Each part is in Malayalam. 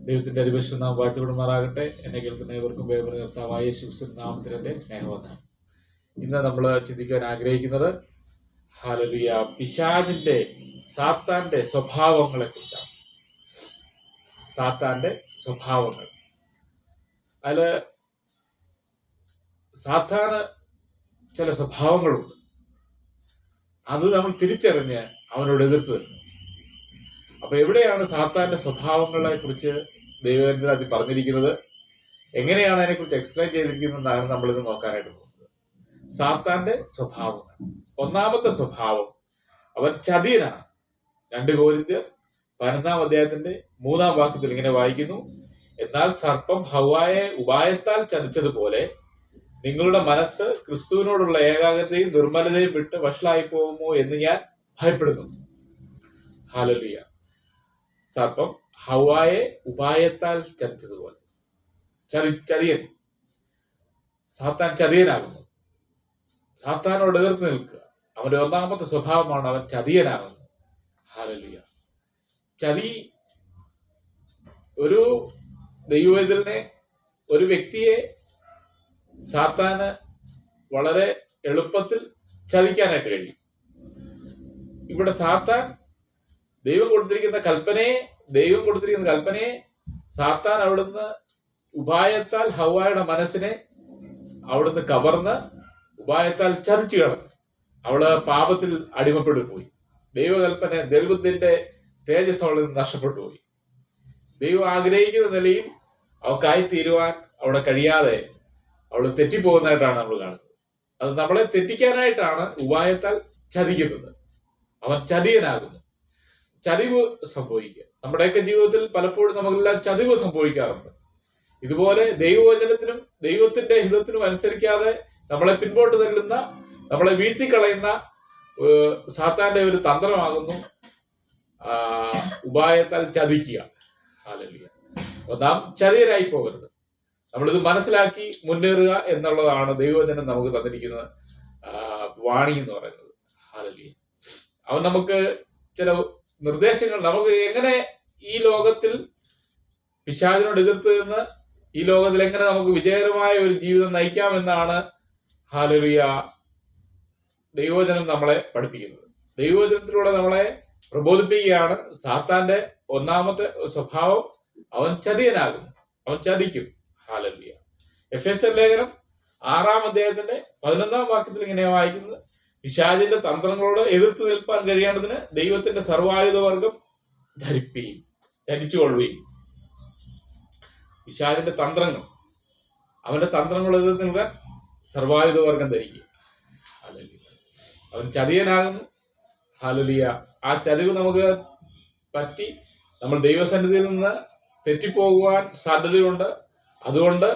ദൈവത്തിന്റെ അതിപരിശുദ്ധ നാമം വാഴ്ത്തപ്പെടുമാറാകട്ടെ. എന്നെ കേൾക്കുന്ന ഏവർക്കും വേവരുടെ കർത്താവായ യേശുക്രിസ്തുവിന്റെ നാമത്തിൽ എൻ്റെ സ്നേഹവന്ദനം. ഇന്ന് നമ്മൾ ചിന്തിക്കാൻ ആഗ്രഹിക്കുന്നത് ഹല്ലേലൂയ പിശാചിന്റെ സാത്താന്റെ സ്വഭാവങ്ങളെ കുറിച്ചാണ്. സാത്താന്റെ സ്വഭാവങ്ങൾ. അതില് സാത്താന് ചില സ്വഭാവങ്ങളുണ്ട്. അത് നമ്മൾ തിരിച്ചറിഞ്ഞ് അവനോട് എതിർത്ത് തരണം. അപ്പൊ എവിടെയാണ് സാത്താന്റെ സ്വഭാവങ്ങളെ കുറിച്ച് ദൈവത്തിൽ പറഞ്ഞിരിക്കുന്നത്, എങ്ങനെയാണ് അതിനെക്കുറിച്ച് എക്സ്പ്ലെയിൻ ചെയ്തിരിക്കുന്നതെന്നാണ് നമ്മളിത് നോക്കാനായിട്ട് പോകുന്നത്. സാത്താന്റെ സ്വഭാവങ്ങൾ. ഒന്നാമത്തെ സ്വഭാവം, അവൻ ചതിയനാണ്. 2 കൊരിന്ത്യർ 15 അധ്യായത്തിന്റെ 3 വാക്യത്തിൽ ഇങ്ങനെ വായിക്കുന്നു, എന്നാൽ സർപ്പം ഹവ്വായെ ഉപായത്താൽ ചതിച്ചതുപോലെ നിങ്ങളുടെ മനസ്സ് ക്രിസ്തുവിനോടുള്ള ഏകാഗ്രതയും ദുർബലതയും വിട്ട് വഷളായി പോകുമോ എന്ന് ഞാൻ ഭയപ്പെടുന്നു. ഹല്ലേലൂയ. സർപ്പം ഹവ്വായെ ഉപായത്താൽ ചതിച്ചതുപോലെ. ചതിയൻ. സാത്താൻ ചതിയനാകുന്നു. സാത്താനോട് എതിർത്ത് നിൽക്കുക. അവന്റെ ഒന്നാമത്തെ സ്വഭാവമാണ് അവൻ ചതിയനാകുന്നത്. ഹല്ലേലൂയ. ചതി ഒരു ദൈവവേദനെ, ഒരു വ്യക്തിയെ സാത്താന് വളരെ എളുപ്പത്തിൽ ചതിക്കാനായിട്ട് കഴിയും. ഇവിടെ സാത്താൻ ദൈവം കൊടുത്തിരിക്കുന്ന കൽപ്പനയെ സാത്താൻ അവിടുന്ന് ഉപായത്താൽ ഹവ്വായുടെ മനസ്സിനെ അവിടുന്ന് കവർന്ന് ഉപായത്താൽ ചതിച്ചു കളഞ്ഞു. അവള് പാപത്തിൽ അടിമപ്പെട്ടു പോയി. ദൈവത്തിന്റെ തേജസ് അവളിൽ നിന്ന് നഷ്ടപ്പെട്ടു പോയി. ദൈവം ആഗ്രഹിക്കുന്ന നിലയിൽ അവൾക്കായി തീരുവാൻ അവിടെ കഴിയാതെ അവള് തെറ്റിപ്പോകുന്നതായിട്ടാണ് നമ്മൾ കാണുന്നത്. അത് നമ്മളെ തെറ്റിക്കാനായിട്ടാണ് ഉപായത്താൽ ചതിക്കുന്നത്. അവൻ ചതിയനാകുന്നു. ചതിവ് സംഭവിക്കുക. നമ്മുടെയൊക്കെ ജീവിതത്തിൽ പലപ്പോഴും നമുക്കെല്ലാം ചതിവ് സംഭവിക്കാറുണ്ട്. ഇതുപോലെ ദൈവവചനത്തിനും ദൈവത്തിന്റെ ഹിതത്തിനും അനുസരിക്കാതെ നമ്മളെ പിൻപോട്ട് തള്ളുന്ന, നമ്മളെ വീഴ്ത്തിക്കളയുന്ന സാത്താന്റെ ഒരു തന്ത്രമാകുന്നു ഉപായത്താൽ ചതിക്കുക. ഹല്ലേലൂയ. നാം ചതിയരായി പോകരുത്. നമ്മളിത് മനസ്സിലാക്കി മുന്നേറുക എന്നുള്ളതാണ് ദൈവവചനം നമുക്ക് തന്നിരിക്കുന്ന വാണി എന്ന് പറയുന്നത്. ഹല്ലേലൂയ. അവൻ നമുക്ക് ചില നിർദ്ദേശങ്ങൾ, നമുക്ക് എങ്ങനെ ഈ ലോകത്തിൽ പിശാചിനോട് എതിർത്ത് നിന്ന് ഈ ലോകത്തിൽ എങ്ങനെ നമുക്ക് വിജയകരമായ ഒരു ജീവിതം നയിക്കാമെന്നാണ് ഹല്ലേലൂയ ദൈവവചനം നമ്മളെ പഠിപ്പിക്കുന്നത്. ദൈവവചനത്തിലൂടെ നമ്മളെ പ്രബോധിപ്പിക്കുകയാണ്. സാത്താന്റെ ഒന്നാമത്തെ സ്വഭാവം അവൻ ചതിയനാകുന്നു. അവൻ ചതിക്കും. ഹല്ലേലൂയ. എഫേസ്യർ ലേഖനം 6 അധ്യായത്തിന്റെ 11 വാക്യത്തിൽ ഇങ്ങനെ വായിക്കുന്നത്, പിശാചിന്റെ തന്ത്രങ്ങളോട് എതിർത്ത് നിൽപ്പാൻ കഴിയേണ്ടതിന് ദൈവത്തിന്റെ സർവായുധവർഗം ധരിച്ചുകൊള്ളുകയും. പിശാചിന്റെ തന്ത്രങ്ങൾ, അവന്റെ തന്ത്രങ്ങളോട് എതിർത്ത് നിൽക്കാൻ സർവായുധവർഗം ധരിക്കുക. ഹല്ലേലൂയ. അവൻ ചതിയനാകുന്നു. ഹല്ലേലൂയ. ആ ചതിവ് നമുക്ക് പറ്റി നമ്മൾ ദൈവസന്നിധിയിൽ നിന്ന് തെറ്റിപ്പോകുവാൻ സാധ്യതയുണ്ട്. അതുകൊണ്ട്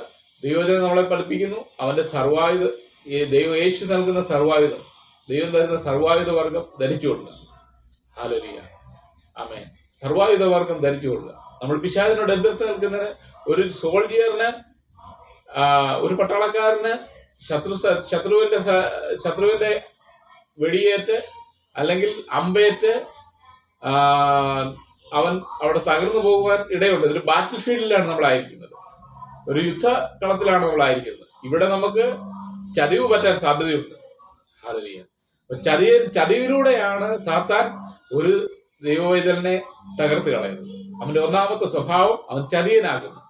ദൈവജനം നമ്മളെ പഠിപ്പിക്കുന്നു, അവന്റെ യേശു നൽകുന്ന സർവായുധം, ദൈവം തരുന്ന സർവായുധ വർഗം ധരിച്ചുകൊള്ളുക. ഹല്ലേലൂയ. ആമേൻ. സർവായുധ വർഗം ധരിച്ചുകൊള്ളുക. നമ്മൾ പിശാചിനോട് എതിർത്ത് നിൽക്കുന്നതിന്, ഒരു സോൾജിയറിന്, ഒരു പട്ടാളക്കാരന് ശത്രുവിന്റെ വെടിയേറ്റ് അല്ലെങ്കിൽ അമ്പേറ്റ് അവൻ അവിടെ തകർന്നു പോകുവാൻ ഇടയുണ്ട്. ഇതൊരു ബാറ്റിൽ ഫീൽഡിലാണ് നമ്മളായിരിക്കുന്നത്, ഒരു യുദ്ധകളത്തിലാണ് നമ്മളായിരിക്കുന്നത്. ഇവിടെ നമുക്ക് ചതിവ് പറ്റാൻ സാധ്യതയുണ്ട്. ഹല്ലേലൂയ. ചതിവിലൂടെയാണ് സാത്താൻ ഒരു ദൈവവൈതലിനെ തകർത്ത് കളയുന്നത്. അവന്റെ ഒന്നാമത്തെ സ്വഭാവം അവൻ ചതിയനാകുന്നു.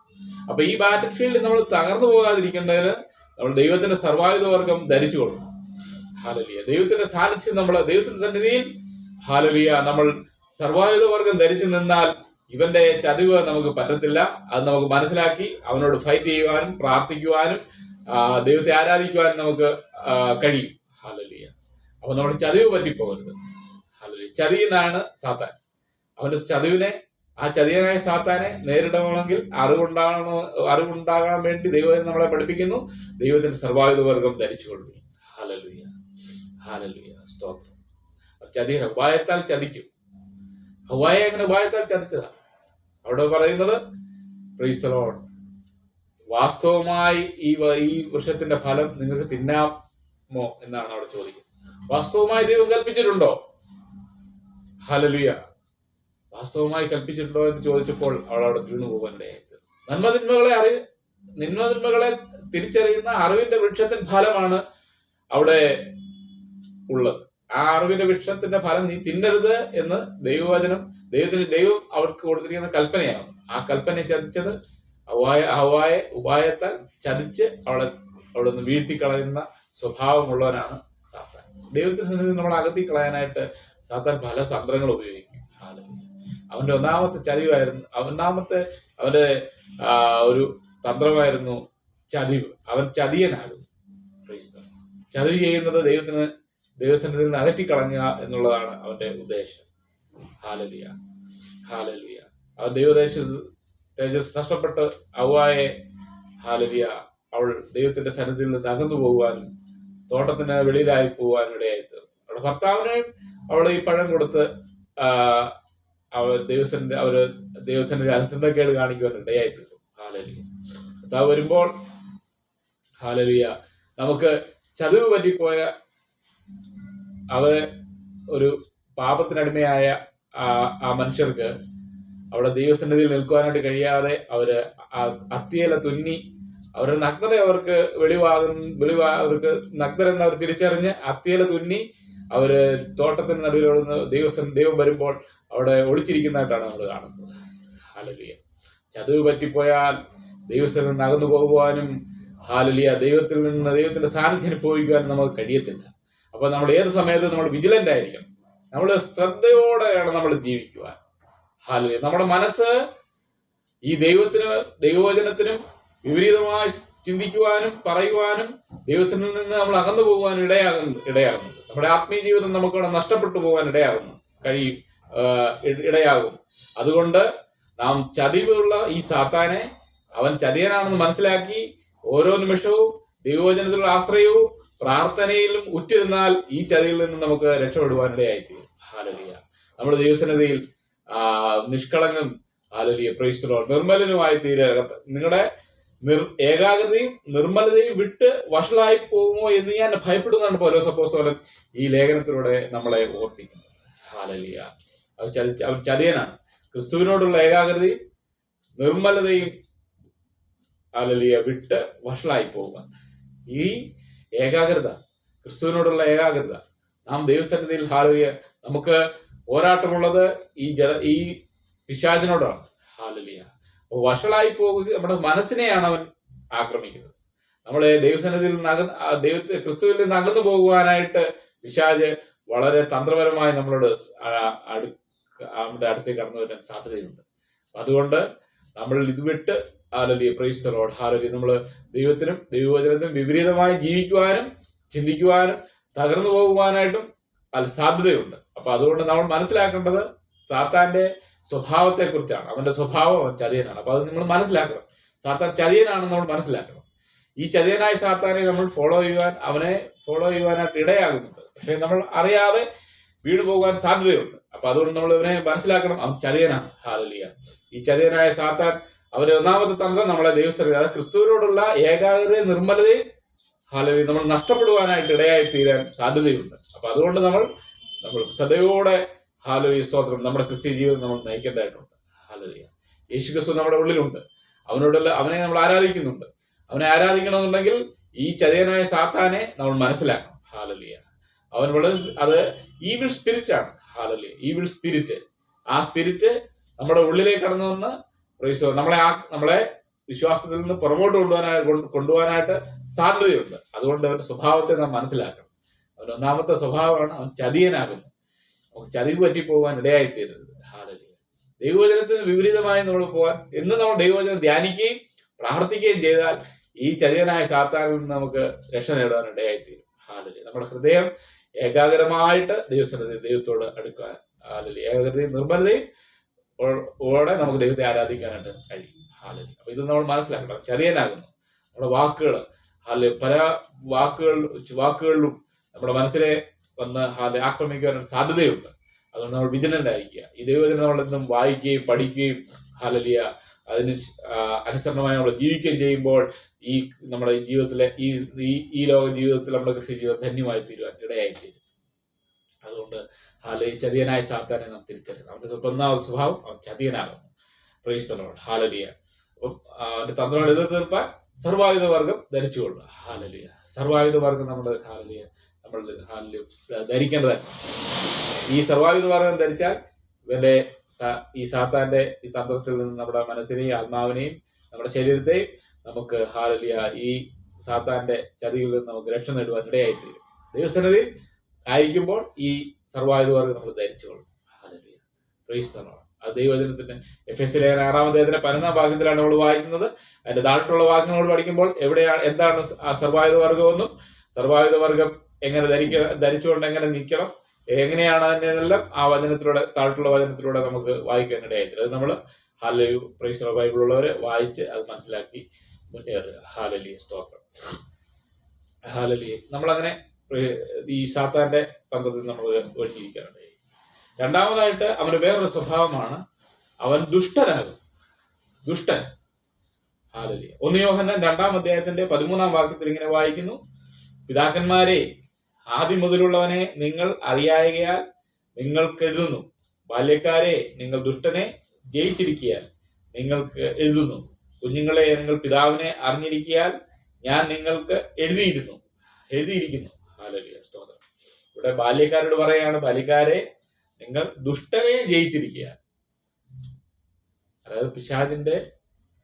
അപ്പൊ ഈ ബാറ്റിൽ ഫീൽഡിൽ നമ്മൾ തകർന്നു പോകാതിരിക്കേണ്ടതിന് നമ്മൾ ദൈവത്തിന്റെ സർവായുധവർഗം ധരിച്ചുകൊള്ളണം. ഹല്ലേലൂയ. ദൈവത്തിന്റെ സാന്നിധ്യം, ദൈവത്തിന്റെ സന്നിധിയിൽ ഹല്ലേലൂയ നമ്മൾ സർവായുധവർഗം ധരിച്ചു നിന്നാൽ ഇവന്റെ ചതിവ് നമുക്ക് പറ്റത്തില്ല. അത് നമുക്ക് മനസ്സിലാക്കി അവനോട് ഫൈറ്റ് ചെയ്യുവാനും പ്രാർത്ഥിക്കുവാനും ദൈവത്തെ ആരാധിക്കുവാനും നമുക്ക് കഴിയും. ഹല്ലേലൂയ. അപ്പൊ നമ്മുടെ ചതിവ് പറ്റിപ്പോകരുത്. ഹല്ലേലൂയ. ചതിയനാണ് സാത്താൻ. അവന്റെ ആ ചതിയനായ സാത്താനെ നേരിടണമെങ്കിൽ അറിവുണ്ടാകാൻ വേണ്ടി ദൈവം നമ്മളെ പഠിപ്പിക്കുന്നു, ദൈവത്തിന്റെ സർവായുധവർഗം ധരിച്ചുകൊള്ളുക. ഹല്ലേലൂയ. ഹല്ലേലൂയ. സ്തോത്രം. ചതിയൻ ഉപായത്താൽ ചതിക്കും. ഹവ്വായെ അങ്ങനെ ഉപായത്താൽ ചതിച്ചതാ. അവിടെ പറയുന്നത് പ്രൈസ് ദി ലോർഡ്, വാസ്തവമായി ഈ വൃക്ഷത്തിന്റെ ഫലം നിങ്ങൾക്ക് തിന്നാമോ എന്നാണ് അവിടെ ചോദിക്കുന്നത്. വാസ്തവമായി ദൈവം കൽപ്പിച്ചിട്ടുണ്ടോ? ഹല്ലേലൂയ. വാസ്തവമായി കൽപ്പിച്ചിട്ടുണ്ടോ എന്ന് ചോദിച്ചപ്പോൾ അവൾ അവിടെ വീണു പോകാൻ ഇടയായത്. നന്മതിന്മകളെ തിരിച്ചറിയുന്ന അറിവിന്റെ വൃക്ഷത്തിന്റെ ഫലമാണ് അവിടെ ഉള്ളത്. ആ അറിവിന്റെ വൃക്ഷത്തിന്റെ ഫലം നീ തിന്നരുത് എന്ന് ദൈവം അവർക്ക് കൊടുത്തിരിക്കുന്ന കൽപ്പനയാണ്. ആ കൽപ്പനയെ ചതിച്ചത് ഹവ്വായെ ഉപായത്താൽ ചതിച്ച് അവിടെ നിന്ന് വീഴ്ത്തിക്കളയുന്ന സ്വഭാവമുള്ളവനാണ് സാത്താൻ. ദൈവത്തിന്റെ സന്നിധിയിൽ നമ്മൾ അകത്തി കളയാനായിട്ട് സാത്താൻ പല തന്ത്രങ്ങൾ ഉപയോഗിക്കും. അവന്റെ ഒന്നാമത്തെ ചതിവായിരുന്നു, അവന്റെ ഒരു തന്ത്രമായിരുന്നു ചതിവ്. അവൻ ചതിയനാകുന്നു. ചതിവ് ചെയ്യുന്നത് ദൈവസന്നിധിയിൽ നിന്ന് അകറ്റിക്കളഞ്ഞുക എന്നുള്ളതാണ് അവന്റെ ഉദ്ദേശം. ഹാലലിയ ഹാലലിയ. അവൻ തേജസ് നഷ്ടപ്പെട്ട് ഹവ്വായെ അവൾ ദൈവത്തിന്റെ സന്നിധിയിൽ നിന്ന് അകന്നു പോകുവാനും തോട്ടത്തിന് വെളിയിലായി പോകാനും ഇടയായിത്തീർന്നു. അവളുടെ ഭർത്താവിനെ അവൾ ഈ പഴം കൊടുത്ത് ദൈവസന്നിധി അനുസരണക്കേട് കാണിക്കുവാൻ ഇടയായിത്തീർന്നു. ഹാലലിയ. ഭർത്താവ് വരുമ്പോൾ ഹാലലിയ നമുക്ക് ചതിവ് പറ്റിപ്പോയ ഒരു പാപത്തിനടിമയായ ആ മനുഷ്യർക്ക് അവിടെ ദൈവസന്നിധിയിൽ നിൽക്കുവാനായിട്ട് കഴിയാതെ അവര് അത്തിയില തുന്നി അവരുടെ നഗ്നത അവർക്ക് അവർക്ക് നഗ്നരെന്ന് അവർ തിരിച്ചറിഞ്ഞ് അത്തിയില തുന്നി അവര് തോട്ടത്തിന് നടുവിലോടുന്ന് ദൈവം വരുമ്പോൾ അവിടെ ഒളിച്ചിരിക്കുന്നതായിട്ടാണ് നമ്മൾ കാണുന്നത്. ഹാലലിയ. ചതിവ് പറ്റിപ്പോയാൽ ദൈവത്തിൽ നിന്ന് അകന്നു പോകുവാനും ദൈവത്തിന്റെ സാന്നിധ്യം അനുഭവിക്കുവാനും നമുക്ക് കഴിയത്തില്ല. അപ്പൊ നമ്മൾ ഏത് സമയത്തും നമ്മൾ വിജിലന്റ് ആയിരിക്കണം. നമ്മൾ ശ്രദ്ധയോടെ വേണം നമ്മൾ ജീവിക്കുവാൻ. ഹാലലിയ. നമ്മുടെ മനസ്സ് ഈ ദൈവവചനത്തിനും വിപരീതമായി ചിന്തിക്കുവാനും പറയുവാനും ദൈവത്തിൽ നിന്ന് നമ്മൾ അകന്നു പോകുവാനും ഇടയാകുന്നുണ്ട്. നമ്മുടെ ആത്മീയ ജീവിതം നമുക്കവിടെ നഷ്ടപ്പെട്ടു പോകാൻ ഇടയാകും. അതുകൊണ്ട് നാം ചതിവുള്ള ഈ സാത്താനെ അവൻ ചതിയനാണെന്ന് മനസ്സിലാക്കി ഓരോ നിമിഷവും ദൈവവചനത്തിലുള്ള ആശ്രയവും പ്രാർത്ഥനയിലും ഉറ്റിരുന്നാൽ ഈ ചതിയിൽ നിന്ന് നമുക്ക് രക്ഷപ്പെടുവാനിടയായിത്തീരും. ഹാലലിയ. നമ്മുടെ ദൈവസന്നിധിയിൽ നിഷ്കളങ്കം പ്രൈസ് ദി ലോർഡ് നിർമ്മലനുമായി തീരുക. നിങ്ങളുടെ ഏകാഗ്രതയും നിർമ്മലതയും വിട്ട് വഷളായി പോകുമോ എന്ന് ഞാൻ ഭയപ്പെടുന്നതാണ് പൗലോസ് അപ്പോസ്തലൻ ഈ ലേഖനത്തിലൂടെ നമ്മളെ ഓർപ്പിക്കുന്നത്. ഹാലലിയ. അവൻ ചതിയനാണ്. ക്രിസ്തുവിനോടുള്ള ഏകാഗ്രതയും നിർമ്മലതയും വിട്ട് വഷളായി പോകുക. ഈ ഏകാഗ്രത, ക്രിസ്തുവിനോടുള്ള ഏകാഗ്രത, നാം ദൈവസന്നിധിയിൽ ഹാലലിയ നമുക്ക് പോരാട്ടമുള്ളത് ഈ പിശാചിനോടാണ്. ഹാലലിയ. വഷളായി പോകുക നമ്മുടെ മനസ്സിനെയാണ് അവൻ ആക്രമിക്കുന്നത്. നമ്മളെ ദൈവസന്നിധിയിൽ നിന്ന് ക്രിസ്തുവിൽ നിന്ന് അകന്നു പോകുവാനായിട്ട് പിശാച് വളരെ തന്ത്രപരമായി നമ്മളോട് അടുത്തേക്ക് കടന്നു വരാൻ സാധ്യതയുണ്ട്. അതുകൊണ്ട് നമ്മൾ ഇത് വിട്ട് പ്രൈസ് ദി ലോർഡ് നമ്മൾ ദൈവത്തിനും ദൈവവചനത്തിനും വിപരീതമായി ജീവിക്കുവാനും ചിന്തിക്കുവാനും തകർന്നു പോകുവാനായിട്ടും സാധ്യതയുണ്ട്. അപ്പൊ അതുകൊണ്ട് നമ്മൾ മനസ്സിലാക്കേണ്ടത് സാത്താന്റെ സ്വഭാവത്തെ കുറിച്ചാണ്. അവന്റെ സ്വഭാവം അവൻ ചതിയനാണ്. അപ്പൊ അത് നമ്മൾ മനസ്സിലാക്കണം. സാത്താൻ ചതിയനാണെന്ന് നമ്മൾ മനസ്സിലാക്കണം. ഈ ചതിയനായ സാത്താനെ നമ്മൾ അവനെ ഫോളോ ചെയ്യുവാനായിട്ട് ഇടയാകുന്നുണ്ട്. പക്ഷെ നമ്മൾ അറിയാതെ വീണു പോകാൻ സാധ്യതയുണ്ട്. അപ്പൊ അതുകൊണ്ട് നമ്മൾ ഇവനെ മനസ്സിലാക്കണം. അവൻ ചതിയനാണ്. ഹാലലിയ. ഈ ചതിയനായ സാത്താൻ അവന്റെ ഒന്നാമത്തെ തന്ത്രം നമ്മളെ ദൈവസ്ഥലം, അതായത് ക്രിസ്തുവിനോടുള്ള ഏകാഗ്രതയും നിർമ്മലതയും ഹാലലിയ നമ്മൾ നഷ്ടപ്പെടുവാനായിട്ട് ഇടയായി തീരാൻ സാധ്യതയുണ്ട്. അപ്പൊ അതുകൊണ്ട് നമ്മൾ സദയോടെ ഹാലലിയ സ്തോത്രം നമ്മുടെ ക്രിസ്ത്യ ജീവിതം നമ്മൾ നയിക്കേണ്ടതായിട്ടുണ്ട്. ഹാലലിയ. യേശു ക്രിസ്തു നമ്മുടെ ഉള്ളിലുണ്ട്. അവനെ നമ്മൾ ആരാധിക്കുന്നുണ്ട്. അവനെ ആരാധിക്കണമെന്നുണ്ടെങ്കിൽ ഈ ചതിയനായ സാത്താനെ നമ്മൾ മനസ്സിലാക്കണം. ഹാലലിയ. അത് ഈവിൾ സ്പിരിറ്റ് ആണ്. ഹാലലിയ. Evil spirit. ആ സ്പിരിറ്റ് നമ്മുടെ ഉള്ളിലേക്ക് കടന്നു വന്ന് നമ്മളെ വിശ്വാസത്തിൽ നിന്ന് പുറമോട്ട് കൊണ്ടുപോകാനായിട്ട് സാധ്യതയുണ്ട്. അതുകൊണ്ട് അവന്റെ സ്വഭാവത്തെ നാം മനസ്സിലാക്കണം. അവന്റെ ഒന്നാമത്തെ സ്വഭാവമാണ് അവൻ ചതിയനാകുന്നു. നമുക്ക് ചതിവ് പറ്റിപ്പോകാൻ ഇടയായിത്തീരരുത്. ഹാലലിയ. ദൈവവചനത്തിന് വിപരീതമായി നമ്മൾ പോകാൻ എന്ന് നമ്മൾ ദൈവവചനം ധ്യാനിക്കുകയും പ്രാർത്ഥിക്കുകയും ചെയ്താൽ ഈ ചതിയനായ സാത്താനിൽ നിന്ന് നമുക്ക് രക്ഷ നേടാൻ ഇടയായിത്തീരും. ഹാലലിയ. നമ്മുടെ ഹൃദയം ഏകാഗ്രമായിട്ട് ദൈവത്തോട് അടുക്കാൻ ഹാലലിയ. ഏകാഗ്രതയും നിർമ്മലതയും ഓടെ നമുക്ക് ദൈവത്തെ ആരാധിക്കാനായിട്ട് കഴിയും. ഹാലലിയ. അപ്പൊ ഇത് നമ്മൾ മനസ്സിലാക്കണം. ചതിയനാകുന്നു. നമ്മുടെ വാക്കുകൾ പല വാക്കുകളിലും നമ്മുടെ മനസ്സിനെ വന്ന് ആക്രമിക്കാനായിട്ട് സാധ്യതയുണ്ട്. അതുകൊണ്ട് നമ്മൾ വിജിലന്റ് ആയിരിക്കുക. ഈ ദൈവത്തിനെ നമ്മളെന്നും വായിക്കുകയും പഠിക്കുകയും ഹാലലിയ അതിന് അനുസരണമായി നമ്മൾ ജീവിക്കുകയും ചെയ്യുമ്പോൾ ഈ നമ്മുടെ ജീവിതത്തിലെ ഈ ലോക ജീവിതത്തിൽ നമ്മുടെ ക്രിസ്ത്യ ജീവിതം ധന്യമായി തീരുവാൻ ഇടയായിത്തീരും. അതുകൊണ്ട് ഈ ചതിയനായ സാത്താനെ നാം തിരിച്ചറിയണം. അവന്റെ ഒന്നാമത് സ്വഭാവം അവൻ ചതിയനാകുന്നു. Praise the Lord. ഹല്ലേലൂയ. അപ്പം അവന്റെ തന്ത്രങ്ങൾ എതിർത്ത് നിൽപ്പാൻ സർവായുധ വർഗം ധരിച്ചുകൊള്ളുക. ഹല്ലേലൂയ. സർവായുധ വർഗം നമ്മൾ ധരിക്കേണ്ടതാണ്. ഈ സർവായുധ വർഗം ധരിച്ചാൽ ഇവന്റെ ഈ സാത്താന്റെ ഈ തന്ത്രത്തിൽ നിന്ന് നമ്മുടെ മനസ്സിനെയും ആത്മാവിനെയും നമ്മുടെ ശരീരത്തെയും നമുക്ക് ഈ സാത്താന്റെ ചതിയിൽ നിന്ന് നമുക്ക് രക്ഷ നേടുവാൻ ഇടയായിത്തീരും. ദൈവസന്നിധിയിൽ ആയിരിക്കുമ്പോൾ ഈ സർവായുധ വർഗം നമ്മൾ ധരിച്ചുകൊള്ളും. ഹല്ലേലൂയ. Price the Lord. അത് ദൈവവചനത്തിന്റെ എഫെസ്യർ 6-ന്റെ ഭാഗത്തിലാണ് നമ്മൾ വായിക്കുന്നത്. അതിന്റെ താഴോട്ടുള്ള വാക്യങ്ങൾ പഠിക്കുമ്പോൾ എന്താണ് ആ സർവായുധ വർഗമെന്നും സർവായുധ വർഗം എങ്ങനെ ധരിച്ചുകൊണ്ട് എങ്ങനെ നിൽക്കണം, എങ്ങനെയാണ് അതിനെല്ലാം ആ വചനത്തിലൂടെ താഴോട്ടുള്ള വചനത്തിലൂടെ നമുക്ക് വായിക്കാൻ ഇടയായിത്തീരും. അത് നമ്മൾ പ്രൈസ് ദി ബൈബിളുള്ളവരെ വായിച്ച് അത് മനസ്സിലാക്കി മുന്നേറുക. ഹല്ലേലൂയ. സ്തോത്രം. ഹല്ലേലൂയ. നമ്മളങ്ങനെ ഈ സാത്താന്റെ തന്ത്രത്തിൽ നമ്മൾ ഒഴിഞ്ഞിരിക്കാറുണ്ട്. രണ്ടാമതായിട്ട് അവന് വേറൊരു സ്വഭാവമാണ്, അവൻ ദുഷ്ടനാകും. ദുഷ്ടൻ. ഹല്ലേലൂയ. 1 യോഹന്നാൻ 2-ന്റെ 13 ഇങ്ങനെ വായിക്കുന്നു: പിതാക്കന്മാരെ, ആദ്യം മുതലുള്ളവനെ നിങ്ങൾ അറിയായകയാൽ നിങ്ങൾക്ക് എഴുതുന്നു. ബാല്യക്കാരെ, നിങ്ങൾ ദുഷ്ടനെ ജയിച്ചിരിക്കയാൽ നിങ്ങൾക്ക് എഴുതുന്നു. കുഞ്ഞുങ്ങളെ, നിങ്ങൾ പിതാവിനെ അറിഞ്ഞിരിക്കയാൽ ഞാൻ നിങ്ങൾക്ക് എഴുതിയിരിക്കുന്നു. ഹല്ലേലൂയ. സ്തോത്രം. ഇവിടെ ബാല്യക്കാരോട് പറയാണ്, ബാല്യക്കാരെ, നിങ്ങൾ ദുഷ്ടനെ ജയിച്ചിരിക്കുക. അതായത് പിശാചിന്റെ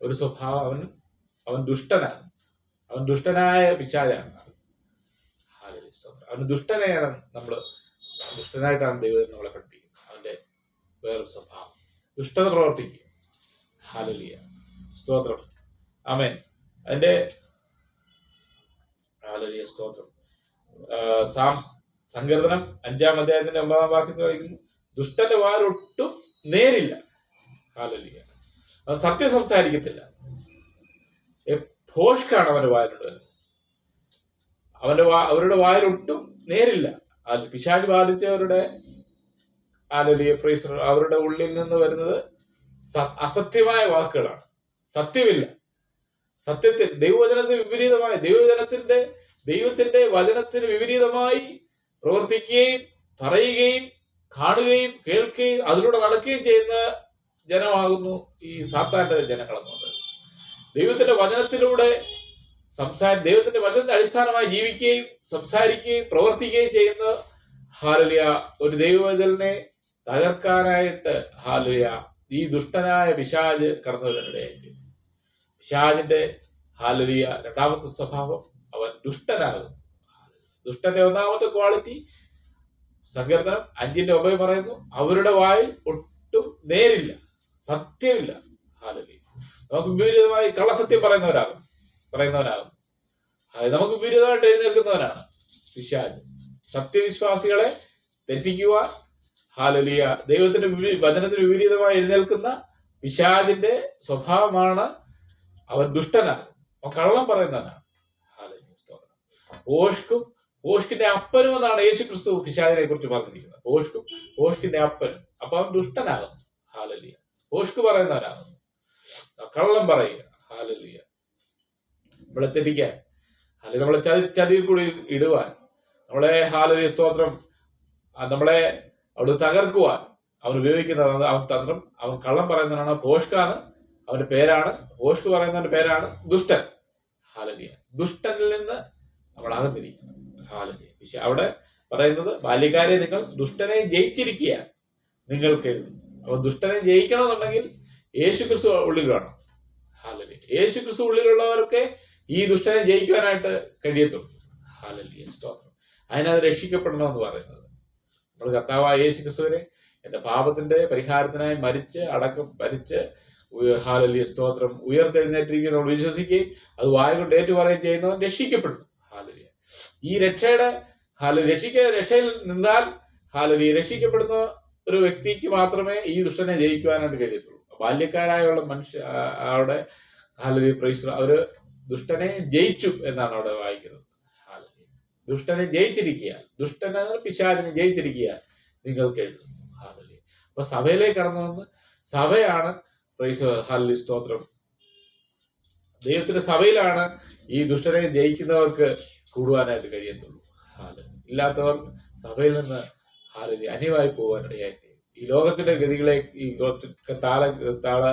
ഒരു സ്വഭാവം, അവൻ ദുഷ്ടനാണ്. അവൻ ദുഷ്ടനായ പിശാചാണ്. അവന് ദുഷ്ടനെയാണ് ദുഷ്ടനായിട്ടാണ് ദൈവം നമ്മളെ പഠിപ്പിക്കുന്നത്. അവന്റെ വേറൊരു സ്വഭാവം ദുഷ്ടത പ്രവർത്തിക്കുക. ഹല്ലേലൂയ. സ്തോത്രം. ആമേൻ. അതിന്റെ ഹല്ലേലൂയ. സ്തോത്രം. സങ്കീർത്തനം 5-ന്റെ 9 വായിക്കുന്നു: ദുഷ്ടന്റെ വാലൊട്ടും നേരില്ല. ഹല്ലേലൂയ. അവൻ സത്യം സംസാരിക്കത്തില്ല. ഭോഷ്കാണ് അവന്റെ വായിലുള്ളത്. അവരുടെ വായിലൊട്ടും നേരില്ല. പിശാച് ബാധിച്ചവരുടെ അവരുടെ ഉള്ളിൽ നിന്ന് വരുന്നത് അസത്യമായ വാക്കുകളാണ്. സത്യമില്ല. സത്യത്തിൽ ദൈവവചനത്തിന് വിപരീതമായി ദൈവത്തിന്റെ വചനത്തിന് വിപരീതമായി പ്രവർത്തിക്കുകയും പറയുകയും കാണുകയും കേൾക്കുകയും അതിലൂടെ നടക്കുകയും ചെയ്യുന്ന ജനമാകുന്നു ഈ സാത്താന്റെ ജനങ്ങളെന്നുള്ളത്. ദൈവത്തിന്റെ വചനത്തിലൂടെ ദൈവത്തിന്റെ വചനത്തെ അടിസ്ഥാനമായി ജീവിക്കുകയും സംസാരിക്കുകയും പ്രവർത്തിക്കുകയും ചെയ്യുന്ന ഒരു ദൈവവചനെ തകർക്കാനായിട്ട് ഈ ദുഷ്ടനായ പിശാച് കടന്നു വരുന്നിടയായിട്ട് പിശാചിന്റെ രണ്ടാമത്തെ സ്വഭാവം, അവൻ ദുഷ്ടനാകും. ദുഷ്ടന്റെ ഒന്നാമത്തെ ക്വാളിറ്റി സങ്കീർത്തനം 5-9 പറയുന്നു: അവരുടെ വായിൽ ഒട്ടും നേരില്ല, സത്യമില്ല. നമുക്ക് വിപരീതമായി കള്ളസത്യം പറയുന്നവനാകും. നമുക്ക് വിപരീതമായിട്ട് എഴുന്നേൽക്കുന്നവനാണ് പിശാച്. സത്യവിശ്വാസികളെ തെറ്റിക്കുവാൻ ദൈവത്തിന്റെ വചനത്തിന് വിപരീതമായി എഴുന്നേൽക്കുന്ന പിശാചിന്റെ സ്വഭാവമാണ് അവൻ ദുഷ്ടനാണ്. അവൻ കള്ളം പറയുന്നവനാണ്. ഓഷ്കിന്റെ അപ്പനും എന്നാണ് യേശു ക്രിസ്തു പിശാചിനെ കുറിച്ച് പറഞ്ഞിരിക്കുന്നത്. ഓഷ്കിന്റെ അപ്പനും. അപ്പൊ അവൻ ദുഷ്ടനാകുന്നു. ഹല്ലേലൂയ. ഓഷ്ക് പറയുന്നവനാകുന്നു. കള്ളം പറയുക. ഹല്ലേലൂയ. നമ്മളെ തെറ്റിക്കാൻ, അല്ലെങ്കിൽ നമ്മളെ ചതിയിൽ കൂടി ഇടുവാൻ, നമ്മളെ ഹല്ലേലൂയ സ്തോത്രം, നമ്മളെ അവിടെ തകർക്കുവാൻ അവൻ ഉപയോഗിക്കുന്നത് അവൻ തന്ത്രം. അവൻ കള്ളം പറയുന്നവനാണ്. ഭോഷ്കാണ് അവന്റെ പേരാണ്. ഭോഷ്ക് പറയുന്നവന്റെ പേരാണ് ദുഷ്ടൻ. ഹല്ലേലൂയ. ദുഷ്ടനിൽ നിന്ന് നമ്മൾ അകന്നിരിക്കണം. ഹല്ലേലൂയ. പക്ഷെ അവിടെ പറയുന്നത്, ബാല്യക്കാരെ, നിങ്ങൾ ദുഷ്ടനെ ജയിച്ചിരിക്കുക നിങ്ങൾക്ക് എഴുതും. അപ്പൊ ദുഷ്ടനെ ജയിക്കണമെന്നുണ്ടെങ്കിൽ യേശു ക്രിസ്തു ഉള്ളിൽ വേണം. ഹല്ലേലൂയ. യേശു ക്രിസ്തു ഉള്ളിലുള്ളവർക്ക് ഈ ദുഷ്ടനെ ജയിക്കുവാനായിട്ട് കഴിയത്തുള്ളൂ. ഹല്ലേലൂയ. സ്തോത്രം. അതിനത് രക്ഷിക്കപ്പെടണമെന്ന് പറയുന്നത്, നമ്മൾ കർത്താവായ യേശു ക്രിസ്തുവിനെ എന്റെ പാപത്തിന്റെ പരിഹാരത്തിനായി മരിച്ച് ഹല്ലേലൂയ സ്തോത്രം ഉയർത്തെഴുന്നേറ്റിരിക്കുന്ന നമ്മൾ വിശ്വസിക്കുകയും അത് വായ കൊണ്ട് ഏറ്റുപറയുകയും ചെയ്യുന്നവൻ രക്ഷിക്കപ്പെടുന്നു. ഹല്ലേലൂയ. ഈ രക്ഷയിൽ നിന്നാൽ രക്ഷിക്കപ്പെടുന്ന ഒരു വ്യക്തിക്ക് മാത്രമേ ഈ ദുഷ്ടനെ ജയിക്കുവാനായിട്ട് കഴിയത്തുള്ളൂ. ബാല്യക്കാരായുള്ള അവിടെ അവര് ദുഷ്ടനെ ജയിച്ചു എന്നാണ് അവിടെ വായിക്കുന്നത്. ദുഷ്ടനെ ജയിച്ചിരിക്കുക, ദുഷ്ടനെ പിശാചിനെ ജയിച്ചിരിക്കുക നിങ്ങൾക്ക് എഴുതും. അപ്പൊ സഭയിലേക്ക് കടന്നു വന്ന് സഭയാണ് സ്തോത്രം, ദൈവത്തിന്റെ സഭയിലാണ് ഈ ദുഷ്ടനെ ജയിക്കുന്നവർക്ക് കൂടുവാനായിട്ട് കഴിയത്തുള്ളൂ. ഇല്ലാത്തവർ സഭയിൽ നിന്ന് അന്യമായി പോകാനിടയായി. ഈ ലോകത്തിന്റെ ഗതികളേക്ക്, ഈ താള താള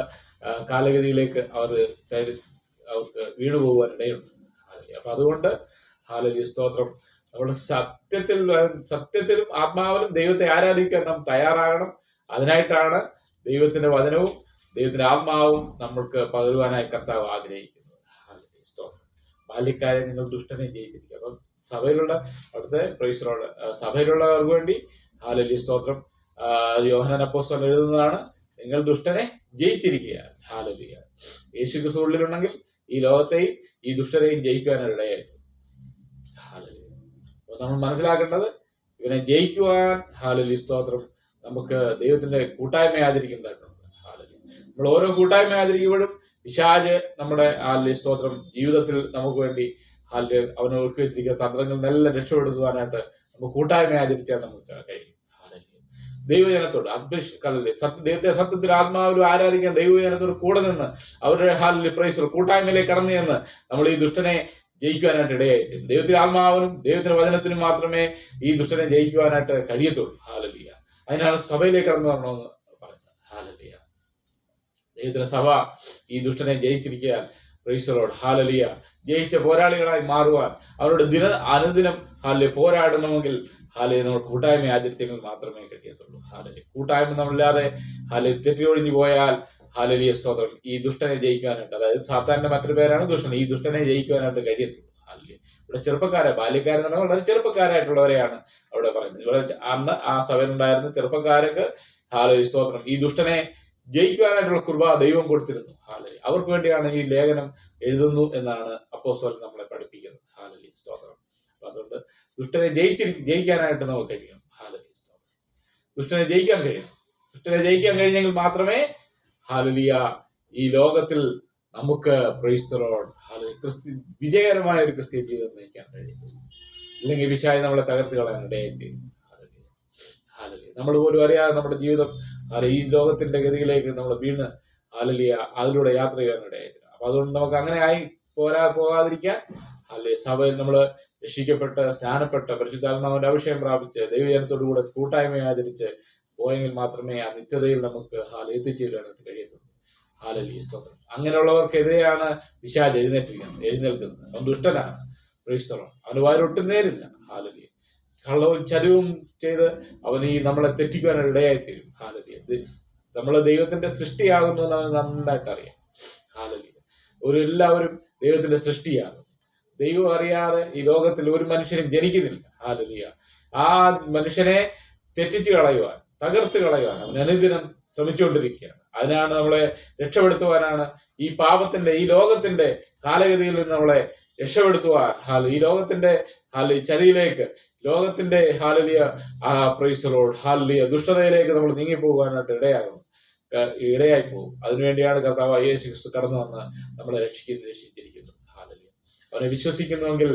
കാലഗതിയിലേക്ക് അവർക്ക് വീണു പോകാൻ ഇടയുണ്ട്. അപ്പൊ അതുകൊണ്ട് സ്തോത്രം, നമ്മുടെ സത്യത്തിലും ആത്മാവിലും ദൈവത്തെ ആരാധിക്കാൻ നാം തയ്യാറാകണം. അതിനായിട്ടാണ് ദൈവത്തിന്റെ വചനവും ദൈവത്തിന്റെ ആത്മാവും നമ്മൾക്ക് പകരുവാനായി കർത്താവ് ആഗ്രഹിക്കുന്നത്. സ്തോത്രം. ബാല്യക്കാരെ നിങ്ങൾ ദുഷ്ടനെ ജയിച്ചിരിക്കുക. അപ്പം സഭയിലുള്ള അവിടുത്തെ പ്രൈസറോട് സഭയിലുള്ളവർക്ക് വേണ്ടി സ്തോത്രം, യോഹന്നാൻ അപ്പോസ്തലൻ എഴുതുന്നതാണ്, നിങ്ങൾ ദുഷ്ടനെ ജയിച്ചിരിക്കുക. യേശു ക്രിസ്തു ഉള്ളിലുണ്ടെങ്കിൽ ഈ ലോകത്തെയും ഈ ദുഷ്ടരെയും ജയിക്കുവാനാണ് ഇടയായത്. അപ്പൊ നമ്മൾ മനസ്സിലാക്കേണ്ടത്, ഇവനെ ജയിക്കുവാൻ സ്തോത്രം നമുക്ക് ദൈവത്തിന്റെ കൂട്ടായ്മ ആചരിക്കുന്നതായിട്ടുണ്ട്. നമ്മൾ ഓരോ കൂട്ടായ്മ ആചരിക്കുമ്പോഴും പിശാച് നമ്മുടെ സ്തോത്രം ജീവിതത്തിൽ നമുക്ക് വേണ്ടി അവനെ ഒരുക്കി വെച്ചിരിക്കുന്ന തന്ത്രങ്ങളിൽ നിന്നെല്ലാം രക്ഷപ്പെടുത്തുവാനായിട്ട് നമുക്ക് കൂട്ടായ്മ ആചരിച്ചാൽ നമുക്ക് കഴിയും. ദൈവജനത്തോട് ദൈവത്തെ സത്യത്തിൽ ആത്മാവിലും ആരാധിക്കാൻ ദൈവജനത്തോട് കൂടെ നിന്ന് അവരുടെ പ്രൈസർ കൂട്ടായ്മയിലേക്ക് കടന്നു ചെന്ന് നമ്മൾ ഈ ദുഷ്ടനെ ജയിക്കുവാനായിട്ട് ഇടയായി. ദൈവത്തിന്റെ ആത്മാവിനും ദൈവത്തിന്റെ വചനത്തിനും മാത്രമേ ഈ ദുഷ്ടനെ ജയിക്കുവാനായിട്ട് കഴിയത്തുള്ളൂ. അതിനാണ് സഭയിലേക്ക് കടന്നു വരണമെന്ന് പറയുന്നത്. ദൈവത്തിന്റെ സഭ ഈ ദുഷ്ടനെ ജയിച്ചിരിക്കാൻ പ്രൈസറോട് ജയിച്ച പോരാളികളായി മാറുവാൻ അവരുടെ അനുദിനം പോരാടണമെങ്കിൽ നമ്മൾ കൂട്ടായ്മ ആചരിച്ചെങ്കിൽ മാത്രമേ കഴിയത്തുള്ളൂ. കൂട്ടായ്മ നമ്മളില്ലാതെ തെറ്റിയൊഴിഞ്ഞു പോയാൽ സ്തോത്രം ഈ ദുഷ്ടനെ ജയിക്കുവാനായിട്ട്, അതായത് സാത്താന്റെ മറ്റൊരു പേരാണ് ദുഷ്ടൻ, ഈ ദുഷ്ടനെ ജയിക്കുവാനായിട്ട് കഴിയത്തുള്ളൂ. ഇവിടെ ബാല്യക്കാരെന്ന് പറഞ്ഞാൽ വളരെ ചെറുപ്പക്കാരായിട്ടുള്ളവരെയാണ് അവിടെ പറയുന്നത്. ഇവിടെ അന്ന് ആ സഭയിലുണ്ടായിരുന്ന ചെറുപ്പക്കാർക്ക് സ്തോത്രം ഈ ദുഷ്ടനെ ജയിക്കുവാനായിട്ടുള്ള കൃപ ദൈവം കൊടുത്തിരുന്നു. അവർക്ക് വേണ്ടിയാണ് ഈ ലേഖനം എഴുതുന്നു എന്നാണ് അപ്പോസ്തലൻ നമ്മളെ പഠിപ്പിക്കുന്നത്. സ്തോത്രം. അപ്പൊ അതുകൊണ്ട് ദുഷ്ടനെ ജയിക്കാനായിട്ട് നമുക്ക് കഴിയണം. ദുഷ്ടനെ ജയിക്കാൻ കഴിയണം. ദുഷ്ടനെ ജയിക്കാൻ കഴിഞ്ഞെങ്കിൽ മാത്രമേ ഈ ലോകത്തിൽ നമുക്ക് വിജയകരമായ ഒരു ക്രിസ്തീയ ജീവിതം നയിക്കാൻ കഴിയത്തുള്ളൂ. ഇല്ലെങ്കിൽ പിശാച് നമ്മളെ തകർത്ത് കളയാൻ ഇടയായിത്തീരും. നമ്മൾ പോലും അറിയാതെ നമ്മുടെ ജീവിതം ഈ ലോകത്തിന്റെ ഗതിയിലേക്ക് നമ്മൾ വീണ് അതിലൂടെ യാത്ര ചെയ്യാൻ ഇടയായിത്തീരും. അപ്പൊ അതുകൊണ്ട് നമുക്ക് അങ്ങനെ ആയി പോകാതിരിക്കാൻ സഭയിൽ നമ്മൾ രക്ഷിക്കപ്പെട്ട സ്നാനപ്പെട്ട പരിശുദ്ധാത്മാവിന്റെ അഭിഷേകം പ്രാപിച്ച് ദൈവജനത്തോടു കൂടെ കൂട്ടായ്മ ആചരിച്ച് പോയെങ്കിൽ മാത്രമേ ആ നിത്യതയിൽ നമുക്ക് എത്തിച്ചേരാനായിട്ട് കഴിയത്തുള്ളൂ. സ്തോത്രം. അങ്ങനെയുള്ളവർക്കെതിരെയാണ് പിശാച് എഴുന്നേൽക്കുന്നത്. അവൻ ദുഷ്ടനാണ്. അവന് വാരൊട്ടും നേരില്ല. കള്ളവും ചതിവും ചെയ്ത് അവൻ നമ്മളെ തെറ്റിക്കുവാനായിട്ട് ഇടയായിത്തീരും. നമ്മളെ ദൈവത്തിന്റെ സൃഷ്ടിയാകുന്നു എന്ന് അവന് നന്നായിട്ട് അറിയാം. എല്ലാവരും ദൈവത്തിന്റെ സൃഷ്ടിയാകും. ദൈവം അറിയാതെ ഈ ലോകത്തിൽ ഒരു മനുഷ്യനും ജനിക്കുന്നില്ല. ആ മനുഷ്യനെ തെറ്റിച്ചു കളയുവാൻ, തകർത്ത് കളയുവാൻ അവൻ അനുദിനം ശ്രമിച്ചുകൊണ്ടിരിക്കുകയാണ്. അതിനാണ് നമ്മളെ രക്ഷപ്പെടുത്തുവാനാണ് ഈ പാപത്തിന്റെ, ഈ ലോകത്തിന്റെ കാലഗതിയിൽ നിന്ന് നമ്മളെ രക്ഷപ്പെടുത്തുവാൻ ഈ ലോകത്തിന്റെ ചതിയിലേക്ക്, ലോകത്തിന്റെ ദുഷ്ടതയിലേക്ക് നമ്മൾ നീങ്ങിപ്പോകാനായിട്ട് ഇടയായി പോകും. അതിനുവേണ്ടിയാണ് കർത്താവ് യേശു ക്രിസ്തു കടന്നു വന്ന് നമ്മളെ രക്ഷിച്ചിരിക്കുന്നത്. അവനെ വിശ്വസിക്കുന്നുവെങ്കിൽ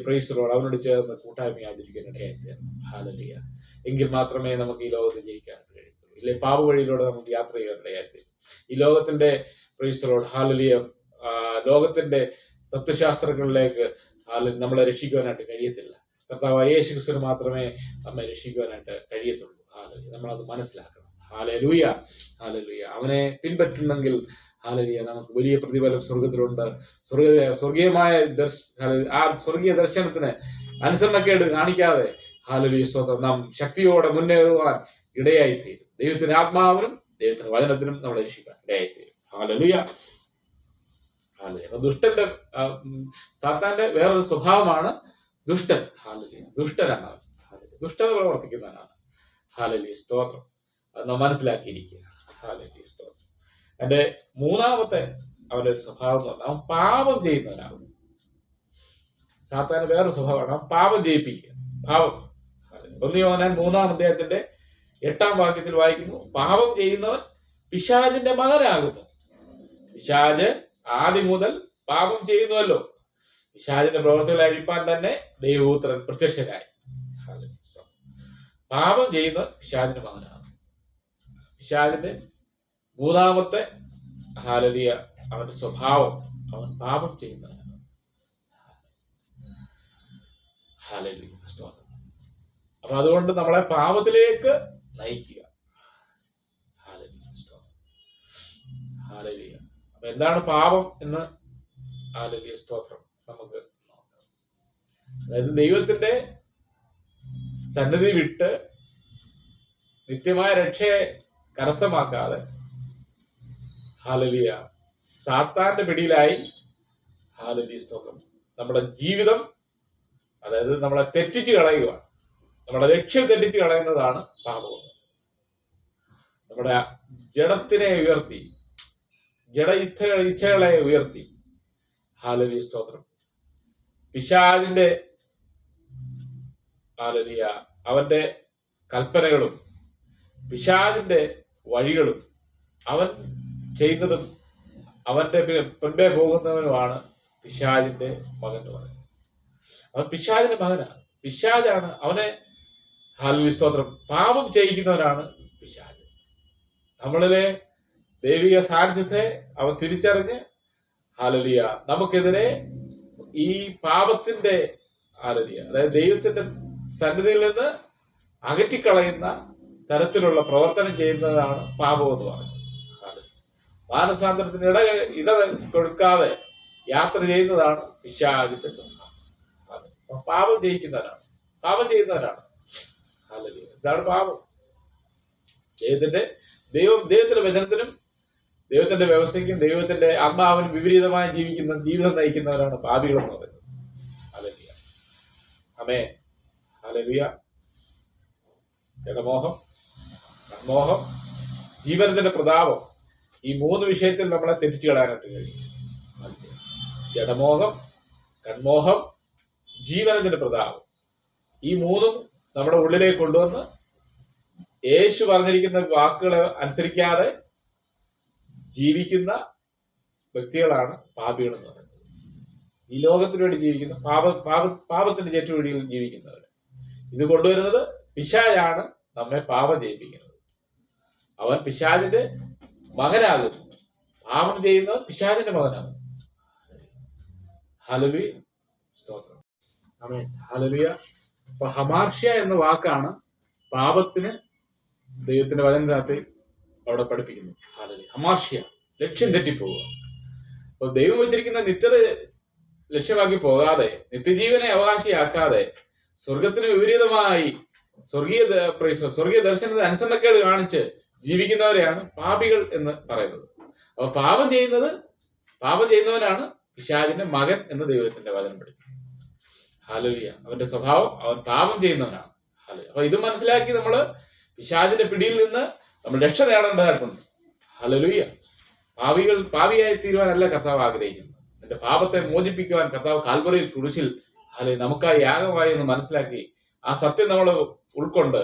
പ്രൈസറോട് അവനോട് ചേർന്ന് കൂട്ടായ്മ ആചരിക്കാൻ ഇടയായിത്തീരണം. എങ്കിൽ മാത്രമേ നമുക്ക് ഈ ലോകത്ത് ജയിക്കാൻ കഴിയത്തുള്ളൂ. ഇല്ലേ പാപ വഴിയിലൂടെ നമുക്ക് യാത്ര ചെയ്യാൻ ഇടയായിത്തീരും. ഈ ലോകത്തിന്റെ പ്രൈസറോട് ലോകത്തിന്റെ തത്വശാസ്ത്രങ്ങളിലേക്ക് നമ്മളെ രക്ഷിക്കുവാനായിട്ട് കഴിയത്തില്ല. കർത്താവ് യേശു ക്രിസ്തുവിന് മാത്രമേ നമ്മെ രക്ഷിക്കുവാനായിട്ട് കഴിയത്തുള്ളൂ. നമ്മളത് മനസ്സിലാക്കണം. അവനെ പിൻപറ്റുന്നെങ്കിൽ നമുക്ക് വലിയ പ്രതിഫലം സ്വർഗത്തിലുണ്ട്. സ്വർഗീയമായ ആ സ്വർഗീയ ദർശനത്തിന് അനുസരണക്കേട് കാണിക്കാതെ സ്തോത്രം നാം ശക്തിയോടെ മുന്നേറുവാൻ ഇടയായിത്തീരും. ദൈവത്തിന്റെ ആത്മാവിനും ദൈവത്തിന്റെ വചനത്തിനും നമ്മളെ രക്ഷിക്കാൻ ഇടയായിത്തീരും. ദുഷ്ടന്റെ സാത്താന്റെ വേറൊരു സ്വഭാവമാണ് ദുഷ്ടൻ. ദുഷ്ടനാണ്, ദുഷ്ടത പ്രവർത്തിക്കുന്നവനാണ്. സ്തോത്രം. അത് നാം മനസ്സിലാക്കിയിരിക്കുക. സ്തോത്രം. എന്റെ മൂന്നാമത്തെ അവന്റെ ഒരു സ്വഭാവം എന്ന് പറഞ്ഞാൽ അവൻ പാപം ചെയ്യുന്നവനാണ്. സാത്താന് വേറൊരു സ്വഭാവമാണ്, അവൻ പാപം ചെയ്യിപ്പിക്കുക. പാപം 1 യോഹന്നാൻ 3-ാം അധ്യായത്തിന്റെ 8-ാം വാക്യത്തിൽ വായിക്കുന്നു, പാപം ചെയ്യുന്നവൻ പിശാചിന്റെ മകനാകുന്നു. പിശാച് ആദ്യം മുതൽ പാപം ചെയ്യുന്നുവല്ലോ. പിശാചിന്റെ പ്രവർത്തികളെ അഴിപ്പാൻ തന്നെ ദൈവപുത്രൻ പ്രത്യക്ഷനായി. പാപം ചെയ്യുന്ന പിശാചിന്റെ മകനാണ്. പിശാചിന്റെ മൂന്നാമത്തെ അവന്റെ സ്വഭാവം, അവൻ പാപം ചെയ്യുന്നവനാണ്. അപ്പൊ അതുകൊണ്ട് നമ്മളെ പാപത്തിലേക്ക് നയിക്കുക. ഹല്ലേലൂയ. അപ്പൊ എന്താണ് പാപം എന്ന് ഹല്ലേലൂയ സ്തോത്രം നമുക്ക് നോക്കാം. അതായത് ദൈവത്തിന്റെ സന്നിധി വിട്ട് നിത്യമായ രക്ഷയെ കരസ്ഥമാക്കാതെ ഹല്ലേലൂയ സാത്താന്റെ പിടിയിലായി ഹല്ലേലൂയ സ്തോത്രം നമ്മുടെ ജീവിതം, അതായത് നമ്മളെ തെറ്റിച്ച് കളയുക, നമ്മുടെ ലക്ഷ്യം തെറ്റിച്ച് കളയുന്നതാണ് പാപം. നമ്മുടെ ജഡത്തിനെ ഉയർത്തി, ഇച്ഛകളെ ഉയർത്തി ഹല്ലേലൂയ സ്തോത്രം പിശാചിന്റെ ഹല്ലേലൂയ അവന്റെ കൽപ്പനകളും പിശാചിന്റെ വഴികളും അവൻ ചെയ്യുന്നതും അവന്റെ പിൻപേ പോകുന്നവനുമാണ് പിശാചിന്റെ മകൻ എന്ന് പറയുന്നത്. അവൻ പിശാചിന്റെ മകനാണ്, പിശാചാണ് അവനെ ഹല്ലേലൂയ സ്തോത്രം പാപം ചെയ്യിക്കുന്നവനാണ് പിശാച്. നമ്മളിലെ ദൈവിക സാന്നിധ്യത്തെ അവൻ തിരിച്ചറിഞ്ഞ് ഹല്ലേലൂയ നമുക്കെതിരെ ഈ പാപത്തിന്റെ ഹല്ലേലൂയ അതായത് ദൈവത്തിന്റെ സന്നിധിയിൽ നിന്ന് അകറ്റിക്കളയുന്ന തരത്തിലുള്ള പ്രവർത്തനം ചെയ്യുന്നതാണ് പാപം എന്ന് പറയുന്നത്. മാനസാന്തരത്തിന് ഇട കൊടുക്കാതെ യാത്ര ചെയ്യുന്നതാണ് പിശാചിന്റെ സ്വഭാവം. പാപം ചെയ്യുന്നവരാണ് ഹല്ലേലൂയ. ഇതാണ് പാപം. ദൈവത്തിന്റെ വചനത്തിനും ദൈവത്തിന്റെ വ്യവസ്ഥയ്ക്കും ദൈവത്തിന്റെ ആത്മാവിനും വിപരീതമായി ജീവിതം നയിക്കുന്നവരാണ് പാപികൾ എന്ന് പറയുന്നത്. ഹല്ലേലൂയ. ആമേൻ. ഹല്ലേലൂയ. ജഡമോഹം, കൺമോഹം, ജീവനത്തിന്റെ പ്രതാപം, ഈ 3 വിഷയത്തിൽ നമ്മളെ തെറ്റിച്ചു കളയാനായിട്ട് കഴിയും. ജഡമോഹം, കൺമോഹം, ജീവനത്തിന്റെ പ്രതാപം, ഈ 3 നമ്മുടെ ഉള്ളിലേക്ക് കൊണ്ടുവന്ന് യേശു പറഞ്ഞിരിക്കുന്ന വാക്കുകളെ അനുസരിക്കാതെ ജീവിക്കുന്ന വ്യക്തികളാണ് പാപികൾ എന്ന് പറയുന്നത്. ഈ ലോകത്തിന് വേണ്ടി ജീവിക്കുന്ന പാപത്തിന്റെ ചുറ്റുവഴിയിൽ ജീവിക്കുന്നവർ. ഇത് കൊണ്ടുവരുന്നത് പിശാചാണ് നമ്മെ പാപം ചെയ്യിപ്പിക്കുന്നത്. അവൻ പിശാചിന്റെ മകനാകുന്നു. പാപം ചെയ്യുന്നവൻ പിശാചിന്റെ മകനാകുന്നു. ഹല്ലേലൂയ സ്തോത്രം. ആമേൻ. ഹല്ലേലൂയ. അപ്പൊ ഹമാർഷ്യ എന്ന വാക്കാണ് പാപത്തിന് ദൈവത്തിന്റെ വചനത്തിൽ അവിടെ പഠിപ്പിക്കുന്നു. ഹല്ലേലൂയ. ഹമാർഷ്യ, ലക്ഷ്യം തെറ്റിപ്പോവുക. അപ്പൊ ദൈവം വെച്ചിരിക്കുന്ന നിത്യത ലക്ഷ്യമാക്കി പോകാതെ, നിത്യജീവനെ അവകാശിയാക്കാതെ, സ്വർഗത്തിന് വിപരീതമായി സ്വർഗീയ ദർശനത്തിന് അനുസരണക്കേട് കാണിച്ച് ജീവിക്കുന്നവരെയാണ് പാപികൾ എന്ന് പറയുന്നത്. അപ്പൊ പാപം ചെയ്യുന്നവനാണ് പിശാചിന്റെ മകൻ എന്ന് ദൈവത്തിന്റെ വചനം പഠിപ്പിക്കുന്നു. ഹല്ലേലൂയ. അവന്റെ സ്വഭാവം, അവൻ പാപം ചെയ്യുന്നവനാണ്. ഹല്ലേലൂയ. അപ്പൊ ഇത് മനസ്സിലാക്കി നമ്മള് പിശാചിന്റെ പിടിയിൽ നിന്ന് നമ്മൾ രക്ഷ നേടേണ്ടതായിട്ടുണ്ട്. ഹല്ലേലൂയ. പാപിയായി തീരുവാനല്ല കർത്താവ് ആഗ്രഹിക്കുന്നത്. എന്റെ പാപത്തെ മോചിപ്പിക്കുവാൻ കർത്താവ് കാൽവറിയിൽ കുരിശിൽ നമുക്കായി യാഗമായി എന്ന് മനസ്സിലാക്കി ആ സത്യം നമ്മൾ ഉൾക്കൊണ്ട്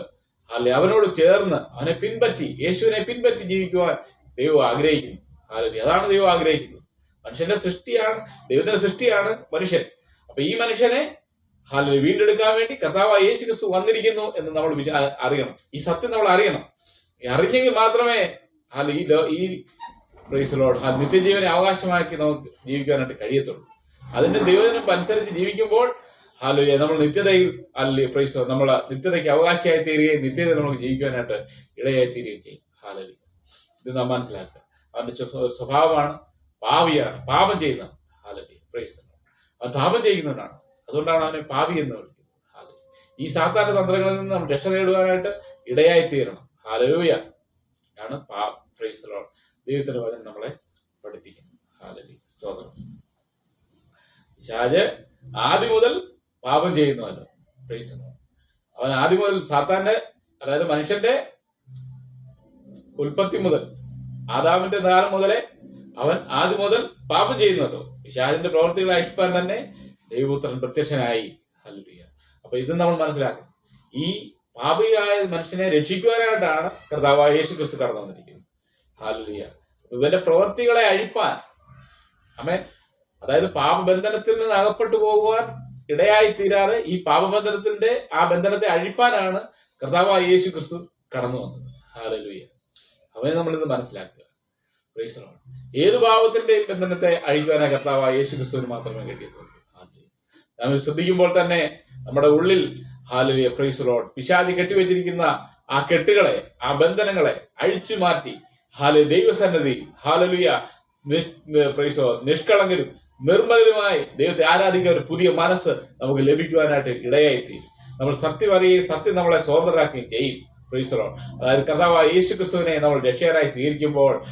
അവനോട് ചേർന്ന് അവനെ പിൻപറ്റി, യേശുവിനെ പിൻപറ്റി ജീവിക്കുവാൻ ദൈവം ആഗ്രഹിക്കുന്നു. അതാണ് ദൈവം ആഗ്രഹിക്കുന്നത്. മനുഷ്യന്റെ സൃഷ്ടിയാണ്, ദൈവത്തിന്റെ സൃഷ്ടിയാണ് മനുഷ്യൻ. അപ്പൊ ഈ മനുഷ്യനെ വീണ്ടെടുക്കാൻ വേണ്ടി കർത്താവായ യേശു ക്രിസ്തു വന്നിരിക്കുന്നു എന്ന് നമ്മൾ അറിയണം. ഈ സത്യം നമ്മൾ അറിയണം. അറിഞ്ഞെങ്കിൽ മാത്രമേ ഈ നിത്യജീവനെ അവകാശമാക്കി നമുക്ക് ജീവിക്കാനായിട്ട് കഴിയത്തുള്ളൂ. അതിന്റെ ദൈവജനം അനുസരിച്ച് ജീവിക്കുമ്പോൾ നമ്മൾ നിത്യതയിൽ നമ്മൾ നിത്യതയ്ക്ക് അവകാശിയായി തീരുകയും നിത്യത നമുക്ക് ജീവിക്കാനായിട്ട് ഇടയായി തീരുകയും ചെയ്യും. ഹല്ലേലൂയ. ഇത് നാം മനസ്സിലാക്കുക. അവന്റെ സ്വഭാവമാണ് പാപിയാണ്, പാപം ചെയ്യുന്നതാണ്. ഹല്ലേലൂയ. പ്രൈസ്. അവൻ പാപം ചെയ്യുന്നവനാണ്. അതുകൊണ്ടാണ് അവനെ പാപി എന്ന് വിളിക്കുന്നത്. ഹല്ലേലൂയ. ഈ സാത്താന്റെ തന്ത്രങ്ങളിൽ നിന്ന് നമ്മൾ രക്ഷ നേടുവാനായിട്ട് ഇടയായി തീരണം. ഹല്ലേലൂയ. ആണ് പ്രൈസ് ലോർഡ്. ദൈവത്തിന്റെ വചനം നമ്മളെ പഠിപ്പിക്കുന്നു. ഹല്ലേലൂയ. സ്തോത്രം. പിശാച് ആദ്യം മുതൽ പാപം ചെയ്യുന്നവന് പ്രൈസ്. അവൻ ആദ്യം മുതൽ സാത്താന്റെ, അതായത് മനുഷ്യന്റെ ഉൽപ്പത്തി മുതൽ, ആദാമിന്റെ കാലം മുതലേ അവൻ ആദ്യം മുതൽ പാപം ചെയ്യുന്നല്ലോ. പിശാചിന്റെ പ്രവർത്തികളെ അഴിപ്പാൻ തന്നെ ദൈവപുത്രൻ പ്രത്യക്ഷനായി. ഹല്ലേലൂയ. അപ്പൊ ഇത് നമ്മൾ മനസ്സിലാക്കണം. ഈ പാപിയായ മനുഷ്യനെ രക്ഷിക്കുവാനായിട്ടാണ് കർത്താവായ യേശു ക്രിസ്തു കടന്നു വന്നിരിക്കുന്നത്. ഹല്ലേലൂയ. ഇവന്റെ പ്രവർത്തികളെ അഴിപ്പാൻ, ആമേൻ, അതായത് പാപബന്ധനത്തിൽ നിന്ന് അകപ്പെട്ടു പോകുവാൻ ഇടയായി തീരാതെ ഈ പാപബന്ധനത്തിന്റെ ആ ബന്ധനത്തെ അഴിപ്പാനാണ് കർത്താവായ യേശു ക്രിസ്തു കടന്നു വന്നത്. ഹല്ലേലൂയ. അവനെ നമ്മളിത് മനസ്സിലാക്കുക. Price the Lord. ഏത് പാപത്തിന്റെ ബന്ധനത്തെ അഴിക്കുവാനായ കർത്താവായ യേശു ക്രിസ്തുവിന് മാത്രമേ കഴിയത്തുള്ളൂ. നാം ശ്രദ്ധിക്കുമ്പോൾ തന്നെ നമ്മുടെ ഉള്ളിൽ ഹാലലിയ പ്രൈസ് ലോർഡ്. പിശാച് കെട്ടിവെച്ചിരിക്കുന്ന ആ കെട്ടുകളെ, ആ ബന്ധനങ്ങളെ അഴിച്ചു മാറ്റി ദൈവസന്നിധി ഹാലലുയ പ്രൈസ് ലോർഡ് നിഷ്കളങ്കരും നിർമ്മലരുമായി ദൈവത്തെ ആരാധിക്കാൻ ഒരു പുതിയ മനസ്സ് നമുക്ക് ലഭിക്കുവാനായിട്ട് ഇടയായിത്തീരും. നമ്മൾ സത്യം അറിയുകയും സത്യം നമ്മളെ സ്വതന്ത്രരാക്കുകയും ചെയ്യും. Praise Lord. അതായത് കർത്താവായ യേശു ക്രിസ്തുവിനെ നമ്മൾ രക്ഷകനായി സ്വീകരിക്കുമ്പോൾ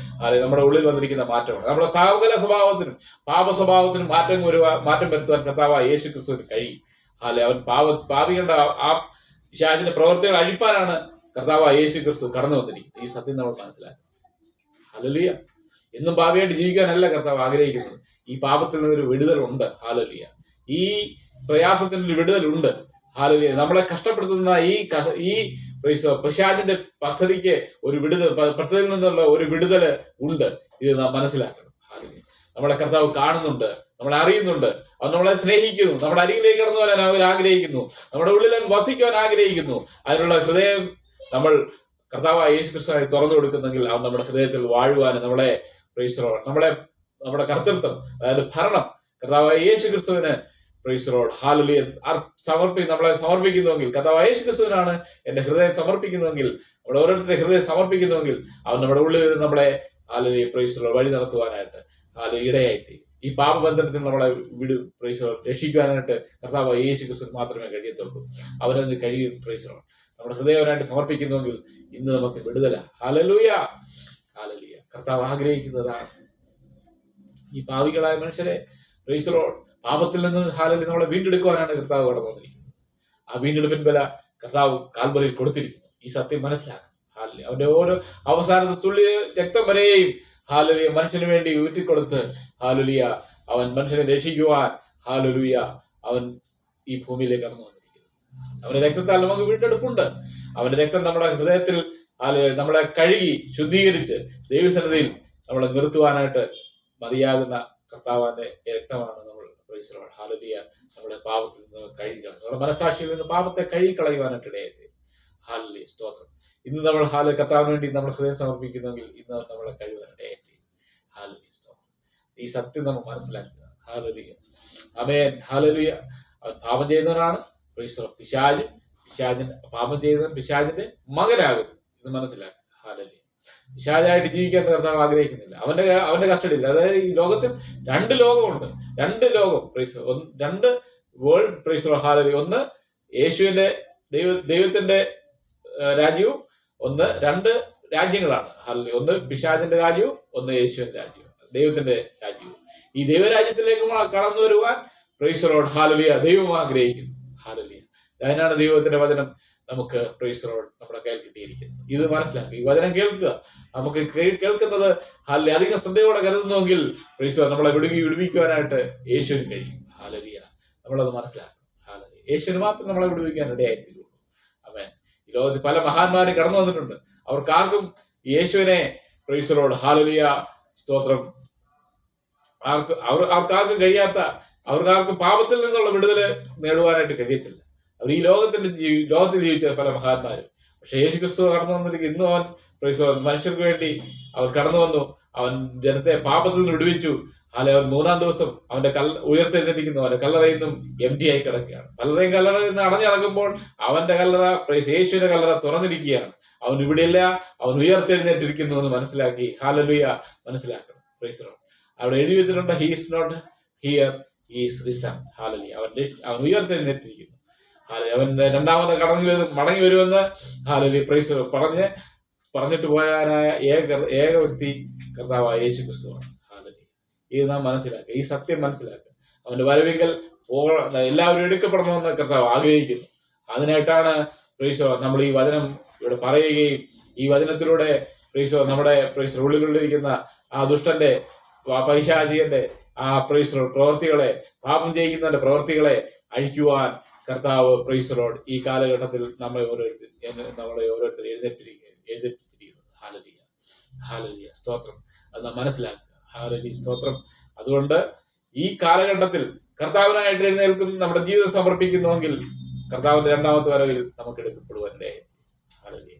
നമ്മുടെ ഉള്ളിൽ വന്നിരിക്കുന്ന മാറ്റമാണ്. നമ്മുടെ സകല സ്വഭാവത്തിനും പാപ സ്വഭാവത്തിനും മാറ്റം വരുത്തുവാൻ കർത്താവായ യേശു ക്രിസ്തുവിന് കഴിയും. അവൻ പാപികളുടെ ആ പിശാചിന്റെ പ്രവർത്തികൾ അഴിപ്പാനാണ് കർത്താവായ യേശു ക്രിസ്തു കടന്നു വന്നിരിക്കുന്നത്. ഈ സത്യം നമ്മൾ മനസ്സിലാക്കും. ഹല്ലേലൂയ. എന്നും പാപിയായിട്ട് ജീവിക്കാനല്ല കർത്താവ് ആഗ്രഹിക്കുന്നത്. ഈ പാപത്തിൽ നിന്നൊരു വിടുതലുണ്ട്. ഹല്ലേലൂയ. ഈ പ്രയാസത്തിനൊരു വിടുതലുണ്ട്. ഹല്ലേലൂയ. നമ്മളെ കഷ്ടപ്പെടുത്തുന്ന ഈ പിശാചിന്റെ പദ്ധതിക്ക് ഒരു പദ്ധതിയിൽ നിന്നുള്ള ഒരു വിടുതൽ ഉണ്ട്. ഇത് നാം മനസ്സിലാക്കണം. ഹല്ലേലൂയ. നമ്മളെ കർത്താവ് കാണുന്നുണ്ട്, നമ്മളെ അറിയുന്നുണ്ട്, അവൻ നമ്മളെ സ്നേഹിക്കുന്നു, നമ്മുടെ അരികിലേക്ക് കടന്നു വരാൻ അവൻ ആഗ്രഹിക്കുന്നു, നമ്മുടെ ഉള്ളിൽ അവൻ വസിക്കുവാൻ ആഗ്രഹിക്കുന്നു. അതിനുള്ള ഹൃദയം നമ്മൾ കർത്താവായ യേശു ക്രിസ്തുവിനായി തുറന്നു കൊടുക്കുന്നെങ്കിൽ അവൻ നമ്മുടെ ഹൃദയത്തിൽ വാഴുവാനും നമ്മുടെ കർത്തൃത്വം, അതായത് ഭരണം കർത്താവായ യേശു ക്രിസ്തുവിന് പ്രൈസ് ലോർഡ് ഹാലലിയ നമ്മളെ സമർപ്പിക്കുന്നുവെങ്കിൽ, കർത്താവായ യേശു ക്രിസ്തുവിനാണ് എന്റെ ഹൃദയം സമർപ്പിക്കുന്നുവെങ്കിൽ, നമ്മുടെ ഓരോരുത്തരുടെ ഹൃദയം സമർപ്പിക്കുന്നുവെങ്കിൽ അവൻ നമ്മുടെ ഉള്ളിൽ നമ്മളെ ഹാലലിയ പ്രൈസ് ലോർഡ് വഴി നടത്തുവാനായിട്ട് ഇടയായിത്തി. ഈ പാപബന്ധനത്തിൽ നമ്മളെ പ്രൈസ് ലോർഡ് രക്ഷിക്കുവാനായിട്ട് കർത്താവായ യേശു ക്രിസ്തുവിന് മാത്രമേ കഴിയത്തുള്ളൂ. അവനത് കഴിയും. Praise Lord. നമ്മുടെ ഹൃദയവനായിട്ട് സമർപ്പിക്കുന്നുവെങ്കിൽ ഇന്ന് നമുക്ക് വിടുതല. ഹല്ലേലൂയ. ഹല്ലേലൂയ. കർത്താവ് ആഗ്രഹിക്കുന്നതാണ് ഈ പാപികളായ മനുഷ്യരെ പ്രൈസ് ലോർഡ് പാപത്തിൽ നിന്ന് ഹാലലി നമ്മളെ വീണ്ടെടുക്കുവാനാണ് കർത്താവ് കടന്നു വന്നിരിക്കുന്നത്. ആ വീണ്ടെടുപ്പിൻ ബല കർത്താവ് കാൽവറിയിൽ കൊടുത്തിരിക്കുന്നു. ഈ സത്യം മനസ്സിലാക്കണം. ഹാലലി അവന്റെ ഓരോ അവസാനത്തെ തുള്ളി രക്തം വരെയും ഹാലലിയ മനുഷ്യന് വേണ്ടി ഊറ്റിക്കൊടുത്ത് ഹാലലിയ അവൻ മനുഷ്യനെ രക്ഷിക്കുവാൻ ഹാലലുയ അവൻ ഈ ഭൂമിയിലേക്ക് കടന്നു വന്നിരിക്കുന്നു. അവന്റെ രക്തത്താൽ നമുക്ക് വീണ്ടെടുപ്പുണ്ട്. അവന്റെ രക്തം നമ്മുടെ ഹൃദയത്തിൽ നമ്മളെ കഴുകി ശുദ്ധീകരിച്ച് ദൈവസന്നിധിയിൽ നമ്മളെ നിർത്തുവാനായിട്ട് മതിയാകുന്ന കർത്താവിന്റെ രക്തമാണ് നമ്മൾ ഹാലലിയ നമ്മുടെ പാപത്തിൽ നിന്ന് കഴുകിക്കളയും. നമ്മുടെ മനസാക്ഷിയിൽ നിന്ന് പാപത്തെ കഴുകിക്കളയുവാനായിട്ട് ഇടയായി. ഹാലലിയ സ്തോത്രം. ഇന്ന് നമ്മൾ കർത്താവിന് വേണ്ടി നമ്മൾ ഹൃദയം സമർപ്പിക്കുന്നെങ്കിൽ ഇന്ന് നമ്മളെ കഴിവാനിടയായി. ഹാലലിയ സ്തോത്രം. ഈ സത്യം നമ്മൾ മനസ്സിലാക്കുക. ഹാലലിയ. ആമേൻ. ഹാലലിയ. അവൻ പാപം ചെയ്യുന്നവനാണ്. പാപം ചെയ്യുന്നവൻ പിശാചിന്റെ മകനാകുന്നു. ഇത് മനസ്സിലാക്കുക. ഹാലലിയ. പിശാചായിട്ട് ജീവിക്കാൻ കർത്താവ് ആഗ്രഹിക്കുന്നില്ല. അവന്റെ കസ്റ്റഡിയിൽ, അതായത് ഈ ലോകത്തിൽ രണ്ട് ലോകമുണ്ട്. രണ്ട് ലോകം രണ്ട് വേൾഡ് പ്രൈസ് ഹാലലി. ഒന്ന് യേശുവിന്റെ ദൈവത്തിന്റെ രാജ്യവും രണ്ട് രാജ്യങ്ങളാണ്. ഹാലലി. ഒന്ന് പിശാചിന്റെ രാജ്യവും ഒന്ന് യേശുവിന്റെ രാജ്യവും, ദൈവത്തിന്റെ രാജ്യവും. ഈ ദൈവരാജ്യത്തിലേക്ക് കടന്നു വരുവാൻ പ്രൈസ് ലോർഡ് ഹാലലിയ ദൈവം ആഗ്രഹിക്കുന്നു. ഹാലലിയ. അതിനാണ് ദൈവത്തിന്റെ വചനം നമുക്ക് പ്രൈസ് ലോർഡ് നമ്മുടെ കയ്യിൽ കിട്ടിയിരിക്കുന്നത്. ഇത് മനസ്സിലാക്കുക. ഈ വചനം കേൾക്കുക. നമുക്ക് കേൾക്കുന്നത് അധികം ശ്രദ്ധയോടെ കരുതുന്നുവെങ്കിൽ പ്രൈസ് ലോർഡ് നമ്മളെ വിടുവിക്കുവാനായിട്ട് യേശുവിന് കഴിയും. ഹാലലിയ. നമ്മളത് മനസ്സിലാക്കണം. ഹാലലിയ. യേശുവിന് മാത്രം നമ്മളെ വിടുവിക്കാൻ ഇടയായിത്തീരുള്ളൂ. ആമേൻ. ഈ ലോകത്തിൽ പല മഹാന്മാരും കടന്നു വന്നിട്ടുണ്ട്. അവർക്കാർക്കും യേശുവിനെ പ്രൈസ് ലോർഡ് ഹാലലിയ സ്തോത്രം അവർക്കാർക്കും അവർക്കാർക്കും പാപത്തിൽ നിന്നുള്ള വിടുതല് നേടുവാനായിട്ട് കഴിയത്തില്ല. അവർ ഈ ലോകത്തിൽ ജീവിച്ച പല മഹാന്മാരും. പക്ഷെ യേശു ക്രിസ്തു കടന്നു വന്നിരിക്കും. ഇന്നും അവൻ മനുഷ്യർക്ക് വേണ്ടി അവർ കടന്നു വന്നു. അവൻ ജനത്തെ പാപത്തിൽ നിന്ന് വിടുവിച്ചു. അവൻ മൂന്നാം ദിവസം അവന്റെ ഉയർത്തെഴുന്നേറ്റിരിക്കുന്നു. അവന്റെ കല്ലറയിൽ നിന്നും എംപ്റ്റി ആയി കിടക്കുകയാണ്. പലരെയും കല്ലറയിൽ നിന്ന് അടഞ്ഞടങ്ങുമ്പോൾ അവന്റെ കല്ലറ യേശുവിന്റെ കല്ലറ തുറന്നിരിക്കുകയാണ്. അവൻ ഇവിടെയല്ല, അവൻ ഉയർത്തെഴുന്നേറ്റിരിക്കുന്നു എന്ന് മനസ്സിലാക്കി ഹാലലുയ മനസ്സിലാക്കണം. Praise Lord. അവിടെ എഴുതി വെച്ചിട്ടുണ്ട്, he is not here, he is risen. Hallelujah. അവൻ ഉയർത്തെഴുന്നേറ്റിരിക്കുന്നു. അവൻ രണ്ടാമത് മടങ്ങി വരുമെന്ന് ഹാലലി പ്രൈസ് പറഞ്ഞിട്ട് പോയാനായ ഏക വ്യക്തി കർത്താവായ യേശു ക്രിസ്തുവാണ്. ഹാലലി. ഇത് നാം മനസ്സിലാക്കുക. ഈ സത്യം മനസ്സിലാക്കുക. അവന്റെ വരവിങ്കൽ എല്ലാവരും എടുക്കപ്പെടണമെന്ന് കർത്താവ് ആഗ്രഹിക്കുന്നു. അതിനായിട്ടാണ് പ്രൈസ് നമ്മൾ ഈ വചനം ഇവിടെ പറയുകയും ഈ വചനത്തിലൂടെ പ്രൈസ് നമ്മുടെ ഉള്ളിലുള്ളിരിക്കുന്ന ആ ദുഷ്ടന്റെ പൈശാചികന്റെ ആ പ്രൈസ് പ്രവർത്തികളെ, പാപം ചെയ്യിക്കുന്നതിന്റെ പ്രവർത്തികളെ അഴിക്കുവാൻ കർത്താവ് പ്രൈസ് ലോർഡ് ഈ കാലഘട്ടത്തിൽ നമ്മളെ ഓരോരുത്തർ എഴുന്നേറ്റിരിക്കുന്നു. ഹാലലിയ. ഹാലലിയ സ്തോത്രം. അത് നാം മനസ്സിലാക്കുക. ഹാലലിയ സ്തോത്രം. അതുകൊണ്ട് ഈ കാലഘട്ടത്തിൽ കർത്താവിനായിട്ട് എഴുന്നേൽക്കും നമ്മുടെ ജീവിതം സമർപ്പിക്കുന്നുവെങ്കിൽ കർത്താവിന്റെ രണ്ടാമത്തെ വരവിൽ നമുക്ക് എടുക്കപ്പെടുവാനിടയായി. ഹാലലിയ.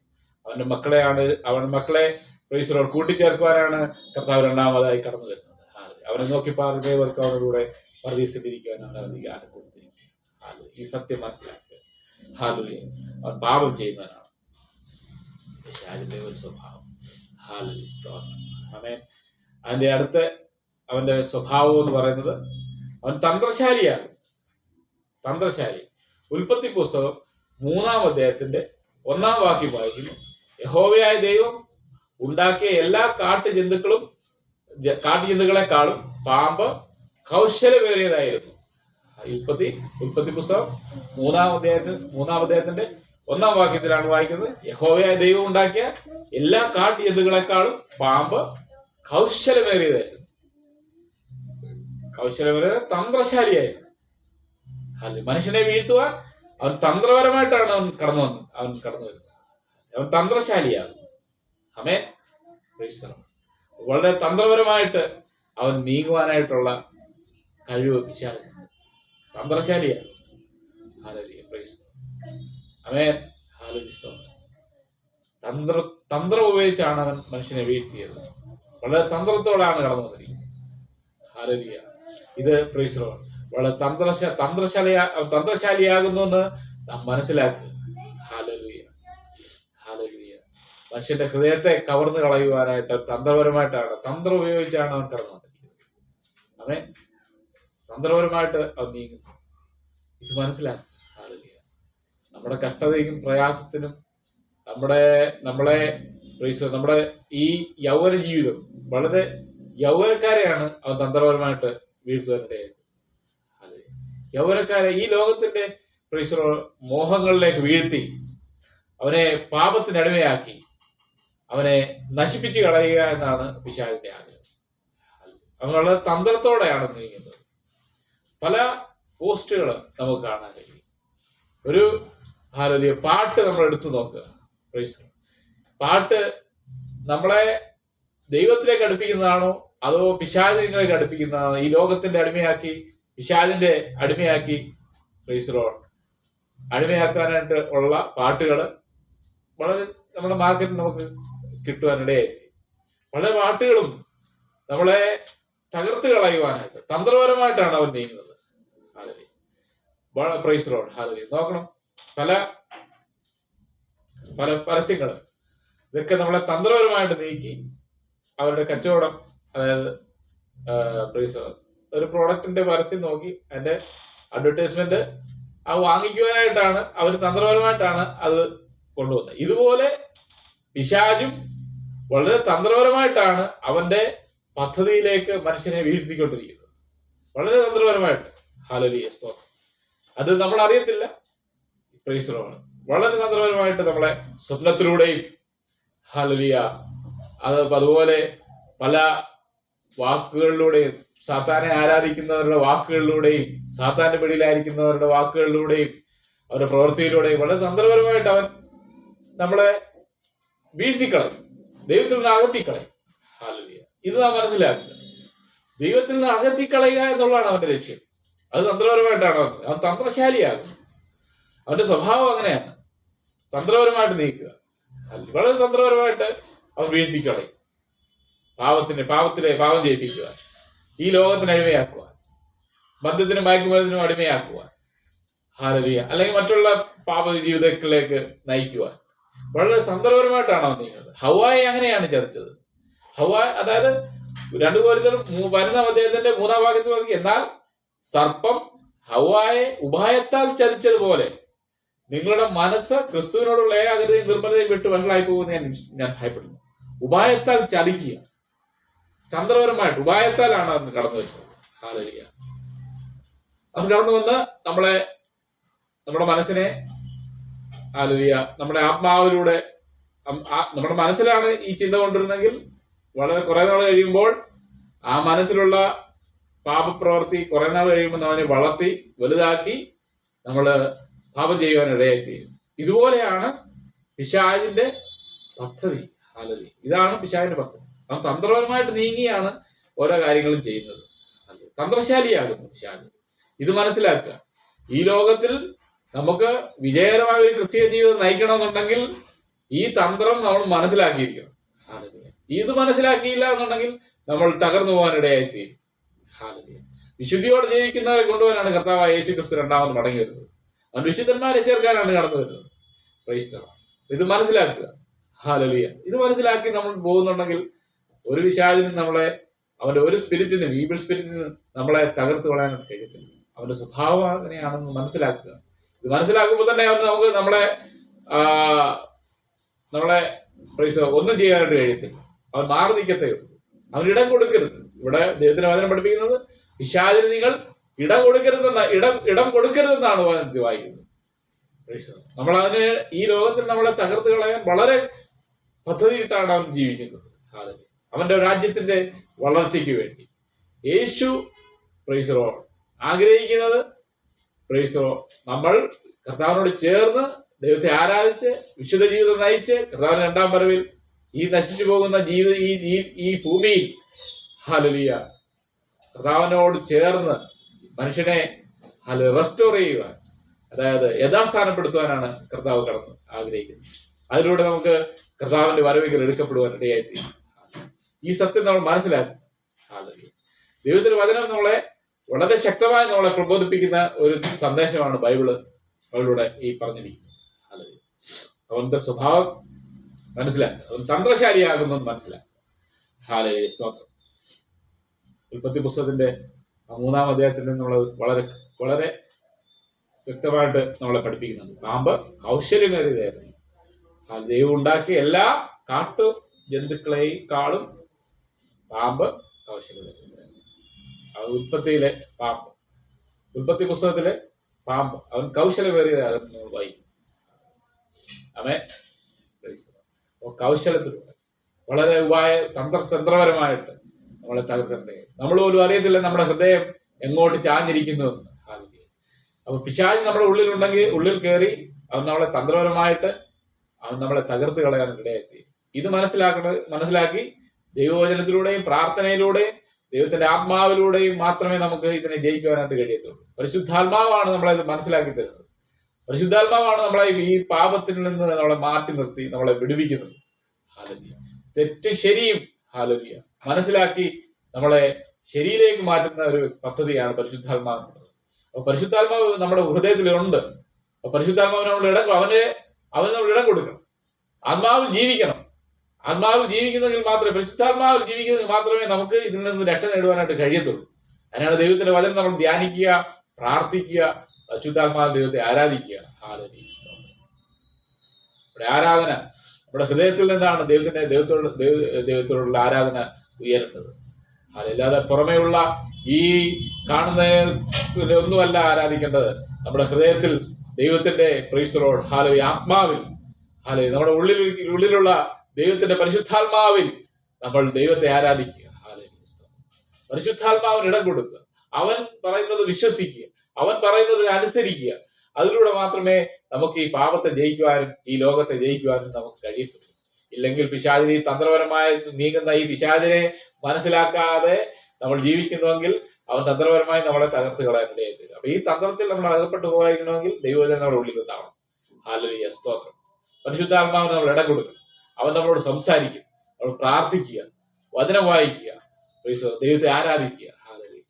അവന്റെ മക്കളെ പ്രൈസ് ലോർഡ് കൂട്ടിച്ചേർക്കുവാനാണ് കർത്താവ് രണ്ടാമതായി കടന്നു വരുന്നത്. അവനെ നോക്കി പാർവർക്ക് അവരുടെ പരദീസത്തിരിക്കുവാനാണ് അധികാരം കൊടുത്തിരിക്കുന്നത്. ഈ സത്യം മനസ്സിലാക്കുക. ഹാലലുയ. അവൻ പാപം ചെയ്യുന്നവനാണ്. പിശാചിന്റെ ഒരു സ്വഭാവം. ഹാലലുയ, സ്തോത്രം. ആമേൻ. അതിന്റെ അടുത്ത അവന്റെ സ്വഭാവം എന്ന് പറയുന്നത് അവൻ തന്ത്രശാലിയാണ്. തന്ത്രശാലി. ഉൽപ്പത്തി പുസ്തകം 3-ാം അധ്യായത്തിന്റെ 1-ാം വാക്യം വായിക്കുന്നു. യഹോവയായ ദൈവം ഉണ്ടാക്കിയ എല്ലാ കാട്ടുജന്തുക്കളെക്കാളും പാമ്പ് കൗശലമേറിയതായിരുന്നു. ഉൽപ്പത്തി പുസ്തകം 3-ാം അധ്യായത്തിന്റെ 1-ാം വാക്യത്തിലാണ് വായിക്കുന്നത്. യഹോവയായ ദൈവം ഉണ്ടാക്കിയ എല്ലാ കാട്ടുജന്തുക്കളെക്കാളും പാമ്പ് കൗശലമേറിയതായിരുന്നു. കൗശലമേറിയ തന്ത്രശാലിയായിരുന്നു. മനുഷ്യനെ വീഴ്ത്തുവാൻ അവൻ തന്ത്രപരമായിട്ടാണ് അവൻ കടന്നു വരുന്നത്. അവൻ തന്ത്രശാലിയാകും. ആമേൻ. വളരെ തന്ത്രപരമായിട്ട് അവൻ നീങ്ങുവാനായിട്ടുള്ള കഴിവ് പിശാചിന്. തന്ത്രശാലിയാണ്. Hallelujah, praise. ആമേൻ. ഹല്ലേലൂയ. തന്ത്രം ഉപയോഗിച്ചാണ് അവൻ മനുഷ്യനെ വീഴ്ത്തിയത്. വളരെ തന്ത്രത്തോടാണ് കടന്നു വന്നിരിക്കുന്നത്. ഹല്ലേലൂയ. ഇത് പ്രൈസ് വളരെ തന്ത്രശാലിയാകുന്നു എന്ന് നാം മനസ്സിലാക്കുക. Hallelujah, hallelujah. മനുഷ്യന്റെ ഹൃദയത്തെ കവർന്നു കളയുവാനായിട്ട് തന്ത്രപരമായിട്ടാണ്, തന്ത്രം ഉപയോഗിച്ചാണ് അവൻ കടന്നു വന്നിരിക്കുന്നത്. ആമേൻ. തന്ത്രപരമായിട്ട് അവൻ നീങ്ങുന്നു. ഇത് മനസ്സിലാക്കുക. ഹല്ലേലൂയ. നമ്മുടെ കഷ്ടതയ്ക്കും പ്രയാസത്തിനും നമ്മുടെ ഈ യൗവന ജീവിതം, വളരെ യൗവനക്കാരെയാണ് അവൻ തന്ത്രപരമായിട്ട് വീഴ്ത്തുവാനിടയായത്. യൗവനക്കാരെ ഈ ലോകത്തിന്റെ മോഹങ്ങളിലേക്ക് വീഴ്ത്തി അവനെ പാപത്തിനടിമയാക്കി അവനെ നശിപ്പിച്ച് കളയുക എന്നാണ് പിശാചിന്റെ ആഗ്രഹം. അവൻ വളരെ തന്ത്രത്തോടെയാണ് നീങ്ങുന്നത്. പല പോസ്റ്റുകൾ നമുക്ക് കാണാൻ കഴിയും. ഒരു പാട്ട് നമ്മൾ എടുത്തു നോക്കുക. പാട്ട് നമ്മളെ ദൈവത്തിലേക്ക് അടുപ്പിക്കുന്നതാണോ അതോ പിശാചിലേക്ക് അടുപ്പിക്കുന്നതാണോ? ഈ ലോകത്തിന്റെ അടിമയാക്കി, പിശാചിന്റെ അടിമയാക്കി അടിമയാക്കാനായിട്ട് ഉള്ള പാട്ടുകൾ വളരെ നമ്മുടെ മാർക്കറ്റിൽ നമുക്ക് കിട്ടുവാനിടയായി. പല പാട്ടുകളും നമ്മളെ തകർത്ത് കളയുവാനായിട്ട് തന്ത്രപരമായിട്ടാണ് അവൻ നീങ്ങുന്നത്. നോക്കണം, പല പല പരസ്യങ്ങൾ ഇതൊക്കെ നമ്മളെ തന്ത്രപരമായിട്ട് നീക്കി അവരുടെ കച്ചവടം, അതായത് ഒരു പ്രോഡക്റ്റിന്റെ പരസ്യം നോക്കി അതിന്റെ അഡ്വർടൈസ്മെന്റ് വാങ്ങിക്കുവാനായിട്ടാണ് അവർ തന്ത്രപരമായിട്ടാണ് അത് കൊണ്ടുവന്നത്. ഇതുപോലെ പിശാചും വളരെ തന്ത്രപരമായിട്ടാണ് അവന്റെ പദ്ധതിയിലേക്ക് മനുഷ്യനെ വീഴ്ത്തിക്കൊണ്ടിരിക്കുന്നത്. വളരെ തന്ത്രപരമായിട്ട്. ഹല്ലേലൂയ, സ്തോത്രം. അത് നമ്മൾ അറിയത്തില്ല. പ്രൈസറാണ്. വളരെ തന്ത്രപരമായിട്ട് നമ്മളെ സ്വപ്നത്തിലൂടെയും, ഹല്ലേലൂയ, അതുപോലെ പല വാക്കുകളിലൂടെയും, സാത്താനെ ആരാധിക്കുന്നവരുടെ വാക്കുകളിലൂടെയും, സാത്താന്റെ പിടിയിലായിരിക്കുന്നവരുടെ വാക്കുകളിലൂടെയും അവരുടെ പ്രവൃത്തിയിലൂടെയും വളരെ തന്ത്രപരമായിട്ട് അവൻ നമ്മളെ വീഴ്ത്തിക്കളയും, ദൈവത്തിൽ നിന്ന് അകറ്റിക്കളയും. ഹല്ലേലൂയ. ഇത് നാം മനസ്സിലാക്കുക. ദൈവത്തിൽ നിന്ന് അകറ്റിക്കളയുക എന്നുള്ളതാണ് അവന്റെ ലക്ഷ്യം. അത് തന്ത്രപരമായിട്ടാണ് അവൻ തന്ത്രശാലിയാകും. അവന്റെ സ്വഭാവം അങ്ങനെയാണ്, തന്ത്രപരമായിട്ട് നീക്കുക. വളരെ തന്ത്രപരമായിട്ട് അവൻ വീഴ്ത്തിക്കളയും. പാപം ചെയ്യിപ്പിക്കുക, ഈ ലോകത്തിന് അടിമയാക്കുക, മദ്യത്തിനും മയക്കുമരുന്നിനും അടിമയാക്കുവാൻ, ഹല്ലേലൂയ, അല്ലെങ്കിൽ മറ്റുള്ള പാപ ജീവിതങ്ങളിലേക്ക് നയിക്കുവാൻ വളരെ തന്ത്രപരമായിട്ടാണ് അവൻ നീങ്ങുന്നത്. ഹവ്വായെ അങ്ങനെയാണ് ചതിച്ചത്. അതായത് 2 കൊരിന്ത്യർ 11-ാം അധ്യായത്തിന്റെ 3-ാം വാക്യത്തിൽ നോക്കി, എന്നാൽ സർപ്പം ഹവ്വായെ ഉപായത്താൽ ചതിച്ചതുപോലെ നിങ്ങളുടെ മനസ്സ് ക്രിസ്തുവിനോടുള്ള ഏകാഗ്രതയും നിർമ്മലതയും വിട്ട് വഷളായി പോകുന്ന ഞാൻ ഭയപ്പെടുന്നു. ഉപായത്താൽ ചതിക്കുക, തന്ത്രപരമായിട്ട് ഉപായത്താലാണ് അവൻ കടന്നു വരുന്നത്. ഹല്ലേലൂയ. അത് കടന്നു വന്ന് നമ്മുടെ മനസ്സിനെ, ഹല്ലേലൂയ, നമ്മുടെ ആത്മാവിലൂടെ, നമ്മുടെ മനസ്സിലാണ് ഈ ചിന്ത കൊണ്ടിരുന്നെങ്കിൽ വളരെ കുറെ നാൾ കഴിയുമ്പോൾ ആ മനസ്സിലുള്ള പാപപ്രവൃത്തി കുറെ നാൾ കഴിയുമ്പോൾ അവനെ വളർത്തി വലുതാക്കി നമ്മൾ പാപം ചെയ്യുവാൻ ഇടയായിത്തീരും. ഇതുപോലെയാണ് പിശാചിന്റെ പദ്ധതി. ഹല്ലേലൂയ. ഇതാണ് പിശാചിന്റെ പദ്ധതി. അവൻ തന്ത്രപരമായിട്ട് നീങ്ങിയാണ് ഓരോ കാര്യങ്ങളും ചെയ്യുന്നത്. തന്ത്രശാലിയാകുന്നു പിശാച്. ഇത് മനസ്സിലാക്കുക. ഈ ലോകത്തിൽ നമുക്ക് വിജയകരമായ ഒരു ക്രിസ്തീയ ജീവിതം നയിക്കണമെന്നുണ്ടെങ്കിൽ ഈ തന്ത്രം നമ്മൾ മനസ്സിലാക്കിയിരിക്കണം. ഇത് മനസ്സിലാക്കിയില്ല എന്നുണ്ടെങ്കിൽ നമ്മൾ തകർന്നു പോകാൻ ഇടയായിത്തീരും. വിശുദ്ധിയോടെ ജീവിക്കുന്നവരെ കൊണ്ടുപോകാനാണ് കർത്താവായ യേശു ക്രിസ്തു രണ്ടാമത് മടങ്ങി വരുന്നത്. അവൻ വിശുദ്ധന്മാരെ ചേർക്കാനാണ് കടന്നു വരുന്നത്. Price the Lord. ഇത് മനസ്സിലാക്കുക. ഹല്ലേലൂയ. ഇത് മനസ്സിലാക്കി നമ്മൾ പോകുന്നുണ്ടെങ്കിൽ ഒരു പിശാചിനും നമ്മളെ, അവന്റെ ഒരു സ്പിരിറ്റിനും, ഈവിൾ സ്പിരിറ്റിനും നമ്മളെ തകർത്ത് കളയാനായിട്ട് കഴിയത്തില്ല. അവന്റെ സ്വഭാവം അങ്ങനെയാണെന്ന് മനസ്സിലാക്കുക. ഇത് മനസ്സിലാക്കുമ്പോൾ തന്നെ അവൻ നമുക്ക് നമ്മളെ ഒന്നും ചെയ്യാനായിട്ട് കഴിയത്തില്ല. അവൻ മാറി നിൽക്കത്തേ ഉള്ളൂ. അവൻ ഇടം കൊടുക്കരുത്. ഇവിടെ ദൈവത്തിന്റെ വചനം പഠിപ്പിക്കുന്നത് പിശാചിന് നിങ്ങൾ ഇടം കൊടുക്കരുതെന്നാണ് വായിക്കുന്നത്. നമ്മൾ അതിന് ഈ ലോകത്തിൽ നമ്മളെ തകർത്ത് കളയാൻ വളരെ പദ്ധതിയിട്ടാണ് അവൻ ജീവിക്കുന്നത്. അവന്റെ രാജ്യത്തിന്റെ വളർച്ചയ്ക്ക് വേണ്ടി യേശു പ്രൈസറോ ആഗ്രഹിക്കുന്നത് നമ്മൾ കർത്താവിനോട് ചേർന്ന് ദൈവത്തെ ആരാധിച്ച് വിശുദ്ധ ജീവിതം നയിച്ച് കർത്താവിന്റെ രണ്ടാം വരവിൽ ഈ നശിച്ചു പോകുന്ന ഈ ഭൂമിയിൽ ഹല്ലേലൂയ കർത്താവിനോട് ചേർന്ന് മനുഷ്യനെ റെസ്റ്റോർ ചെയ്യുവാൻ, അതായത് യഥാസ്ഥാനപ്പെടുത്തുവാനാണ് കർത്താവ് കടന്ന് ആഗ്രഹിക്കുന്നത്. അതിലൂടെ നമുക്ക് കർത്താവിന്റെ വരവിൽ എടുക്കപ്പെടുവാൻ ഇടയായിത്തീരും. ഈ സത്യം നമ്മൾ മനസ്സിലാക്കും. ദൈവത്തിന്റെ വചനം നമ്മളെ വളരെ ശക്തമായി നമ്മളെ പ്രബോധിപ്പിക്കുന്ന ഒരു സന്ദേശമാണ് ബൈബിളിലൂടെ ഈ പറഞ്ഞിരിക്കുന്നത്. അവന്റെ സ്വഭാവം മനസ്സിലാക്കുക, അവൻ തന്ത്രശാലിയാകുന്നു മനസ്സിലാക്കുക. ഹല്ലേലൂയ, സ്തോത്രം. ഉൽപ്പത്തി പുസ്തകത്തിന്റെ 3-ാം അധ്യായത്തിൽ നമ്മൾ വളരെ വളരെ വ്യക്തമായിട്ട് നമ്മളെ പഠിപ്പിക്കുന്നുണ്ട്. പാമ്പ് കൗശല്യമേറിയതായിരുന്നു. ദൈവം ഉണ്ടാക്കിയ എല്ലാ കാട്ടു ജന്തുക്കളെക്കാളും പാമ്പ് കൗശല്യമേറിയതായിരുന്നു. ഉൽപ്പത്തിയിലെ പാമ്പ്, ഉൽപ്പത്തി പുസ്തകത്തിലെ പാമ്പ് അവൻ കൗശലമേറിയതായിരുന്നു വായിക്കും. കൗശലത്തിലൂടെ വളരെ തന്ത്രപരമായിട്ട് നമ്മളെ തകർക്കണ്ടേ. നമ്മൾ പോലും അറിയത്തില്ല നമ്മുടെ ഹൃദയം എങ്ങോട്ട് ചാഞ്ഞിരിക്കുന്നു എന്ന്. അപ്പൊ പിശാച് നമ്മുടെ ഉള്ളിലുണ്ടെങ്കിൽ ഉള്ളിൽ കയറി അവൻ നമ്മളെ തന്ത്രപരമായിട്ട് അവൻ നമ്മളെ തകർത്ത് കളയാൻ ഇടയെത്തി. ഇത് മനസ്സിലാക്കി ദൈവവചനത്തിലൂടെയും പ്രാർത്ഥനയിലൂടെയും ദൈവത്തിന്റെ ആത്മാവിലൂടെയും മാത്രമേ നമുക്ക് ഇതിനെ ജയിക്കുവാനായിട്ട് കഴിയത്തുള്ളൂ. പരിശുദ്ധാത്മാവാണ് നമ്മളെ ഇത് മനസ്സിലാക്കി തരുന്നത്. പരിശുദ്ധാത്മാവാണ് നമ്മളെ ഈ പാപത്തിൽ നിന്ന് നമ്മളെ മാറ്റി നിർത്തി നമ്മളെ വിടുവിക്കുന്നത്. ഹല്ലേലൂയ. തെറ്റ് ശരിയും ഹല്ലേലൂയ മനസ്സിലാക്കി നമ്മളെ ശരിയിലേക്ക് മാറ്റുന്ന ഒരു പദ്ധതിയാണ് പരിശുദ്ധാത്മാവിനുള്ളത്. അപ്പൊ പരിശുദ്ധാത്മാവ് നമ്മുടെ ഹൃദയത്തിലുണ്ട്. അപ്പൊ പരിശുദ്ധാത്മാവിന് നമ്മൾ അവന് നമ്മൾ ഇടം കൊടുക്കണം. ആത്മാവിൽ ജീവിക്കണം. ആത്മാവിൽ ജീവിക്കുന്നെങ്കിൽ മാത്രമേ, പരിശുദ്ധാത്മാവിൽ ജീവിക്കുന്നെങ്കിൽ മാത്രമേ നമുക്ക് ഇതിൽ നിന്ന് രക്ഷ നേടുവാനായിട്ട് കഴിയത്തുള്ളൂ. അതിനാണ് ദൈവത്തിന്റെ വചനം നമ്മൾ ധ്യാനിക്കുക, പ്രാർത്ഥിക്കുക, പരിശുദ്ധാത്മാവിൽ ദൈവത്തെ ആരാധിക്കുക. നമ്മുടെ ആരാധന നമ്മുടെ ഹൃദയത്തിൽ നിന്നാണ് ദൈവത്തോടുള്ള ആരാധന ഉയരേണ്ടത്. അതല്ലാതെ പുറമേയുള്ള ഈ കാണുന്നതിനൊന്നുമല്ല ആരാധിക്കേണ്ടത്. നമ്മുടെ ഹൃദയത്തിൽ ദൈവത്തിന്റെ പ്രൈസ് ദി ലോർഡ് ഹല്ലേലൂയ ആത്മാവിൽ നമ്മുടെ ഉള്ളിലുള്ള ദൈവത്തിന്റെ പരിശുദ്ധാത്മാവിൽ നമ്മൾ ദൈവത്തെ ആരാധിക്കുക. പരിശുദ്ധാത്മാവിന് ഇടം കൊടുക്കുക. അവൻ പറയുന്നത് വിശ്വസിക്കുക, അവൻ പറയുന്നത് അനുസരിക്കുക. അതിലൂടെ മാത്രമേ നമുക്ക് ഈ പാപത്തെ ജയിക്കുവാനും ഈ ലോകത്തെ ജയിക്കുവാനും നമുക്ക് കഴിയത്തുള്ളൂ. ഇല്ലെങ്കിൽ പിശാചിനെ തന്ത്രപരമായി നീങ്ങുന്ന ഈ പിശാചിനെ മനസ്സിലാക്കാതെ നമ്മൾ ജീവിക്കുന്നുവെങ്കിൽ അവൻ തന്ത്രപരമായി നമ്മളെ തകർത്ത് കളയാനിടയായി. അപ്പൊ ഈ തന്ത്രത്തിൽ നമ്മൾ അകപ്പെട്ടു പോയിരിക്കണമെങ്കിൽ ദൈവജനം നമ്മുടെ ഉള്ളിൽ ഉണ്ടാവണം. ഹല്ലേലൂയ, സ്തോത്രം. പരിശുദ്ധാത്മാവിന് നമ്മൾ ഇടം കൊടുക്കണം. അവൻ നമ്മളോട് സംസാരിക്കും. നമ്മൾ പ്രാർത്ഥിക്കുക, വചനം വായിക്കുക, ദൈവത്തെ ആരാധിക്കുക.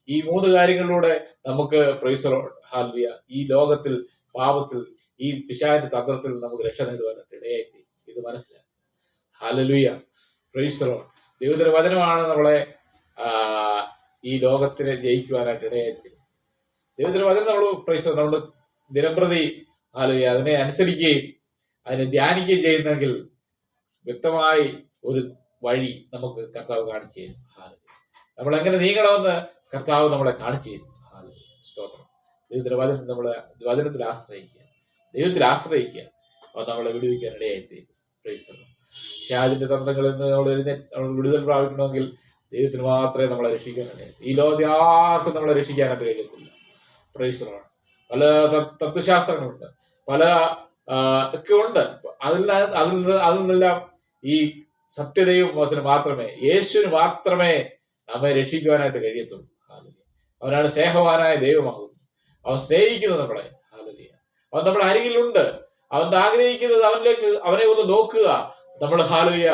ഈ 3 കാര്യങ്ങളിലൂടെ നമുക്ക് പ്രൈസ് ദി ലോർഡ് ഹല്ലേലൂയ ഈ ലോകത്തിൽ പാപത്തിൽ ഈ പിശാചിന്റെ തന്ത്രത്തിൽ നമുക്ക് രക്ഷ നേടുവാനായിട്ട് ഇടയായി. ഇത് മനസ്സിലാക്കുക. Hallelujah, price the Lord. ദൈവത്തിന്റെ വചനമാണ് നമ്മളെ ഈ ലോകത്തിനെ ജയിക്കുവാനായിട്ട് ഇടയായി. ദൈവത്തിന്റെ വചനം നമ്മൾ ദിനംപ്രതി ഹല്ലേലൂയ അതിനെ അനുസരിക്കുകയും അതിനെ ധ്യാനിക്കുകയും ചെയ്യുന്നെങ്കിൽ വ്യക്തമായി ഒരു വഴി നമുക്ക് കർത്താവ് കാണിച്ചു തരും. നമ്മൾ എങ്ങനെ നീങ്ങണമെന്ന് കർത്താവ് നമ്മളെ കാണിച്ചു തരും. സ്തോത്രം. ദൈവത്തിന്റെ വചനം നമ്മളെ വചനത്തിൽ ആശ്രയിക്കുക, ദൈവത്തിൽ ആശ്രയിക്കുക. അത് നമ്മളെ വിടുവിക്കാൻ ഇടയായിത്തീരും. Praise the Lord. പിശാചിന്റെ തന്ത്രങ്ങളിൽ നിന്ന് നമ്മൾ വിടുതൽ പ്രാപിക്കണമെങ്കിൽ ദൈവത്തിന് മാത്രമേ നമ്മളെ രക്ഷിക്കാനായിട്ട്. ഈ ലോകത്തെ ആർക്കും നമ്മളെ രക്ഷിക്കാനായിട്ട് കഴിയത്തില്ല. Price the Lord. പല തത്വശാസ്ത്രങ്ങളുണ്ട്, പല ഒക്കെ ഉണ്ട്. അതിൽ നിന്നെല്ലാം ഈ സത്യദൈവത്തിന് മാത്രമേ, യേശുവിന് മാത്രമേ നമ്മെ രക്ഷിക്കുവാനായിട്ട് കഴിയത്തുള്ളൂ. അവനാണ് സ്നേഹവാനായ ദൈവമാകുന്നു. അവൻ സ്നേഹിക്കുന്നത് നമ്മളെ. അവൻ നമ്മുടെ അരികിലുണ്ട്. അവൻ ആഗ്രഹിക്കുന്നത് അവനെ ഒന്ന് നോക്കുക. നമ്മൾ ഹല്ലേലൂയ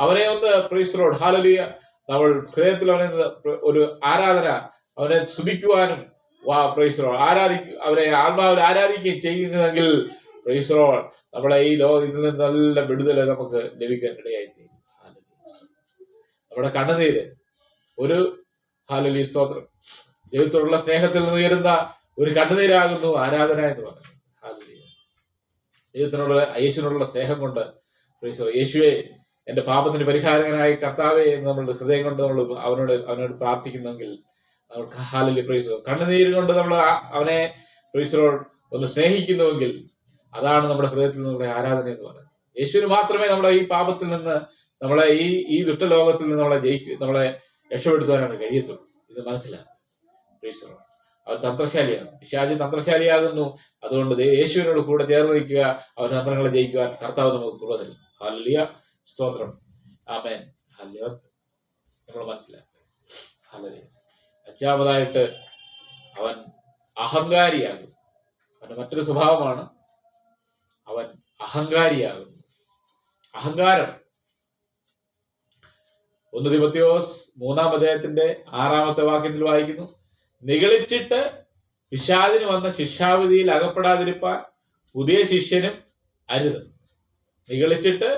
അവനെ ഒന്ന് പ്രൈസ് ദി ലോർഡ് ഹല്ലേലൂയ നമ്മൾ ഹൃദയത്തിൽ അവനെ ഒരു ആരാധന, അവനെ സ്തുതിക്കുവാനും പ്രൈസ് ലോർഡ് അവരെ ആത്മാവിൽ ആരാധിക്കുകയും ചെയ്യുന്നതെങ്കിൽ പ്രൈസ് ലോർഡ് നമ്മളെ ഈ ലോകത്തിൽ നിന്ന് നല്ല വിടുതൽ നമുക്ക് ലഭിക്കാൻ ഇടയായിത്തീരും. നമ്മുടെ കണ്ണുനീര് ഒരു ഹല്ലേലൂയ സ്തോത്രം ദൈവത്തോടുള്ള സ്നേഹത്തിൽ നിന്ന് ഉയരുന്ന ഒരു കണ്ണുനീരാകുന്നു ആരാധന എന്ന് പറയുന്നത്. ഹല്ലേലൂയ. ദൈവത്തിനോട് യേശുവിനോടുള്ള സ്നേഹം കൊണ്ട് യേശുവേ എന്റെ പാപത്തിന് പരിഹാരകനായി കർത്താവേ എന്ന് നമ്മൾ ഹൃദയം കൊണ്ട് നമ്മൾ അവനോട് പ്രാർത്ഥിക്കുന്നെങ്കിൽ നമുക്ക് ഹല്ലേലൂയ പ്രൈസ് കണ്ണുനീര് കൊണ്ട് നമ്മൾ അവനെ പ്രൈസ് ഒന്ന് സ്നേഹിക്കുന്നുവെങ്കിൽ അതാണ് നമ്മുടെ ഹൃദയത്തിൽ നിന്നുള്ള ആരാധന എന്ന് പറയുന്നത്. യേശുവിന് മാത്രമേ നമ്മുടെ ഈ പാപത്തിൽ നിന്ന് നമ്മളെ ഈ ദുഷ്ടലോകത്തിൽ നിന്ന് നമ്മളെ രക്ഷപ്പെടുത്തുവാനാണ് കഴിയത്തുള്ളൂ. ഇത് മനസ്സിലാകും. അവൻ തന്ത്രശാലിയാണ്, പിശാചി തന്ത്രശാലിയാകുന്നു. അതുകൊണ്ട് യേശുവിനോട് കൂടെ ചേർന്ന് നിൽക്കുക, അവൻ തന്ത്രങ്ങളെ ജയിക്കുവാൻ കർത്താവ് നമുക്ക് കൃപ തരും. ഹല്ലേലൂയ സ്തോത്രം. ആമേൻ. ഹല്ലേലൂയ. നമ്മൾ മനസ്സിലാക്കുക. ഹല്ലേലൂയ. അഞ്ചാമതായിട്ട് അവൻ അഹങ്കാരിയാകും. അവന്റെ മറ്റൊരു സ്വഭാവമാണ് അവൻ അഹങ്കാരിയാകുന്നു. അഹങ്കാരം 1 തിമോഥെയോസ് 3-ാം അധ്യായത്തിന്റെ 6-ാമത്തെ വാക്യത്തിൽ വായിക്കുന്നു, നിഗളിച്ചിട്ട് പിശാചിന് വന്ന ശിക്ഷാവിധിയിൽ അകപ്പെടാതിരിപ്പാൻ പുതിയ ശിഷ്യനും അരുത്. നിഗളിച്ചിട്ട്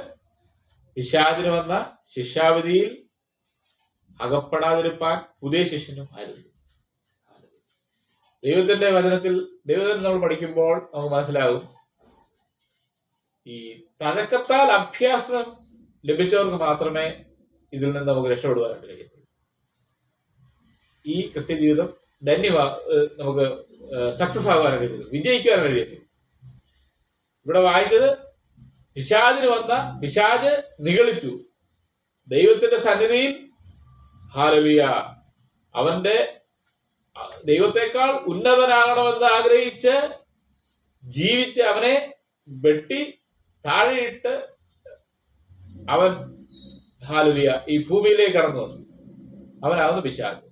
പിശാചിന് വന്ന ശിക്ഷാവിധിയിൽ അകപ്പെടാതിരിപ്പാൻ പുതിയ ശിഷ്യനും അരുത്. ദൈവത്തിന്റെ വചനത്തിൽ ദൈവത്തിൽ നമ്മൾ പഠിക്കുമ്പോൾ നമുക്ക് മനസ്സിലാകും, ഈ തഴക്കത്താൽ അഭ്യാസം ലഭിച്ചവർക്ക് മാത്രമേ ഇതിൽ നിന്ന് നമുക്ക് രക്ഷപ്പെടുവാനായിട്ട് കഴിയത്തുള്ളൂ. ഈ ക്രിസ്ത്യ ജീവിതം നമുക്ക് സക്സസ് ആകാൻ കഴിയത്തുള്ളൂ, വിജയിക്കാൻ കഴിയത്തുള്ളൂ. ഇവിടെ വായിച്ചത് പിശാച് നിഗളിച്ചു ദൈവത്തിന്റെ സന്നിധിയിൽ. ഹല്ലേലൂയ. അവന്റെ ദൈവത്തെക്കാൾ ഉന്നതനാകണമെന്ന് ആഗ്രഹിച്ച് ജീവിച്ച് അവനെ വെട്ടി താഴെയിട്ട് അവൻ ഹല്ലേലൂയ ഈ ഭൂമിയിലേക്ക് കടന്നു വന്നു. അവനാവുന്നു പിശാച്.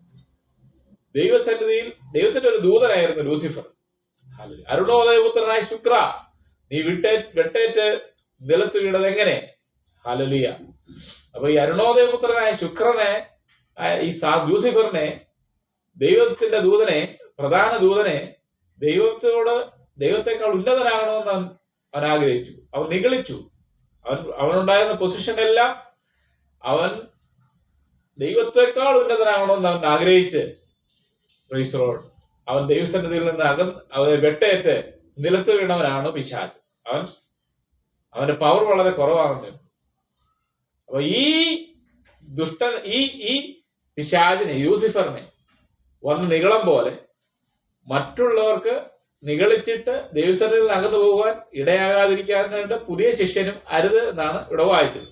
ദൈവസന്നിധിയിൽ ദൈവത്തിന്റെ ഒരു ദൂതനായിരുന്നു ലൂസിഫർ. ഹല്ലേലൂയ. അരുണോദയപുത്രനായ ശുക്ര, നീ വെട്ടേറ്റ് നിലത്ത് വീണത് എങ്ങനെ? ഹല്ലേലൂയ. അപ്പൊ ഈ അരുണോദയപുത്രനായ ശുക്രനെ, ഈ ലൂസിഫറിനെ, ദൈവത്തിന്റെ ദൂതനെ, പ്രധാന ദൂതനെ, ദൈവത്തെക്കാൾ ഉന്നതനാകണമെന്ന് അവൻ ആഗ്രഹിച്ചു. അവൻ നിഗളിച്ചു. അവനുണ്ടായിരുന്ന പൊസിഷനെല്ലാം അവൻ ദൈവത്തെക്കാൾ ഉന്നതനാകണമെന്ന് അവൻ ആഗ്രഹിച്ച് പ്രൈസ് ലോർഡ് അവൻ ദൈവസന്നിധിയിൽ നിന്ന് അവനെ വെട്ടേറ്റ് നിലത്ത് വീണവനാണ് പിശാച്. അവന്റെ പവർ വളരെ കുറവാണെന്ന്. അപ്പൊ ഈ പിശാചിനെ, ലൂസിഫറിനെ വന്ന് നിഗളം പോലെ മറ്റുള്ളവർക്ക് നിഗളിച്ചിട്ട് ദൈവസന്നിധിയിൽ നിന്ന് അകന്നു പോകുവാൻ ഇടയാകാതിരിക്കാനായിട്ട് പുതിയ ശിഷ്യനും അരുത് എന്നാണ് ഇവിടെ വായിച്ചത്.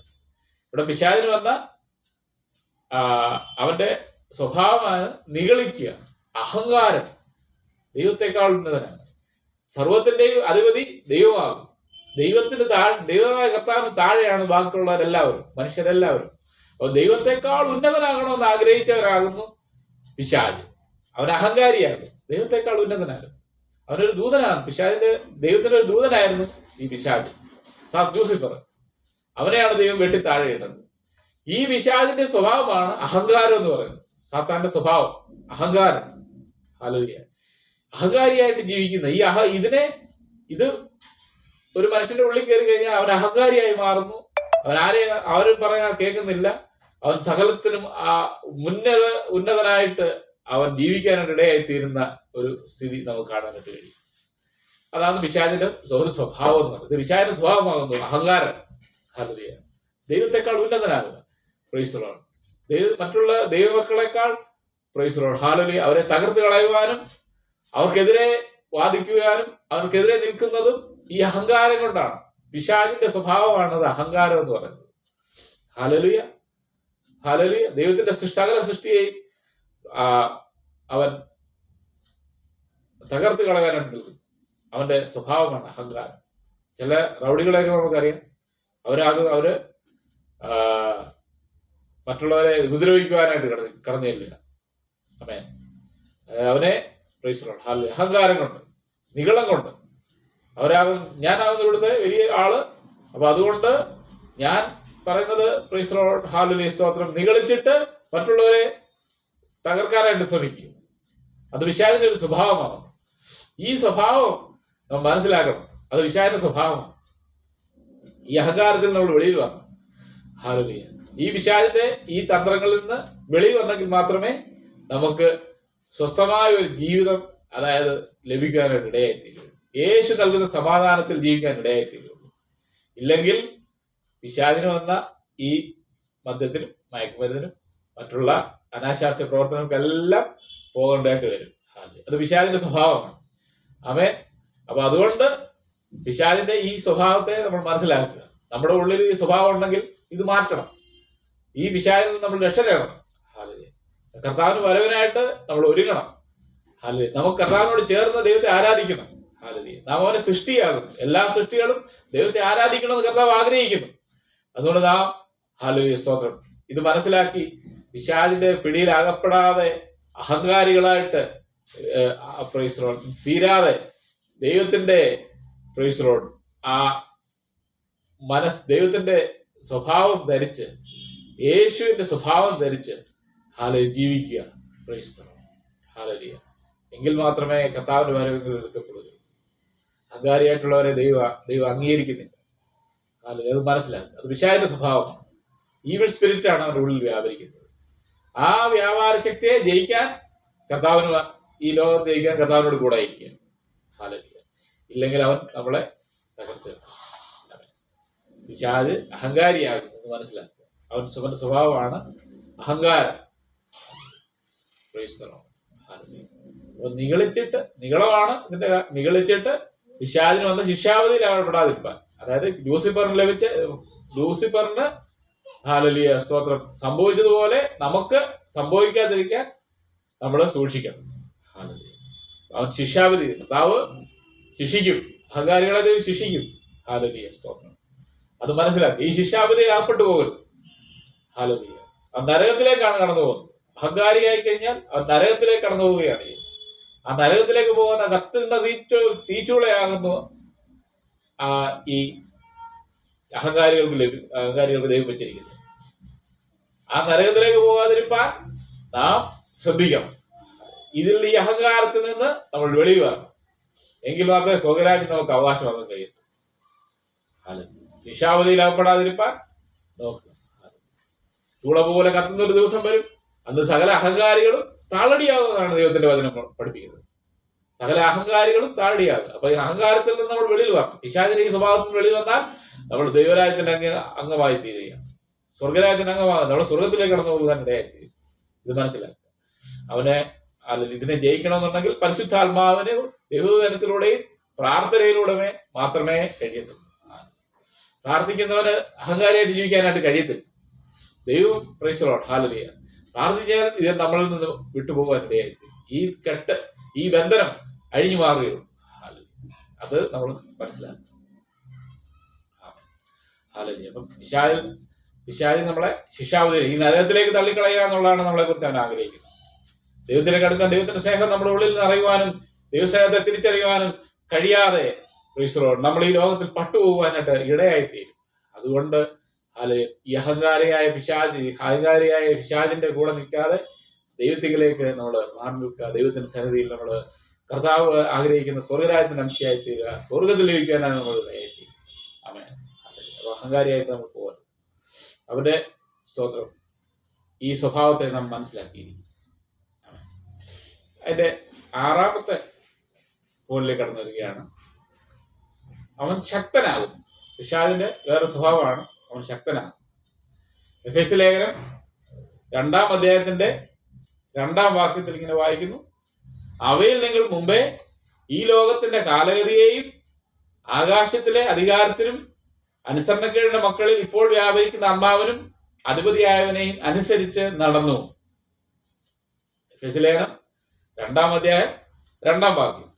ഇവിടെ പിശാചിന് വന്ന അവന്റെ സ്വഭാവമാണ് നിഗളിക്കുക, അഹങ്കാരം. ദൈവത്തെക്കാൾ ഉന്നതനാണ്. സർവത്തിന്റെയും അധിപതി ദൈവമാകും. ദൈവമായ കർത്താവിന് താഴെയാണ് ബാക്കിയുള്ളവരെല്ലാവരും, മനുഷ്യരെല്ലാവരും. അപ്പൊ ദൈവത്തെക്കാൾ ഉന്നതനാകണമെന്ന് ആഗ്രഹിച്ചവരാകുന്നു പിശാച്. അവൻ അഹങ്കാരിയാകും, ദൈവത്തെക്കാൾ ഉന്നതനാകും. അവനൊരു ദൂതനാണ്. ദൈവത്തിന്റെ ഒരു ദൂതനായിരുന്നു ഈ പിശാച്, ലൂസിഫർ. അവനെയാണ് ദൈവം വെട്ടി താഴെയിട്ടത്. ഈ പിശാചിന്റെ സ്വഭാവമാണ് അഹങ്കാരം എന്ന് പറയുന്നത്. സാത്താന്റെ സ്വഭാവം അഹങ്കാരം. ഹല്ലേലൂയ. അഹങ്കാരിയായിട്ട് ജീവിക്കുന്ന ഇത് ഒരു മനുഷ്യന്റെ ഉള്ളിൽ കയറി കഴിഞ്ഞാൽ അവൻ അഹങ്കാരിയായി മാറുന്നു. ആരും പറയാ കേൾക്കുന്നില്ല. അവൻ സകലത്തിനും ഉന്നതനായിട്ട് അവൻ ജീവിക്കാനായിട്ട് ഇടയായിത്തീരുന്ന ഒരു സ്ഥിതി നമുക്ക് കാണാനായിട്ട് കഴിയും. അതാണ് പിശാചിന്റെ ഒരു സ്വഭാവം എന്ന് പറയുന്നത്. പിശാചിന്റെ സ്വഭാവമാകുന്നു അഹങ്കാരം. ഹല്ലേലൂയ. ദൈവത്തെക്കാൾ ഉന്നതനാകുക. Praise Lord. മറ്റുള്ള ദൈവമക്കളെക്കാൾ പ്രൈസ് ലോർഡ്. ഹല്ലേലൂയ. അവരെ തകർത്ത് കളയുവാനും അവർക്കെതിരെ വാദിക്കുവാനും അവർക്കെതിരെ നിൽക്കുന്നതും ഈ അഹങ്കാരം കൊണ്ടാണ്. പിശാചിന്റെ സ്വഭാവമാണത് അഹങ്കാരം എന്ന് പറയുന്നത്. ഹല്ലേലൂയ. ഹല്ലേലൂയ. ദൈവത്തിന്റെ സകല സൃഷ്ടിയെയും അവൻ തകർത്ത് കളയാനായിട്ട് നിൽക്കും. അവന്റെ സ്വഭാവമാണ് അഹങ്കാരം. ചില റൗഡികളെയൊക്കെ നമുക്കറിയാം. അവര് മറ്റുള്ളവരെ ഉപദ്രവിക്കുവാനായിട്ട് കടന്നു ചെല്ലുക. അവനെ അഹങ്കാരം കൊണ്ട്, നിഗളം കൊണ്ട് ഞാനാവുന്ന ഇവിടുത്തെ വലിയ ആള്. അപ്പൊ അതുകൊണ്ട് ഞാൻ പറയുന്നത് പ്രൈസ് ലോർഡ്, ഹല്ലേലൂയ സ്തോത്രം, നിഗളിച്ചിട്ട് മറ്റുള്ളവരെ തകർക്കാനായിട്ട് ശ്രമിക്കുക. അത് പിശാചിന്റെ ഒരു സ്വഭാവമാണ്. ഈ സ്വഭാവം നമ്മൾ മനസ്സിലാക്കണം. അത് പിശാചിന്റെ സ്വഭാവമാണ്. ഈ അഹങ്കാരത്തിൽ നമ്മൾ വെളിയിൽ വരണം. ഹല്ലേലൂയ. ഈ പിശാചിന്റെ ഈ തന്ത്രങ്ങളിൽ നിന്ന് വെളിയിൽ വന്നെങ്കിൽ മാത്രമേ നമുക്ക് സ്വസ്ഥമായ ഒരു ജീവിതം, അതായത് ലഭിക്കാനായിട്ട് ഇടയായിത്തീരുള്ളൂ. യേശു നൽകുന്ന സമാധാനത്തിൽ ജീവിക്കാൻ ഇടയായിത്തീരുള്ളൂ. ഇല്ലെങ്കിൽ പിശാചിന് വന്ന ഈ മദ്യത്തിനും മയക്കുമരുന്നിനും മറ്റുള്ള അനാശാസ്യ പ്രവർത്തനങ്ങൾക്കെല്ലാം പോകേണ്ടതായിട്ട് വരും. അത് പിശാചിന്റെ സ്വഭാവമാണ്. ആമേൻ. അപ്പൊ അതുകൊണ്ട് പിശാചിന്റെ ഈ സ്വഭാവത്തെ നമ്മൾ മനസ്സിലാക്കുക. നമ്മുടെ ഉള്ളിൽ ഈ സ്വഭാവം ഉണ്ടെങ്കിൽ ഇത് മാറ്റണം. ഈ പിശാചിൽ നിന്ന് നമ്മൾ രക്ഷ നേടണം. കർത്താവിന് വരവിനായിട്ട് നമ്മൾ ഒരുങ്ങണം. നമുക്ക് കർത്താവിനോട് ചേർന്ന് ദൈവത്തെ ആരാധിക്കണം. നാം അവനെ സൃഷ്ടിയാകും. എല്ലാ സൃഷ്ടികളും ദൈവത്തെ ആരാധിക്കണമെന്ന് കർത്താവ് ആഗ്രഹിക്കുന്നു. അതുകൊണ്ട് നാം സ്തോത്രം ഇത് മനസ്സിലാക്കി പിശാചിന്റെ പിടിയിൽ അകപ്പെടാതെ അഹങ്കാരികളായിട്ട് തീരാതെ ദൈവത്തിന്റെ ആ ദൈവത്തിന്റെ സ്വഭാവം ധരിച്ച്, യേശുവിന്റെ സ്വഭാവം ധരിച്ച് ജീവിക്കുക. എങ്കിൽ മാത്രമേ കർത്താവിന്റെ വരവിൽ എടുക്കപ്പെടുകയുള്ളൂ. അഹങ്കാരിയായിട്ടുള്ളവരെ ദൈവം അംഗീകരിക്കുന്നില്ല. അത് മനസ്സിലാക്കുക. അത് പിശാചിന്റെ സ്വഭാവമാണ്. ഈവിൾ സ്പിരിറ്റ് ആണ് അവരുടെ ഉള്ളിൽ വ്യാപരിക്കുന്നത്. ആ വ്യാപാര ശക്തിയെ ജയിക്കാൻ ഈ ലോകത്ത് ജയിക്കാൻ കർത്താവിനോട് കൂടെ ഇരിക്കുക. ഇല്ലെങ്കിൽ അവൻ നമ്മളെ തകർത്ത് പിശാച് അഹങ്കാരിയാകും എന്ന് മനസ്സിലാക്കുക. അവന്റെ സ്വഭാവമാണ് അഹങ്കാരം. നിഗളിച്ചിട്ട് പിശാചിന് വന്ന ശിക്ഷാവധിയിൽ അകപ്പെടാതിരിക്കാൻ, അതായത് ലൂസിഫറിന് സ്തോത്രം സംഭവിച്ചതുപോലെ നമുക്ക് സംഭവിക്കാതിരിക്കാൻ നമ്മൾ സൂക്ഷിക്കണം. അവൻ ശിക്ഷാവധി, കർത്താവ് ശിക്ഷിക്കും. അഹങ്കാരികളെ ദൈവം ശിക്ഷിക്കും. സ്തോത്രം. അത് മനസ്സിലാക്കി. ഈ ശിക്ഷാവധി അകപ്പെട്ടു പോകരുത്. അവൻ നരകത്തിലേക്കാണ് കടന്നു പോകുന്നത്. അഹങ്കാരിയായി കഴിഞ്ഞാൽ അവൻ നരകത്തിലേക്ക് കടന്നു പോവുകയാണ്. ആ നരകത്തിലേക്ക് പോകുന്ന കത്തുന്ന തീച്ചൂളയാകുന്നു ഈ അഹങ്കാരികൾക്ക് ദൈവം വെച്ചിരിക്കുന്നത്. ആ നരകത്തിലേക്ക് പോകാതിരിക്കാൻ നാം ശ്രദ്ധിക്കണം. ഇതിൽ ഈ അഹങ്കാരത്തിൽ നിന്ന് നമ്മൾ വെളിയിൽ വരണം. എങ്കിൽ മാത്രമേ സ്വർഗ്ഗരാജ്യം നമുക്ക് അവകാശമാക്കാൻ കഴിയൂ. ശിക്ഷാവധിയിൽ അകപ്പെടാതിരിക്കാൻ നോക്കുക. ചൂള പോലെ കത്തുന്ന ഒരു ദിവസം വരും. അന്ന് സകല അഹങ്കാരികളും താളടിയാകുന്നതാണ് ദൈവത്തിന്റെ വചനം പഠിപ്പിക്കുന്നത്. സകല അഹങ്കാരികളും താളടിയാകുക. അപ്പൊ ഈ അഹങ്കാരത്തിൽ നിന്ന് നമ്മൾ വെളിയിൽ വരണം. പിശാചിന്റെ ഈ സ്വഭാവത്തിൽ വെളിയിൽ വന്നാൽ നമ്മൾ ദൈവരാജ്യത്തിന്റെ അംഗമായി തീരുകയാണ്. സ്വർഗ്ഗരാജ്യത്തിന്റെ അംഗമാകും. നമ്മൾ സ്വർഗത്തിലേക്ക് കടന്നു പോകാൻ ഇടയായി. ഇത് മനസ്സിലാക്കുക. ഇതിനെ ജയിക്കണമെന്നുണ്ടെങ്കിൽ പരിശുദ്ധാത്മാവിനെ ദൈവവചനത്തിലൂടെയും പ്രാർത്ഥനയിലൂടെ മാത്രമേ കഴിയത്തുള്ളൂ. പ്രാർത്ഥിക്കുന്നവന് അഹങ്കാരിയായിട്ട് ജീവിക്കാനായിട്ട് കഴിയത്തില്ല. ദൈവം ഹല്ലേലൂയ പ്രാർത്ഥിച്ചാൽ ഇത് നമ്മളിൽ നിന്ന് വിട്ടുപോകാൻ ഇടയായി. ഈ ബന്ധനം അഴിഞ്ഞു മാറുകയുള്ളൂ. അത് നമ്മൾ മനസ്സിലാക്കുക. അപ്പം പിശാച് നമ്മളെ ശിക്ഷാവധിയിൽ ഈ നരകത്തിലേക്ക് തള്ളിക്കളയുക എന്നുള്ളതാണ് നമ്മളെ കുറിച്ച് അവൻ ആഗ്രഹിക്കുന്നത്. ദൈവത്തിലേക്ക് അടുക്കാൻ, ദൈവത്തിന്റെ സ്നേഹം നമ്മുടെ ഉള്ളിൽ നിന്ന് അറിയുവാനും ദൈവസ്നേഹത്തെ തിരിച്ചറിയുവാനും കഴിയാതെ നമ്മൾ ഈ ലോകത്തിൽ പട്ടുപോകുവാനായിട്ട് ഇടയായിത്തീരും. അതുകൊണ്ട് ഈ അഹങ്കാരിയായ പിശാചിന്റെ കൂടെ നിൽക്കാതെ ദൈവത്തിലേക്ക് നമ്മൾ മാറി നിൽക്കുക. ദൈവത്തിന്റെ സന്നിധിയിൽ നമ്മൾ കർത്താവ് ആഗ്രഹിക്കുന്ന സ്വർഗ്ഗരാജ്യത്തിന്റെ അംശയായി തീരുക. സ്വർഗത്തിൽ ലഭിക്കാനാണ് നമ്മൾ ഇടയായിത്തീരും. ആമേൻ. അപ്പൊ അഹങ്കാരിയായിട്ട് നമ്മൾ പോകരുത്. അവന്റെ സ്തോത്രം ഈ സ്വഭാവത്തെ നാം മനസ്സിലാക്കിയിരിക്കും. അതിന്റെ 6ാമത്തെ പോലിലേക്ക് കടന്നു വരികയാണ്. അവൻ ശക്തനാകും. പിശാചിന്റെ വേറെ സ്വഭാവമാണ്. അവൻ ശക്തനാകും. എഫേസ്യ ലേഖനം 2-ാം അധ്യായത്തിന്റെ 2-ാം വാക്യത്തിൽ ഇങ്ങനെ വായിക്കുന്നു: അവയിൽ നിങ്ങൾ മുമ്പേ ഈ ലോകത്തിന്റെ കാലഗതിയെയും ആകാശത്തിലെ അധികാരത്തിനും അനുസരണക്കേടിന്റെ മക്കളിൽ ഇപ്പോൾ വ്യാപരിക്കുന്ന ആത്മാവിനും അധിപതിയായവനെയും അനുസരിച്ച് നടന്നു. എഫേസ്യ ലേഖനം 2-ാം അധ്യായം 2-ാം വാക്യം.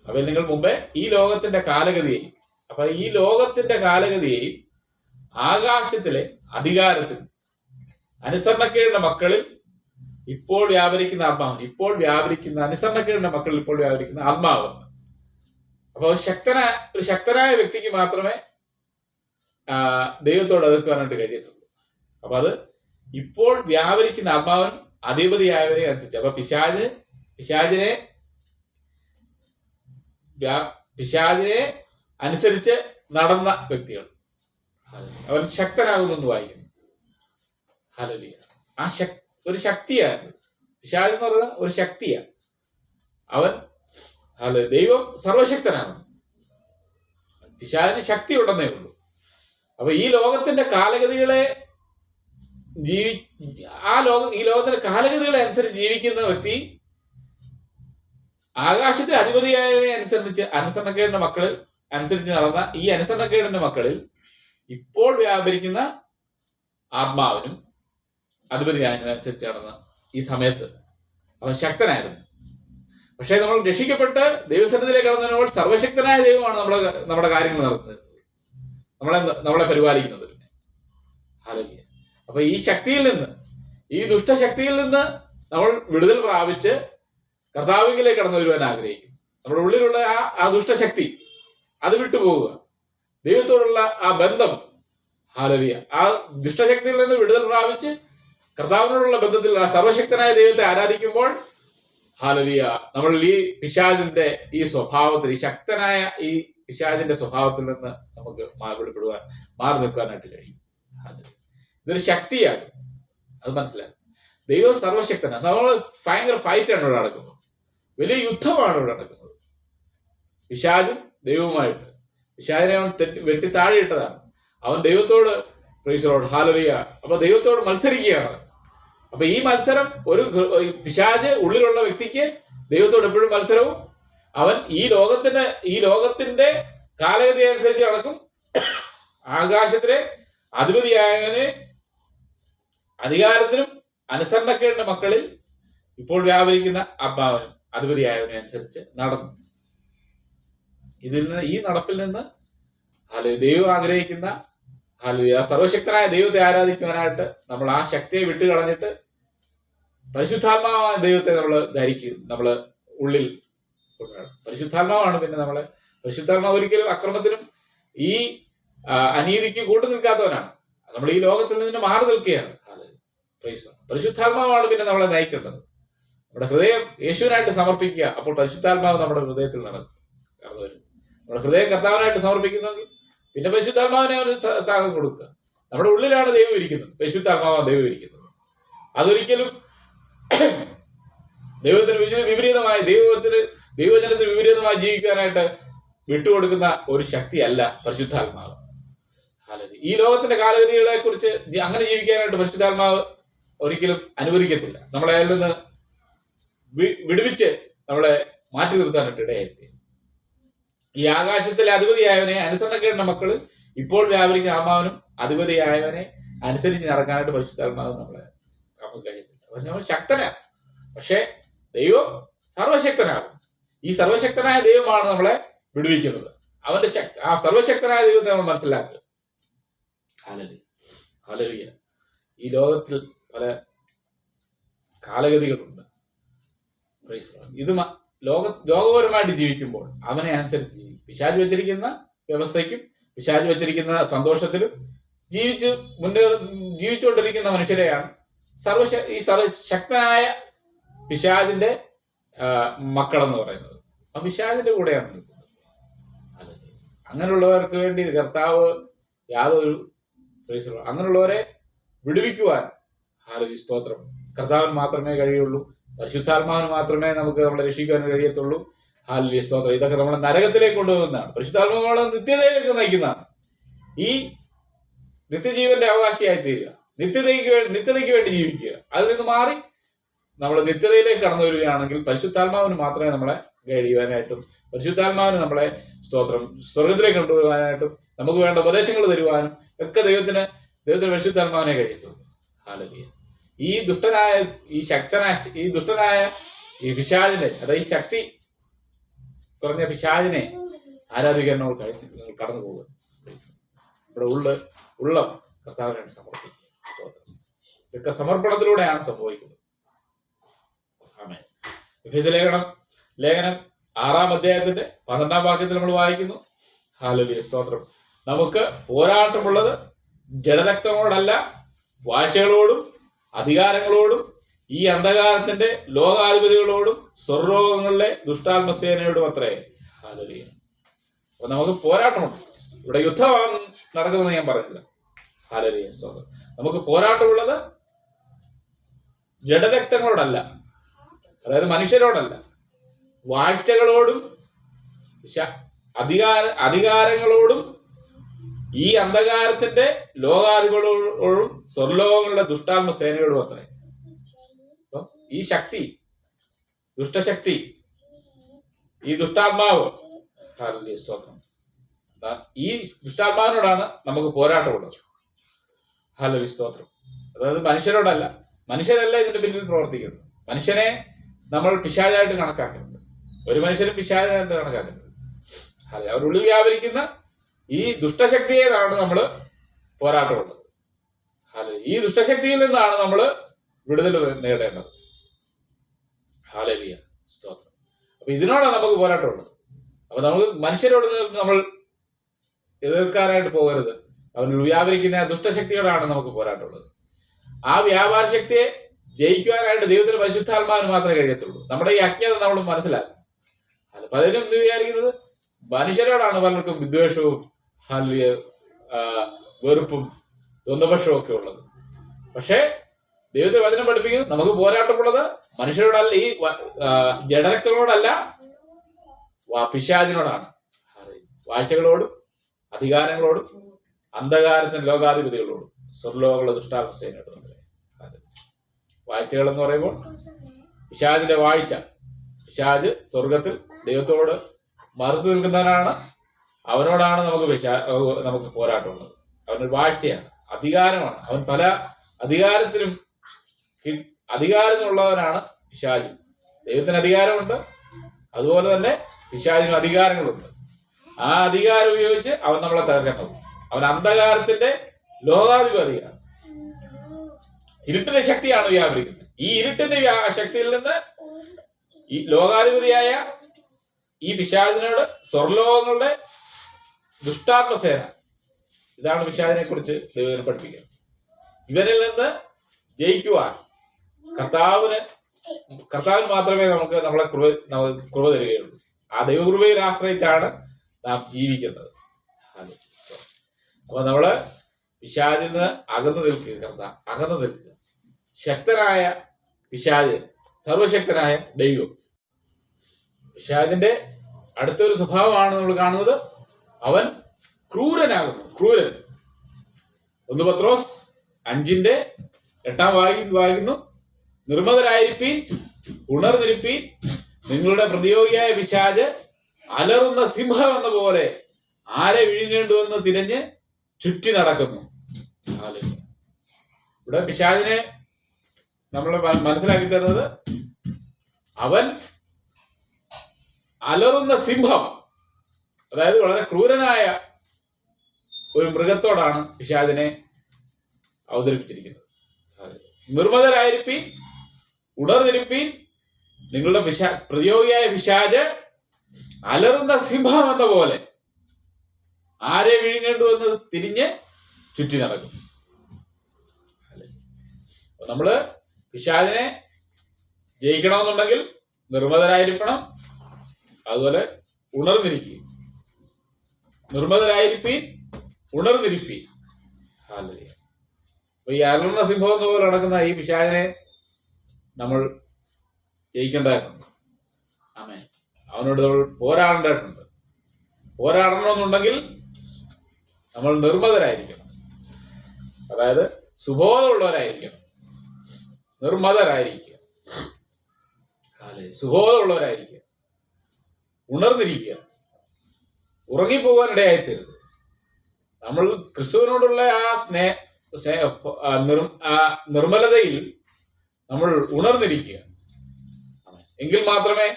അവയിൽ നിങ്ങൾ മുമ്പേ ഈ ലോകത്തിന്റെ കാലഗതിയെയും, അപ്പൊ ഈ ലോകത്തിന്റെ കാലഗതിയെയും ആകാശത്തിലെ അധികാരത്തിനും അനുസരണക്കേടിന്റെ മക്കളിൽ ഇപ്പോൾ വ്യാപരിക്കുന്ന ആത്മാവ്, അനുസരണക്കേടിന്റെ മക്കളിൽ ഇപ്പോൾ വ്യാപരിക്കുന്ന ആത്മാവ്. അപ്പോൾ ഒരു ശക്തനായ വ്യക്തിക്ക് മാത്രമേ ദൈവത്തോട് അടുക്കാനായിട്ട് കഴിയത്തുള്ളൂ. അപ്പൊ അത് ഇപ്പോൾ വ്യാപരിക്കുന്ന ആത്മാവൻ അധിപതിയായവരെ അനുസരിച്ച്. അപ്പൊ പിശാച് പിശാചിനെ പിശാചിനെ അനുസരിച്ച് നടന്ന വ്യക്തികൾ. അവൻ ശക്തനാകുന്നു വായിക്കുന്നു. ഹല്ലേലൂയ. ആ ഒരു ശക്തിയാണ് പിശാച് എന്ന് പറയുന്നത്, ഒരു ശക്തിയാണ്. അവൻ ദൈവം സർവശക്തനാകുന്നു. പിശാചിന് ശക്തി ഉണ്ടെന്നേ ഉള്ളൂ. അപ്പൊ ഈ ലോകത്തിന്റെ കാലഗതികളെ ഈ ലോകത്തിന്റെ കാലഗതികളെ അനുസരിച്ച് ജീവിക്കുന്ന വ്യക്തി ആകാശത്തെ അധിപതിയായവനെ അനുസരണക്കേടിന്റെ മക്കളിൽ അനുസരിച്ച് നടന്ന ഈ അനുസരണക്കേടിന്റെ മക്കളിൽ ഇപ്പോൾ വ്യാപരിക്കുന്ന ആത്മാവിനും അധിപതിയായതിനനുസരിച്ച് നടന്ന ഈ സമയത്ത് അവൻ ശക്തനായിരുന്നു. പക്ഷേ നമ്മൾ രക്ഷിക്കപ്പെട്ട് ദൈവസന്നിധിയിലേക്ക് കടന്നപ്പോൾ സർവശക്തനായ ദൈവമാണ് നമ്മുടെ കാര്യങ്ങൾ നടത്തുന്നത്, നമ്മളെ പരിപാലിക്കുന്നത്. ഹല്ലേലൂയ. അപ്പൊ ഈ ശക്തിയിൽ നിന്ന്, ഈ ദുഷ്ടശക്തിയിൽ നിന്ന് നമ്മൾ വിടുതൽ പ്രാപിച്ച് കർത്താവിലേക്ക് കടന്നു വരുവാൻ ആഗ്രഹിക്കും. നമ്മുടെ ഉള്ളിലുള്ള ആ ദുഷ്ടശക്തി അത് വിട്ടുപോവുക, ദൈവത്തോടുള്ള ആ ബന്ധം. ഹല്ലേലൂയ. ആ ദുഷ്ടശക്തിയിൽ നിന്ന് വിടുതൽ പ്രാപിച്ച് കർത്താവിനോടുള്ള ബന്ധത്തിൽ ആ സർവശക്തനായ ദൈവത്തെ ആരാധിക്കുമ്പോൾ ഹല്ലേലൂയ, നമ്മൾ ഈ പിശാചിന്റെ ഈ സ്വഭാവത്തിൽ, ഈ ശക്തനായ ഈ പിശാചിന്റെ സ്വഭാവത്തിൽ നിന്ന് നമുക്ക് മാറി നിൽക്കാനായിട്ട് കഴിയും. ഇതൊരു ശക്തിയാണ്, അത് മനസ്സിലാക്കും. ദൈവം സർവശക്തനാണ്. നമ്മൾ ഭയങ്കര ഫൈറ്റാണ് ഇവിടെ നടക്കുന്നത്, വലിയ യുദ്ധമാണ് ഇവിടെ നടക്കുന്നത് പിശാചും ദൈവവുമായിട്ട്. പിശാചിനെ അവൻ വെട്ടി താഴെയിട്ടതാണ്. അവൻ ദൈവത്തോട് ഹല്ലേലൂയ, അപ്പൊ ദൈവത്തോട് മത്സരിക്കുകയാണ്. അപ്പൊ ഈ മത്സരം, ഒരു പിശാച് ഉള്ളിലുള്ള വ്യക്തിക്ക് ദൈവത്തോട് എപ്പോഴും മത്സരവും. അവൻ ഈ ലോകത്തിന്റെ കാലഗതി അനുസരിച്ച് നടക്കും. ആകാശത്തിലെ അധിപതിയായവനെ അധികാരത്തിനും അനുസരണക്കേടിന്റെ മക്കളിൽ ഇപ്പോൾ വ്യാപരിക്കുന്ന ആത്മാവിനും അധിപതിയായവനെ അനുസരിച്ച് നടന്നു. ഈ നടപ്പിൽ നിന്ന് ദൈവം ആഗ്രഹിക്കുന്ന സർവശക്തനായ ദൈവത്തെ ആരാധിക്കുവാനായിട്ട് നമ്മൾ ആ ശക്തിയെ വിട്ടുകളഞ്ഞിട്ട് പരിശുദ്ധാത്മാവായ ദൈവത്തെ നമ്മൾ ഉള്ളിൽ കൊണ്ടുവരണം. പരിശുദ്ധാത്മാവാണ് പിന്നെ പരിശുദ്ധാത്മാവ് ഒരിക്കലും അക്രമത്തിനും ഈ അനീതിക്ക് കൂട്ടു നിൽക്കാത്തവനാണ്. നമ്മൾ ഈ ലോകത്തിൽ നിന്ന് മാറി നിൽക്കുകയാണ്. പരിശുദ്ധാത്മാവാണ് പിന്നെ നമ്മളെ നയിക്കേണ്ടത്. നമ്മുടെ ഹൃദയം യേശുവിനായിട്ട് സമർപ്പിക്കുക. അപ്പോൾ പരിശുദ്ധാത്മാവ് നമ്മുടെ ഹൃദയത്തിൽ കടന്നു വരും. നമ്മുടെ ഹൃദയം കർത്താവിനായിട്ട് സമർപ്പിക്കുന്നെങ്കിൽ പിന്നെ പരിശുദ്ധാത്മാവിനെ അവന് സ്ഥാനം കൊടുക്കുക. നമ്മുടെ ഉള്ളിലാണ് ദൈവം ഇരിക്കുന്നത്, പരിശുദ്ധാത്മാവാണ് ദൈവം ഇരിക്കുന്നത്. അതൊരിക്കലും ദൈവത്തിന് വിപരീതമായി, ദൈവജനത്തിന് വിപരീതമായി ജീവിക്കാനായിട്ട് വിട്ടുകൊടുക്കുന്ന ഒരു ശക്തിയല്ല പരിശുദ്ധാത്മാവ്. ഈ ലോകത്തിന്റെ കാലഗതികളെ കുറിച്ച് അങ്ങനെ ജീവിക്കാനായിട്ട് പരിശുദ്ധാത്മാവ് ഒരിക്കലും അനുവദിക്കത്തില്ല. നമ്മളെ അതിൽ നിന്ന് വിടുവിച്ച് നമ്മളെ മാറ്റി നിർത്താനായിട്ട് ഇടയായി. ഈ ആകാശത്തിലെ അധിപതിയായവനെ അനുസരണക്കേടിന്റെ മക്കള് ഇപ്പോൾ വ്യാപരിക്കുന്ന ആത്മാവിനും അധിപതിയായവനെ അനുസരിച്ച് നടക്കാനായിട്ട് പരിശുദ്ധാത്മാവ് നമുക്ക് കഴിയത്തില്ല. നമ്മൾ ശക്തനാണ്, പക്ഷെ ദൈവം സർവശക്തനാകും. ഈ സർവശക്തനായ ദൈവമാണ് നമ്മളെ വിടുവിക്കുന്നത്. ആ സർവശക്തനായ ദൈവത്തെ നമ്മൾ മനസ്സിലാക്കുക. ഹല്ലേലൂയ. ഈ ലോകത്തിൽ പല കാലഗതികളുണ്ട്. ഇത് ലോകപരമായിട്ട് ജീവിക്കുമ്പോൾ അവനെ അനുസരിച്ച് ജീവിക്കും. പിശാച് വെച്ചിരിക്കുന്ന വ്യവസ്ഥയ്ക്കും പിശാച് വെച്ചിരിക്കുന്ന സന്തോഷത്തിലും ജീവിച്ചുകൊണ്ടിരിക്കുന്ന മനുഷ്യരെയാണ് ഈ സർവശക്തനായ പിശാചിന്റെ മക്കളെന്ന് പറയുന്നത്. ആ പിശാചിന്റെ കൂടെയാണ് നിൽക്കുന്നത്. അങ്ങനെയുള്ളവർക്ക് വേണ്ടി കർത്താവ് യാതൊരു അങ്ങനെയുള്ളവരെ വിടുവിക്കുവാൻ സ്തോത്രം കർത്താവിന് മാത്രമേ കഴിയുള്ളൂ. പരിശുദ്ധാത്മാവിന് മാത്രമേ നമുക്ക് നമ്മളെ രക്ഷിക്കാൻ കഴിയത്തുള്ളൂ. ഹല്ലേലൂയ, സ്തോത്രം. ഇതൊക്കെ നമ്മളെ നരകത്തിലേക്ക് കൊണ്ടുപോകുന്നതാണ്. പരിശുദ്ധാത്മാവ് നമ്മളെ നിത്യതയിലേക്ക് നയിക്കുന്നതാണ്. ഈ നിത്യജീവന്റെ അവകാശിയായി തീരുക, നിത്യതയ്ക്ക് വേണ്ടി ജീവിക്കുക. അതിൽ നിന്ന് മാറി നമ്മൾ നിത്യതയിലേക്ക് കടന്നു വരികയാണെങ്കിൽ പരിശുദ്ധാത്മാവിന് മാത്രമേ നമ്മളെ ഗൈഡ് ചെയ്യുവാനായിട്ടും പരിശുദ്ധാത്മാവിന് നമ്മളെ സ്തോത്രം സ്വർഗത്തിലേക്ക് കൊണ്ടുപോകാനായിട്ടും നമുക്ക് വേണ്ട ഉപദേശങ്ങൾ തരുവാനും ഒക്കെ ദൈവത്തിന് പരിശുദ്ധാത്മാവിനെ കഴിയത്തുള്ളൂ. ഹല്ലേലൂയ. ഈ ദുഷ്ടനായ ഈ പിശാചിനെ, അതായത് ഈ ശക്തി കുറഞ്ഞ പിശാചിനെ ആരാധിക്കാൻ നമ്മൾ കടന്നു പോകുക. ഇവിടെ ഉള്ളം കർത്താവിനാണ് സമർപ്പിക്കുക. ഇതൊക്കെ സമർപ്പണത്തിലൂടെയാണ് സംഭവിക്കുന്നത്. ആമേൻ. എഫേസ്യ ലേഖനം 6-ാം അധ്യായത്തിന്റെ 12-ാം വാക്യത്തിൽ നമ്മൾ വായിക്കുന്നു. ഹല്ലേലൂയ, സ്തോത്രം. നമുക്ക് പോരാട്ടമുള്ളത് ജഡരക്തങ്ങളോടല്ല, വാഴ്ചകളോടും അധികാരങ്ങളോടും ഈ അന്ധകാരത്തിന്റെ ലോകാധിപതികളോടും സ്വർലോകങ്ങളിലെ ദുഷ്ടാത്മസേനയോടും അത്രേ. ഹല്ലേലൂയ. അപ്പൊ നമുക്ക് പോരാട്ടമുണ്ട്. ഇവിടെ യുദ്ധമാണ് നടക്കുന്നത് ഞാൻ പറഞ്ഞില്ല. ഹല്ലേലൂയ, സ്തോത്രം. നമുക്ക് പോരാട്ടമുള്ളത് ജഡരക്തങ്ങളോടല്ല, അതായത് മനുഷ്യരോടല്ല, വാഴ്ചകളോടും അധികാരങ്ങളോടും ഈ അന്ധകാരത്തിന്റെ ലോകാധിപതികളോടും സ്വർലോകങ്ങളുടെ ദുഷ്ടാത്മ സേനയോടും അത്രേ. അപ്പം ഈ ശക്തി, ദുഷ്ടശക്തി, ഈ ദുഷ്ടാത്മാവ്, സ്തോത്രം, ഈ ദുഷ്ടാത്മാവിനോടാണ് നമുക്ക് പോരാട്ടമുള്ളത്. ഹല്ലേലൂയ, സ്തോത്രം. അതായത് മനുഷ്യരോടല്ല. മനുഷ്യരല്ല ഇതിന്റെ പിന്നിൽ പ്രവർത്തിക്കുന്നത്. മനുഷ്യനെ നമ്മൾ പിശാചായിട്ട് കണക്കാക്കുന്നത്. ഒരു മനുഷ്യനും പിശാചായിട്ട് കണക്കാക്കുന്നത്. അവരുള്ളിൽ വ്യാപരിക്കുന്ന ഈ ദുഷ്ടശക്തിയേതാണ് നമ്മൾ പോരാട്ടമുള്ളത്. ഈ ദുഷ്ടശക്തിയിൽ നിന്നാണ് നമ്മൾ വിടുതൽ നേടേണ്ടത്. ഹല്ലേലൂയ, സ്തോത്രം. അപ്പൊ ഇതിനോടാണ് നമുക്ക് പോരാട്ടമുള്ളത്. അപ്പൊ നമുക്ക് മനുഷ്യരോട് നമ്മൾ എതിർക്കാനായിട്ട് പോകരുത്. അവരിൽ വ്യാപരിക്കുന്ന ദുഷ്ടശക്തിയോടാണ് നമുക്ക് പോരാട്ടമുള്ളത്. ആ വ്യാപാര ശക്തിയെ ജയിക്കുവാനായിട്ട് ദൈവത്തിന്റെ പരിശുദ്ധാത്മാവിന് മാത്രമേ കഴിയത്തുള്ളൂ. നമ്മുടെ ഈ അജ്ഞത നമ്മൾ മനസ്സിലാക്കും. പലരും എന്ത് വിചാരിക്കുന്നത്, മനുഷ്യരോടാണ് പലർക്കും വിദ്വേഷവും വെറുപ്പും ദ്വന്ദ്വപക്ഷവും ഒക്കെ ഉള്ളത്. പക്ഷേ ദൈവത്തെ വചനം പഠിപ്പിക്കുന്നു, നമുക്ക് പോരാട്ടമുള്ളത് മനുഷ്യരോടല്ല, ഈ ജഡരക്തങ്ങളോടല്ല, പിശാചിനോടാണ്, വാഴ്ചകളോടും അധികാരങ്ങളോടും അന്ധകാരത്തിന്റെ ലോകാധിപതികളോടും സ്വർലോകങ്ങളുടെ ദുഷ്ടാത്മസേനയോടും. വാഴ്ചകൾ എന്ന് പറയുമ്പോൾ പിശാചിന്റെ വാഴ്ച, പിശാച് സ്വർഗത്തിൽ ദൈവത്തോട് മറുത്തു നിൽക്കുന്നവനാണ്. അവനോടാണ് നമുക്ക് പോരാട്ടമുള്ളത്. അവനൊരു വാഴ്ചയാണ്, അധികാരമാണ്. അവൻ പല അധികാരത്തിനുള്ളവനാണ് പിശാച്. ദൈവത്തിന് അധികാരമുണ്ട്, അതുപോലെ തന്നെ പിശാചിനും അധികാരങ്ങളുണ്ട്. ആ അധികാരം ഉപയോഗിച്ച് അവൻ നമ്മളെ തകർക്കേണ്ടത്. അവൻ അന്ധകാരത്തിന്റെ ലോകാധിപതിയാണ്. ഇരുട്ടിന്റെ ശക്തിയാണ് വ്യാപരിക്കുന്നത്. ഈ ഇരുട്ടിന്റെ ശക്തിയിൽ നിന്ന് ഈ ലോകാധിപതിയായ ഈ പിശാചിനോട് സ്വർലോകങ്ങളുടെ ദുഷ്ടാത്മസേന, ഇതാണ് പിശാചിനെ കുറിച്ച് ദൈവം പഠിപ്പിക്കുക. ഇവരിൽ നിന്ന് ജയിക്കുവാൻ കർത്താവിന് മാത്രമേ നമ്മളെ കൃപ തരികയുള്ളൂ. ആ ദൈവകൃപയിൽ ആശ്രയിച്ചാണ് നാം ജീവിക്കേണ്ടത്. അപ്പൊ നമ്മള് പിശാചിൽ നിന്ന് അകന്നു നിൽക്കുക. ശക്തനായ പിശാച്, സർവശക്തനായ ദൈവം. പിശാചിന്റെ അടുത്തൊരു സ്വഭാവമാണ് നമ്മൾ കാണുന്നത്. അവൻ ക്രൂരനാകുന്നു. ക്രൂരൻ. 1 പത്രോസ് 5:8 വായിക്കുന്നു, നിർമ്മതരായിരിപ്പീൻ, ഉണർന്നിരിപ്പീൻ, നിങ്ങളുടെ പ്രതിയോഗിയായ പിശാച് അലറുന്ന സിംഹം എന്ന പോലെ ആരെ വിഴുങ്ങേണ്ടുവെന്ന് തിരഞ്ഞ് ചുറ്റി നടക്കുന്നു. ഇവിടെ പിശാചിനെ നമ്മൾ മനസ്സിലാക്കി തരുന്നത്, അവൻ അലറുന്ന സിംഹം, അതായത് വളരെ ക്രൂരനായ ഒരു മൃഗത്തോടാണ് പിശാചിനെ അവതരിപ്പിച്ചിരിക്കുന്നത്. നിർമ്മതരായിരിപ്പീൻ, ഉണർന്നിരിപ്പീൻ, നിങ്ങളുടെ പ്രതിയോഗിയായ പിശാച് അലറുന്ന സിംഹം എന്ന പോലെ ആരെ വിഴുങ്ങേണ്ടുവെന്ന് തിരിഞ്ഞ് ചുറ്റി നടക്കും. നമ്മള് പിശാചിനെ ജയിക്കണമെന്നുണ്ടെങ്കിൽ നിർമ്മതരായിരിക്കണം, അതുപോലെ ഉണർന്നിരിക്കുക. നിർമ്മതരായിരിപ്പീൻ, ഉണർന്നിരിപ്പീൻ. അപ്പൊ ഈ അലറുന്ന സിംഹം എന്ന പോലെ നടക്കുന്ന ഈ പിശാചിനെ നമ്മൾ ജയിക്കേണ്ടതായിട്ടുണ്ട്. ആമേൻ. അവനോട് നമ്മൾ പോരാടേണ്ടതായിട്ടുണ്ട്. പോരാടണമെന്നുണ്ടെങ്കിൽ നമ്മൾ നിർമ്മതരായിരിക്കണം, അതായത് സുബോധമുള്ളവരായിരിക്കണം. നിർമ്മതരായിരിക്കുക, സുബോധമുള്ളവരായിരിക്കുക, ഉണർന്നിരിക്കുക, ഉറങ്ങിപ്പോകാനിടയായിത്തരുത്. നമ്മൾ ക്രിസ്തുവിനോടുള്ള ആ നിർമ്മലതയിൽ നമ്മൾ ഉണർന്നിരിക്കുക. എങ്കിൽ മാത്രമേ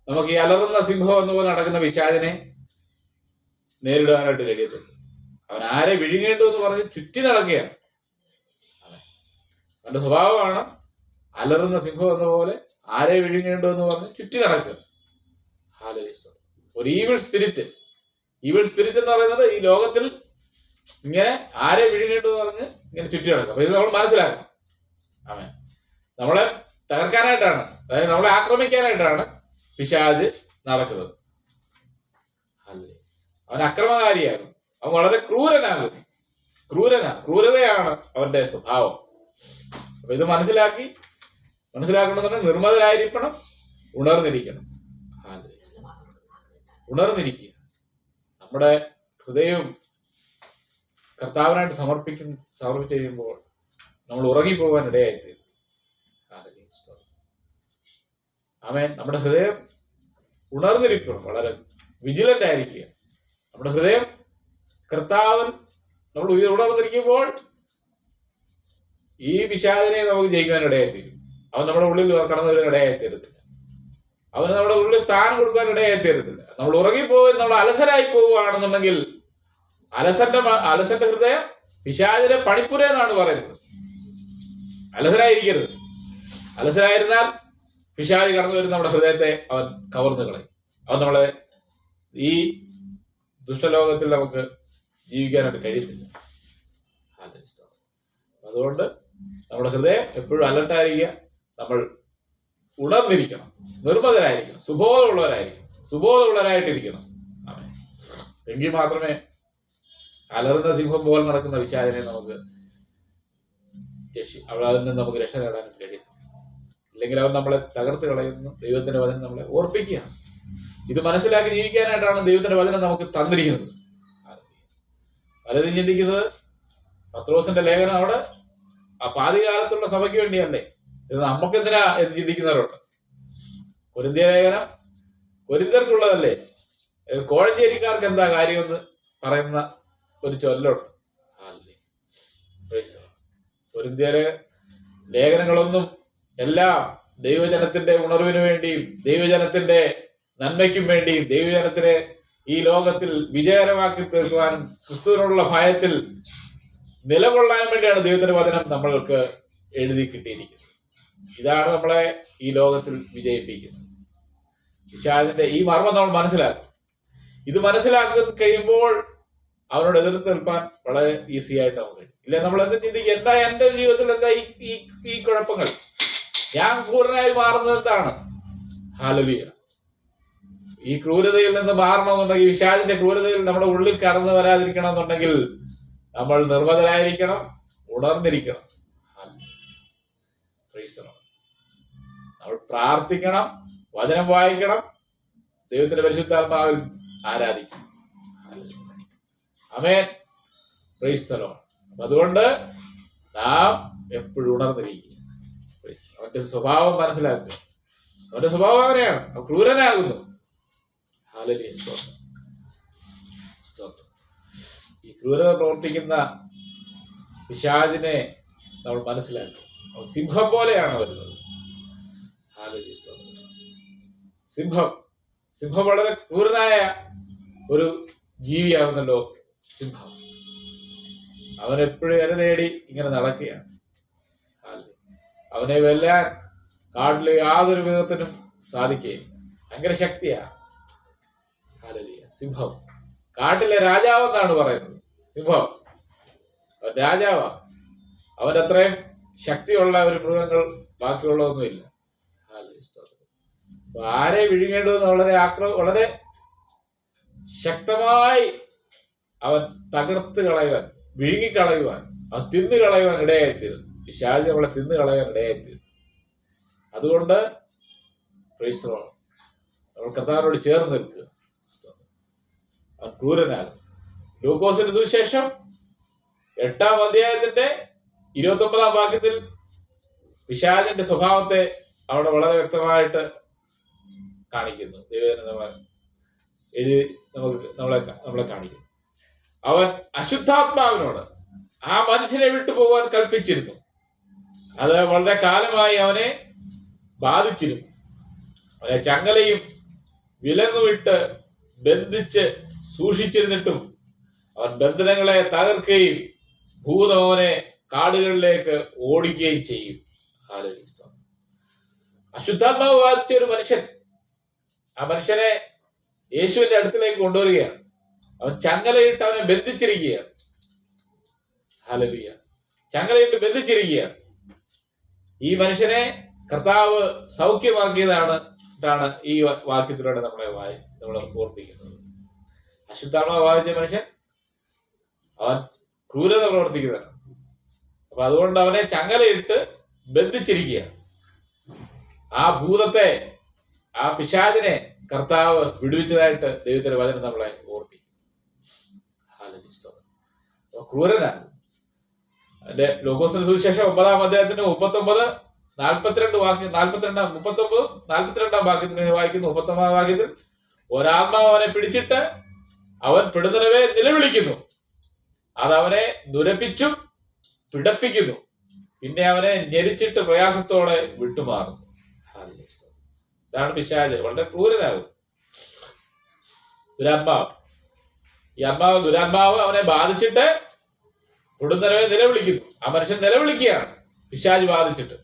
നമുക്ക് ഈ അലറുന്ന സിംഹം എന്നുപോലെ നടക്കുന്ന പിശാചിനെ നേരിടാനായിട്ട് കഴിയത്തുള്ളൂ. അവൻ ആരെ വിഴുങ്ങേണ്ടു എന്ന് പറഞ്ഞ് ചുറ്റി നടക്കുകയാണ്. അവന്റെ സ്വഭാവമാണ് അലറുന്ന സിംഹം എന്ന പോലെ ആരെ വിഴുങ്ങേണ്ടു എന്ന് പറഞ്ഞ് ചുറ്റി നടക്കുക. ഒരു ഈവിൾ സ്പിരിറ്റ് എന്ന് പറയുന്നത് ഈ ലോകത്തിൽ ഇങ്ങനെ ആരെ വിഴുങ്ങേണ്ടു എന്ന് പറഞ്ഞ് ഇങ്ങനെ ചുറ്റി നടക്കുക. അപ്പൊ ഇത് നമ്മൾ മനസ്സിലാക്കണം. ആമേൻ. നമ്മളെ തകർക്കാനായിട്ടാണ്, അതായത് നമ്മളെ ആക്രമിക്കാനായിട്ടാണ് പിശാച് നടക്കുന്നത്. അവൻ അക്രമകാരിയാകും, അവൻ വളരെ ക്രൂരനാകും. ക്രൂരതയാണ് അവന്റെ സ്വഭാവം. അപ്പൊ ഇത് മനസ്സിലാക്കണമെന്നുണ്ടെങ്കിൽ നിർമ്മതരായിരിക്കണം, ഉണർന്നിരിക്കണം. ഉണർന്നിരിക്കുക. നമ്മുടെ ഹൃദയം കർത്താവിനായിട്ട് സമർപ്പിച്ച് കഴിയുമ്പോൾ നമ്മൾ ഉറങ്ങിപ്പോകാൻ ഇടയായിത്തീരും. ആമേൻ. നമ്മുടെ ഹൃദയം ഉണർന്നിരിക്കണം, വളരെ വിജിലന്റ് ആയിരിക്കുക. നമ്മുടെ ഹൃദയം കർത്താവൻ നമ്മൾ ഉണർന്നിരിക്കുമ്പോൾ ഈ പിശാചിനെ നമുക്ക് ജയിക്കാൻ ഇടയായിത്തീരും. അവൻ നമ്മുടെ ഉള്ളിൽ കടന്നു വരാൻ ഇടയായിത്തീരത്തില്ല. അവന് നമ്മുടെ ഉള്ളിൽ സ്ഥാനം കൊടുക്കാൻ ഇടയായിത്തീരത്തില്ല. നമ്മൾ ഉറങ്ങിപ്പോയി നമ്മൾ അലസരായി പോവുകയാണെന്നുണ്ടെങ്കിൽ അലസന്റെ ഹൃദയം പിശാചിനെ പണിപ്പുര എന്നാണ് പറയുന്നത്. അലസരായിരിക്കരുത്. അലസരായിരുന്നാൽ പിശാച് കടന്നു വരുന്ന നമ്മുടെ ഹൃദയത്തെ അവൻ കവർന്നു കളയും. അവൻ നമ്മളെ ഈ ദുഷ്ടലോകത്തിൽ നമുക്ക് ജീവിക്കാനായിട്ട് കഴിയത്തില്ല. അതുകൊണ്ട് നമ്മുടെ ഹൃദയം എപ്പോഴും അലർട്ടായിരിക്കുക. നമ്മൾ ഉണർന്നിരിക്കണം, നിർമ്മതരായിരിക്കണം, സുബോധമുള്ളവരായിട്ടിരിക്കണം. എങ്കിൽ മാത്രമേ അലറുന്ന സിംഹം പോലെ നടക്കുന്ന പിശാചിനെ നമുക്ക് അതിൽ നിന്ന് നമുക്ക് രക്ഷ നേടാനും കഴിയും. ഇല്ലെങ്കിൽ അവൻ നമ്മളെ തകർത്ത് കളയുന്നു. ദൈവത്തിന്റെ വചനം നമ്മളെ ഓർപ്പിക്കുകയാണ്. ഇത് മനസ്സിലാക്കി ജീവിക്കാനായിട്ടാണ് ദൈവത്തിന്റെ വചനം നമുക്ക് തന്നിരിക്കുന്നത്. പലരും ചിന്തിക്കുന്നത് പത്രോസിന്റെ ലേഖനം അവിടെ ആ പാതികാലത്തുള്ള സഭയ്ക്ക് വേണ്ടിയല്ലേ, ഇത് നമുക്കെന്തിനാ എന്ന് ചിന്തിക്കുന്നവരുണ്ട്. കൊരിന്ത്യ ലേഖനം കൊരിന്ത്യർക്കുള്ളതല്ലേ, കോഴഞ്ചേരിക്കാർക്ക് എന്താ കാര്യമെന്ന് പറയുന്ന ഒരു ചൊല്ലുണ്ട്. കൊരിന്ത്യ ലേഖനങ്ങളൊന്നും എല്ലാം ദൈവജനത്തിന്റെ ഉണർവിന് വേണ്ടിയും ദൈവജനത്തിന്റെ നന്മയ്ക്കും വേണ്ടിയും ദൈവജനത്തിനെ ഈ ലോകത്തിൽ വിജയകരമാക്കി തീർക്കുവാനും ക്രിസ്തുവിനോടുള്ള ഭയത്തിൽ നിലകൊള്ളാനും വേണ്ടിയാണ് ദൈവത്തിന്റെ വചനം നമ്മൾക്ക് എഴുതി കിട്ടിയിരിക്കുന്നത്. ഇതാണ് നമ്മളെ ഈ ലോകത്തിൽ വിജയിപ്പിക്കുന്നത്. പിശാചിന്റെ ഈ മർമ്മം നമ്മൾ മനസ്സിലാക്കും. ഇത് മനസ്സിലാക്കി കഴിയുമ്പോൾ അവനോട് എതിർത്ത് നിൽപ്പാൻ വളരെ ഈസി ആയിട്ട് നമുക്ക് കഴിയും. ഇല്ല, നമ്മൾ എന്ത് ചിന്തിക്കും, എന്താ എന്റെ ജീവിതത്തിൽ എന്താ ഈ കുഴപ്പങ്ങൾ, ഞാൻ ക്രൂരനായി മാറുന്നത് എന്താണ്? ഹല്ലേലൂയ. ഈ ക്രൂരതയിൽ നിന്ന് മാറണമെന്നുണ്ടെങ്കിൽ, പിശാചിന്റെ ക്രൂരതയിൽ നമ്മുടെ ഉള്ളിൽ കടന്നു വരാതിരിക്കണം എന്നുണ്ടെങ്കിൽ നമ്മൾ നിർമ്മതരായിരിക്കണം, ഉണർന്നിരിക്കണം. നമ്മൾ പ്രാർത്ഥിക്കണം, വചനം വായിക്കണം, ദൈവത്തിന്റെ പരിശുദ്ധാത്മാവിൽ ആരാധിക്കണം. ആമേൻ. Praise the Lord. അതുകൊണ്ട് നാം എപ്പോഴും ഉണർന്നിരിക്കുക. അവന്റെ സ്വഭാവം മനസ്സിലാക്കുക. അവന്റെ സ്വഭാവം അങ്ങനെയാണ്, അവൻ ക്രൂരനാകുന്നു. ഹല്ലേലൂയ. സ്തോത്രം. ഈ ക്രൂരത പ്രവർത്തിക്കുന്ന പിശാചിനെ നമ്മൾ മനസ്സിലാക്കുക. അവൻ സിംഹം പോലെയാണ് വരുന്നത്. ഹല്ലേലൂയ. സ്തോത്രം. സിംഹം വളരെ ക്രൂരനായ ഒരു ജീവിയാകുന്നല്ലോ സിംഹം. അവനെപ്പോഴും ഇര തേടി ഇങ്ങനെ നടക്കുകയാണ്. അവനെ വെല്ലാൻ കാട്ടിലെ യാതൊരു വിധത്തിനും സാധിക്കുകയില്ല. ഭയങ്കര ശക്തിയാണ്. ഹല്ലേലൂയ. സിംഹം കാട്ടിലെ രാജാവെന്നാണ് പറയുന്നത്. സിംഹം അവൻ രാജാവാണ്. അവൻ്റെ അത്രയും ശക്തിയുള്ള ഒരു മൃഗങ്ങൾ ബാക്കിയുള്ളതൊന്നുമില്ല. അപ്പൊ ആരെ വിഴുങ്ങേണ്ടതെന്ന് വളരെ ശക്തമായി അവൻ തകർത്ത് കളയുവാൻ, വിഴുങ്ങിക്കളയുവാൻ, അവൻ തിന്നു കളയുവാൻ ഇടയായിത്തീരുന്നു. പിശാച് നമ്മളെ തിന്നു കളയാൻ ഇടയായിത്തീരുന്നു. അതുകൊണ്ട് പ്രൈസ് ദി ലോർഡ്, നമ്മൾ കർത്താവിനോട് ചേർന്ന് നിൽക്കുക. അവൻ ക്രൂരനാകും. ലൂക്കോസിന്റെ സുവിശേഷം 8-ാം അധ്യായത്തിന്റെ 29-ാം വാക്യത്തിൽ പിശാചിന്റെ സ്വഭാവത്തെ അവിടെ വളരെ വ്യക്തമായിട്ട് കാണിക്കുന്നു. ദൈവജനം എഴുതി നമ്മളെ കാണിക്കുന്നു. അവൻ അശുദ്ധാത്മാവിനോട് ആ മനുഷ്യനെ വിട്ടുപോകാൻ കൽപ്പിച്ചിരുന്നു. അത് വളരെ കാലമായി അവനെ ബാധിച്ചിരുന്നു. അവനെ ചങ്ങലയും വിലങ്ങുമിട്ട് ബന്ധിച്ച് സൂക്ഷിച്ചിരുന്നിട്ടും അവൻ ബന്ധനങ്ങളെ തകർക്കുകയും ഭൂതം അവനെ കാടുകളിലേക്ക് ഓടിക്കുകയും ചെയ്യും. അശുദ്ധാത്മാവ് ബാധിച്ച ഒരു മനുഷ്യൻ, ആ മനുഷ്യനെ യേശുവിന്റെ അടുത്തിലേക്ക് കൊണ്ടുവരികയാണ്. അവൻ ചങ്ങലയിട്ട് അവനെ ബന്ധിച്ചിരിക്കുകയാണ്. ഹല്ലേലൂയ. ചങ്ങലയിട്ട് ബന്ധിച്ചിരിക്കുകയാണ്. ഈ മനുഷ്യനെ കർത്താവ് സൗഖ്യമാക്കിയതാണ് ഈ വാക്യത്തിലൂടെ നമ്മളെ ഓർപ്പിക്കുന്നത്. അശുദ്ധാത്മാവ് ബാധിച്ച മനുഷ്യൻ അവൻ ക്രൂരത പ്രവർത്തിക്കുന്നതാണ്. അപ്പൊ അതുകൊണ്ട് അവനെ ചങ്ങലയിട്ട് ബന്ധിച്ചിരിക്കുകയാണ്. ആ ഭൂതത്തെ, ആ പിശാചിനെ കർത്താവ് വിടുവിച്ചതായിട്ട് ദൈവത്തിന്റെ വചനം നമ്മളെ ഓർപ്പിക്കും. ക്രൂരനാണ്. അതിന്റെ ലൂക്കോസിന്റെ സുവിശേഷം 9-ാം അധ്യായത്തിന് 39-42 വാക്യം 42 വാക്യത്തിന് വായിക്കുന്നു. 39-ാം വാക്യത്തിൽ ഒരാത്മാവ് അവനെ പിടിച്ചിട്ട് അവൻ പെടുന്നവരെ നിലവിളിക്കുന്നു, അതവനെ നുരപ്പിച്ചും പിടപ്പിക്കുന്നു, പിന്നെ അവനെ ഞെരിച്ചിട്ട് പ്രയാസത്തോടെ വിട്ടുമാറുന്നു. ഇതാണ് പിശാച്. വളരെ ക്രൂരനാകും ദുരാത്മാവ്. ഈ ദുരാത്മാവ് അവനെ ബാധിച്ചിട്ട് പെടുന്നവരെ നിലവിളിക്കുന്നു. ആ മനുഷ്യൻ നിലവിളിക്കുകയാണ് പിശാച് ബാധിച്ചിട്ട്.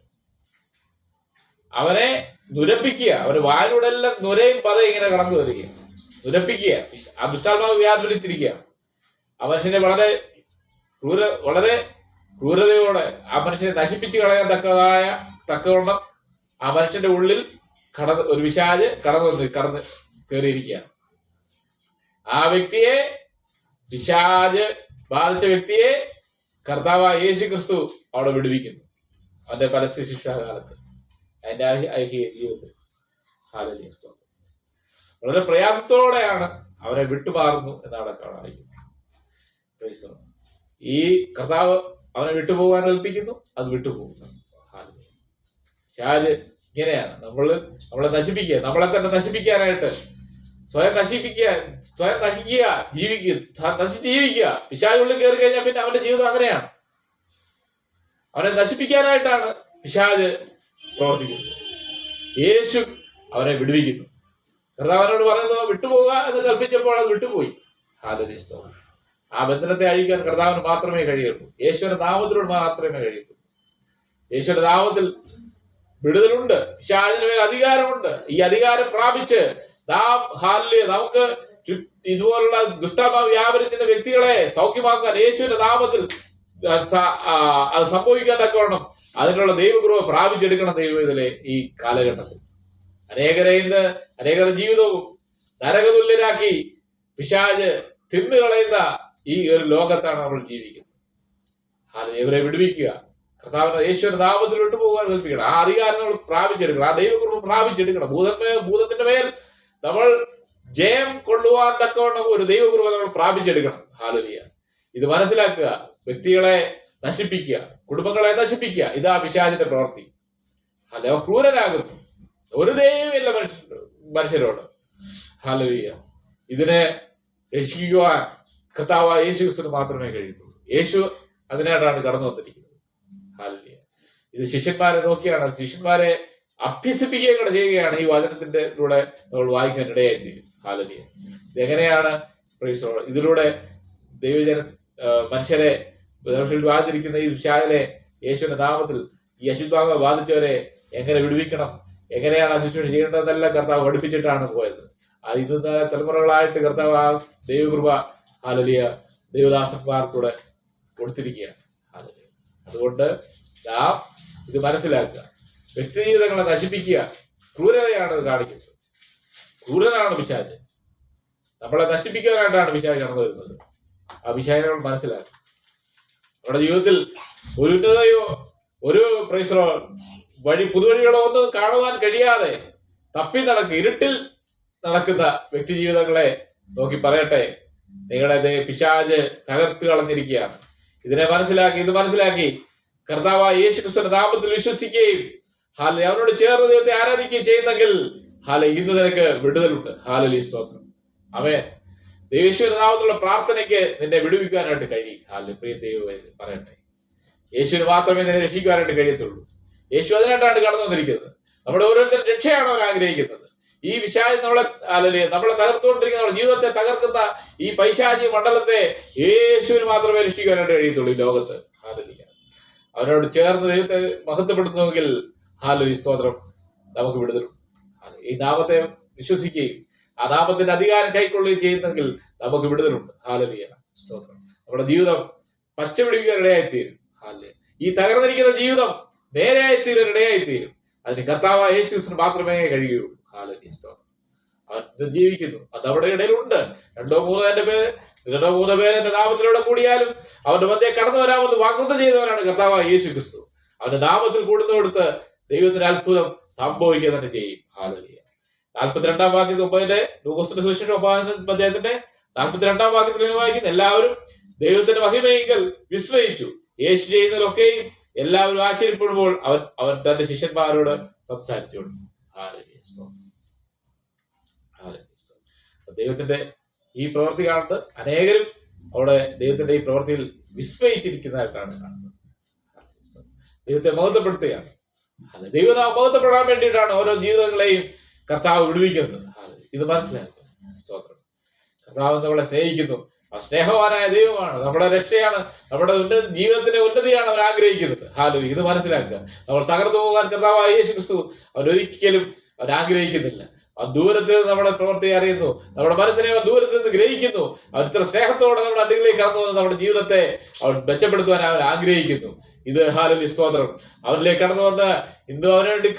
അവനെ നുരപ്പിക്കുക. അവന് വായിലൂടെ എല്ലാം നുരയും പതയും ഇങ്ങനെ കടന്നു വരിക, നുരപ്പിക്കുക. ആ ദുഷ്ടാത്മാവ് വ്യാപരിച്ചിരിക്കുക. ആ മനുഷ്യനെ വളരെ ക്രൂരതയോടെ ആ മനുഷ്യനെ നശിപ്പിച്ചു കളയാൻ തക്കവണ്ണം ആ മനുഷ്യന്റെ ഉള്ളിൽ ഒരു പിശാച് കടന്നു കയറിയിരിക്കുകയാണ്. ആ വ്യക്തിയെ, പിശാച് ബാധിച്ച വ്യക്തിയെ കർത്താവായ യേശു ക്രിസ്തു അവിടെ വിടുവിക്കുന്നു. അവന്റെ പരസ്യ ശിക്ഷാകാലത്ത്, അതിന്റെ ഐഹിക ജീവിതത്തിൽ. വളരെ പ്രയാസത്തോടെയാണ് അവനെ വിട്ടുമാറുന്നു എന്നാണ് കാണാൻ. ഈ കർത്താവ് അവനെ വിട്ടുപോകാൻ കൽപ്പിക്കുന്നു, അത് വിട്ടുപോകുന്നു. പിശാച് ഇങ്ങനെയാണ് നമ്മളെ നശിപ്പിക്കുക, നമ്മളെ തന്നെ നശിപ്പിക്കാനായിട്ട് സ്വയം നശിക്കുക, ജീവിക്കുക. പിശാചുള്ളിൽ കയറി കഴിഞ്ഞാൽ പിന്നെ അവന്റെ ജീവിതം അങ്ങനെയാണ്. അവനെ നശിപ്പിക്കാനായിട്ടാണ് പിശാച് പ്രവർത്തിക്കുന്നത്. യേശു അവനെ വിടുവിക്കുന്നു. കർത്താവിനോട് പറയുന്നത് വിട്ടുപോകുക എന്ന് കൽപ്പിച്ചപ്പോൾ അത് വിട്ടുപോയി. ആ ബന്ധനത്തെ അഴിക്കാൻ കർത്താവിന് മാത്രമേ കഴിയുള്ളൂ. യേശുവിന്റെ നാമത്തിലൂടെ മാത്രമേ കഴിയൂ. യേശുവിന്റെ നാമത്തിൽ വിടുതലുണ്ട്. പിശാചിന് മേൽ അധികാരമുണ്ട്. ഈ അധികാരം പ്രാപിച്ച് നമുക്ക് ഇതുപോലുള്ള ദുഷ്ടാത്മാവ് വ്യാപരിച്ചിരുന്ന വ്യക്തികളെ സൗഖ്യമാക്കാൻ യേശുവിന്റെ നാമത്തിൽ അത് സംഭവിക്കാൻ തക്കവണ്ണം അതിനുള്ള ദൈവകൃപ പ്രാപിച്ചെടുക്കണം ദൈവത്തിലെ ഈ കാലഘട്ടത്തിൽ. അനേകരുടെ ജീവിതവും നരകതുല്യരാക്കി പിശാച് തിന്നുകളയുന്ന ഈ ഒരു ലോകത്താണ് നമ്മൾ ജീവിക്കുന്നത്. ഇവരെ വിടുവിക്കുക, കർത്താവിന്റെ യേശുവിന്റെ നാമത്തിൽ വിട്ടുപോകാൻ കൽപ്പിക്കണം. ആ അധികാരം നമ്മൾ പ്രാപിച്ചെടുക്കണം. ആ ദൈവകൃപ പ്രാപിച്ചെടുക്കണം. ഭൂതത്തിന്റെ മേൽ നമ്മൾ ജയം കൊള്ളുവാൻ തക്കവണ്ണം ഒരു ദൈവകൃപ നമ്മൾ പ്രാപിച്ചെടുക്കണം. ഹല്ലേലൂയ. ഇത് മനസ്സിലാക്കുക. വ്യക്തികളെ നശിപ്പിക്കുക, കുടുംബങ്ങളെ നശിപ്പിക്കുക, ഇതാ പിശാചിന്റെ പ്രവൃത്തി. അല്ലെ, ക്രൂരനാകുന്നു. ഒരു ദൈവമില്ല മനുഷ്യരോട്. ഹല്ലേലൂയ. ഇതിനെ രക്ഷിക്കുവാൻ കർത്താവായ യേശു ക്രിസ്തുവിന് മാത്രമേ കഴിയത്തുള്ളൂ. യേശു അതിനായിട്ടാണ് കടന്നു വന്നിരിക്കുന്നത്. ഹല്ലേലൂയ. ഇത് ശിഷ്യന്മാരെ നോക്കിയാണ്, ശിഷ്യന്മാരെ അഭ്യസിപ്പിക്കുകയും കൂടെ ചെയ്യുകയാണ് ഈ വചനത്തിന്റെ ലൂടെ നമ്മൾ വായിക്കാൻ ഇടയായിത്തീരും. ഹല്ലേലൂയ. ഇതെങ്ങനെയാണ് ഇതിലൂടെ ദൈവജന മനുഷ്യരെ ബാധിച്ചിരിക്കുന്ന ഈ പിശാചിനെ യേശുവിന്റെ നാമത്തിൽ ഈ അശുദ്ധാത്മാവ് ബാധിച്ചവരെ എങ്ങനെ വിടുവിക്കണം, എങ്ങനെയാണ് ആ ശുശ്രൂഷ ചെയ്യേണ്ടതെന്നെല്ലാം കർത്താവ് പഠിപ്പിച്ചിട്ടാണ് പോയത്. അത് ഇന്നത്തെ തലമുറകളായിട്ട് കർത്താവ് ആ ദൈവകൃപ ഹല്ലേലൂയ ദൈവദാസന്മാർക്കൂടെ കൊടുത്തിരിക്കുകയാണ്. ഹല്ലേലൂയ. അതുകൊണ്ട് നാം ഇത് മനസ്സിലാക്കുക. വ്യക്തി ജീവിതങ്ങളെ നശിപ്പിക്കുക ക്രൂരതയാണ് ഇത് കാണിക്കുന്നത്. ക്രൂരനാണ് പിശാച്. നമ്മളെ നശിപ്പിക്കാനായിട്ടാണ് പിശാച് കടന്നു വരുന്നത്. ആ പിശാചിനെ നമ്മൾ മനസ്സിലാക്കുക. നമ്മുടെ ജീവിതത്തിൽ ഒരു ഉന്നതയോ ഒരു പുതുവഴികളോ ഒന്നും കാണുവാൻ കഴിയാതെ ഇരുട്ടിൽ നടക്കുന്ന വ്യക്തി ജീവിതങ്ങളെ നോക്കി പറയട്ടെ, നിങ്ങളെ പിശാച് തകർത്ത് കളഞ്ഞിരിക്കുകയാണ്. ഇത് മനസ്സിലാക്കി കർത്താവായ യേശു ക്രിസ്തുവിന്റെ നാമത്തിൽ വിശ്വസിക്കുകയും അവനോട് ചേർന്ന് ദൈവത്തെ ആരാധിക്കുകയും ചെയ്യുന്നെങ്കിൽ ഇന്ന് നിനക്ക് വിടുതലുണ്ട്. ഹല്ലേലൂയ, സ്തോത്രം. ആമേൻ. യേശുവിന്റെ നാമത്തിലുള്ള പ്രാർത്ഥനയ്ക്ക് നിന്നെ വിടുവിക്കാനായിട്ട് കഴിയും. പ്രിയ ദൈവമേ പറയട്ടെ, യേശുവിന് മാത്രമേ നിന്നെ രക്ഷിക്കുവാനായിട്ട് കഴിയത്തുള്ളൂ. യേശു അതിനായിട്ടാണ് കടന്നു വന്നിരിക്കുന്നത്. നമ്മുടെ ഓരോരുത്തരും രക്ഷയാണ് അവർ ആഗ്രഹിക്കുന്നത്. ഈ പിശാച് നമ്മളെ തകർത്തുകൊണ്ടിരിക്കുന്ന, നമ്മുടെ ജീവിതത്തെ തകർക്കുന്ന ഈ പൈശാചി മണ്ഡലത്തെ യേശുവിന് മാത്രമേ രക്ഷിക്കാനായിട്ട് കഴിയത്തുള്ളൂ ഈ ലോകത്ത്. ഹല്ലേലൂയ. അവനോട് ചേർന്ന് ദൈവത്തെ മഹത്വപ്പെടുത്തുന്നുവെങ്കിൽ ഹല്ലേലൂയ, സ്തോത്രം, നമുക്ക് വിടുതലും. ഈ നാമത്തെ വിശ്വസിക്കുകയും ആ നാമത്തിന്റെ അധികാരം കൈക്കൊള്ളുകയും ചെയ്യുന്നെങ്കിൽ നമുക്ക് വിടുതലുണ്ട്. ഹല്ലേലൂയ, സ്തോത്രം. നമ്മുടെ ജീവിതം പച്ചപിടിക്കാൻ ഇടയായിത്തീരും. ഹല്ലേലൂയ. ഈ തകർന്നിരിക്കുന്ന ജീവിതം നേരെയായിത്തീരും, ഇടയായിത്തീരും. അതിന് കർത്താവായ യേശു ക്രിസ്തുവിന് മാത്രമേ കഴിയുകയുള്ളൂ. ഹല്ലേലൂയ, സ്തോത്രം. അവൻ ജീവിക്കുന്നു, അത് നമ്മുടെ ഇടയിലുണ്ട്. രണ്ടോ മൂന്നോ പേര് എന്റെ നാമത്തിലൂടെ കൂടിയാലും അവന്റെ മധ്യേ കടന്നു വരാമെന്ന് വാഗ്ദത്തം ചെയ്തവനാണ് കർത്താവായ യേശു ക്രിസ്തു. അവന്റെ നാമത്തിൽ കൂടുന്നോടുത്ത് ദൈവത്തിന് അത്ഭുതം സംഭവിക്കുക തന്നെ ചെയ്യും. ഹല്ലേലൂയ. 42 വാക്യത്തിൽ ലൂക്കോസിന്റെ സുവിശേഷം 9 അധ്യായത്തിന്റെ 42 വാക്യത്തിൽ വായിക്കുന്നു, എല്ലാവരും ദൈവത്തിന്റെ മഹിമയെങ്കിൽ വിസ്മയിച്ചു. യേശു ചെയ്യുന്നതിലൊക്കെയും എല്ലാവരും ആശ്ചര്യപ്പെടുമ്പോൾ അവൻ തന്റെ ശിഷ്യന്മാരോട് സംസാരിച്ചുകൊണ്ടു. ഹല്ലേലൂയ, സ്തോത്രം. ദൈവത്തിന്റെ ഈ പ്രവൃത്തി കാണുന്നത് അനേകരും അവിടെ ദൈവത്തിന്റെ ഈ പ്രവൃത്തിയിൽ വിസ്മയിച്ചിരിക്കുന്നതായിട്ടാണ് കാണുന്നത്. ദൈവത്തെ മഹത്വപ്പെടുത്തുകയാണ്. ദൈവനാമം മഹത്വപ്പെടാൻ വേണ്ടിയിട്ടാണ് ഓരോ ജീവിതങ്ങളെയും കർത്താവ് വിടുവിക്കുന്നത്. ഇത് മനസ്സിലാക്കുക. സ്തോത്രം. കർത്താവ് നമ്മളെ സ്നേഹിക്കുന്നു. ആ സ്നേഹവാനായ ദൈവമാണ്, നമ്മുടെ രക്ഷയാണ്, നമ്മുടെ ജീവിതത്തിന്റെ ഉന്നതിയാണ് അവൻ ആഗ്രഹിക്കുന്നത്. ഹല്ലേലൂയ. ഇത് മനസ്സിലാക്കുക. നമ്മൾ തകർന്നു പോകാൻ കർത്താവായ യേശു ക്രിസ്തു അവൻ ഒരിക്കലും അവൻ ആഗ്രഹിക്കുന്നില്ല. അവൻ ദൂരത്ത് നിന്ന് നമ്മുടെ പ്രവൃത്തി അറിയുന്നു, നമ്മുടെ മനസ്സിനെ അവൻ ദൂരത്ത് നിന്ന് ഗ്രഹിക്കുന്നു. അവൻ ഇത്ര സ്നേഹത്തോടെ നമ്മുടെ അടുക്കിലേക്ക് കടന്നു വന്ന് നമ്മുടെ ജീവിതത്തെ അവൻ മെച്ചപ്പെടുത്തുവാൻ അവൻ ആഗ്രഹിക്കുന്നു. ഇത് ഹല്ലേലൂയ, സ്തോത്രം. അവനിലേക്ക് കടന്നു വന്ന് ഇന്ന് അവന് വേണ്ടി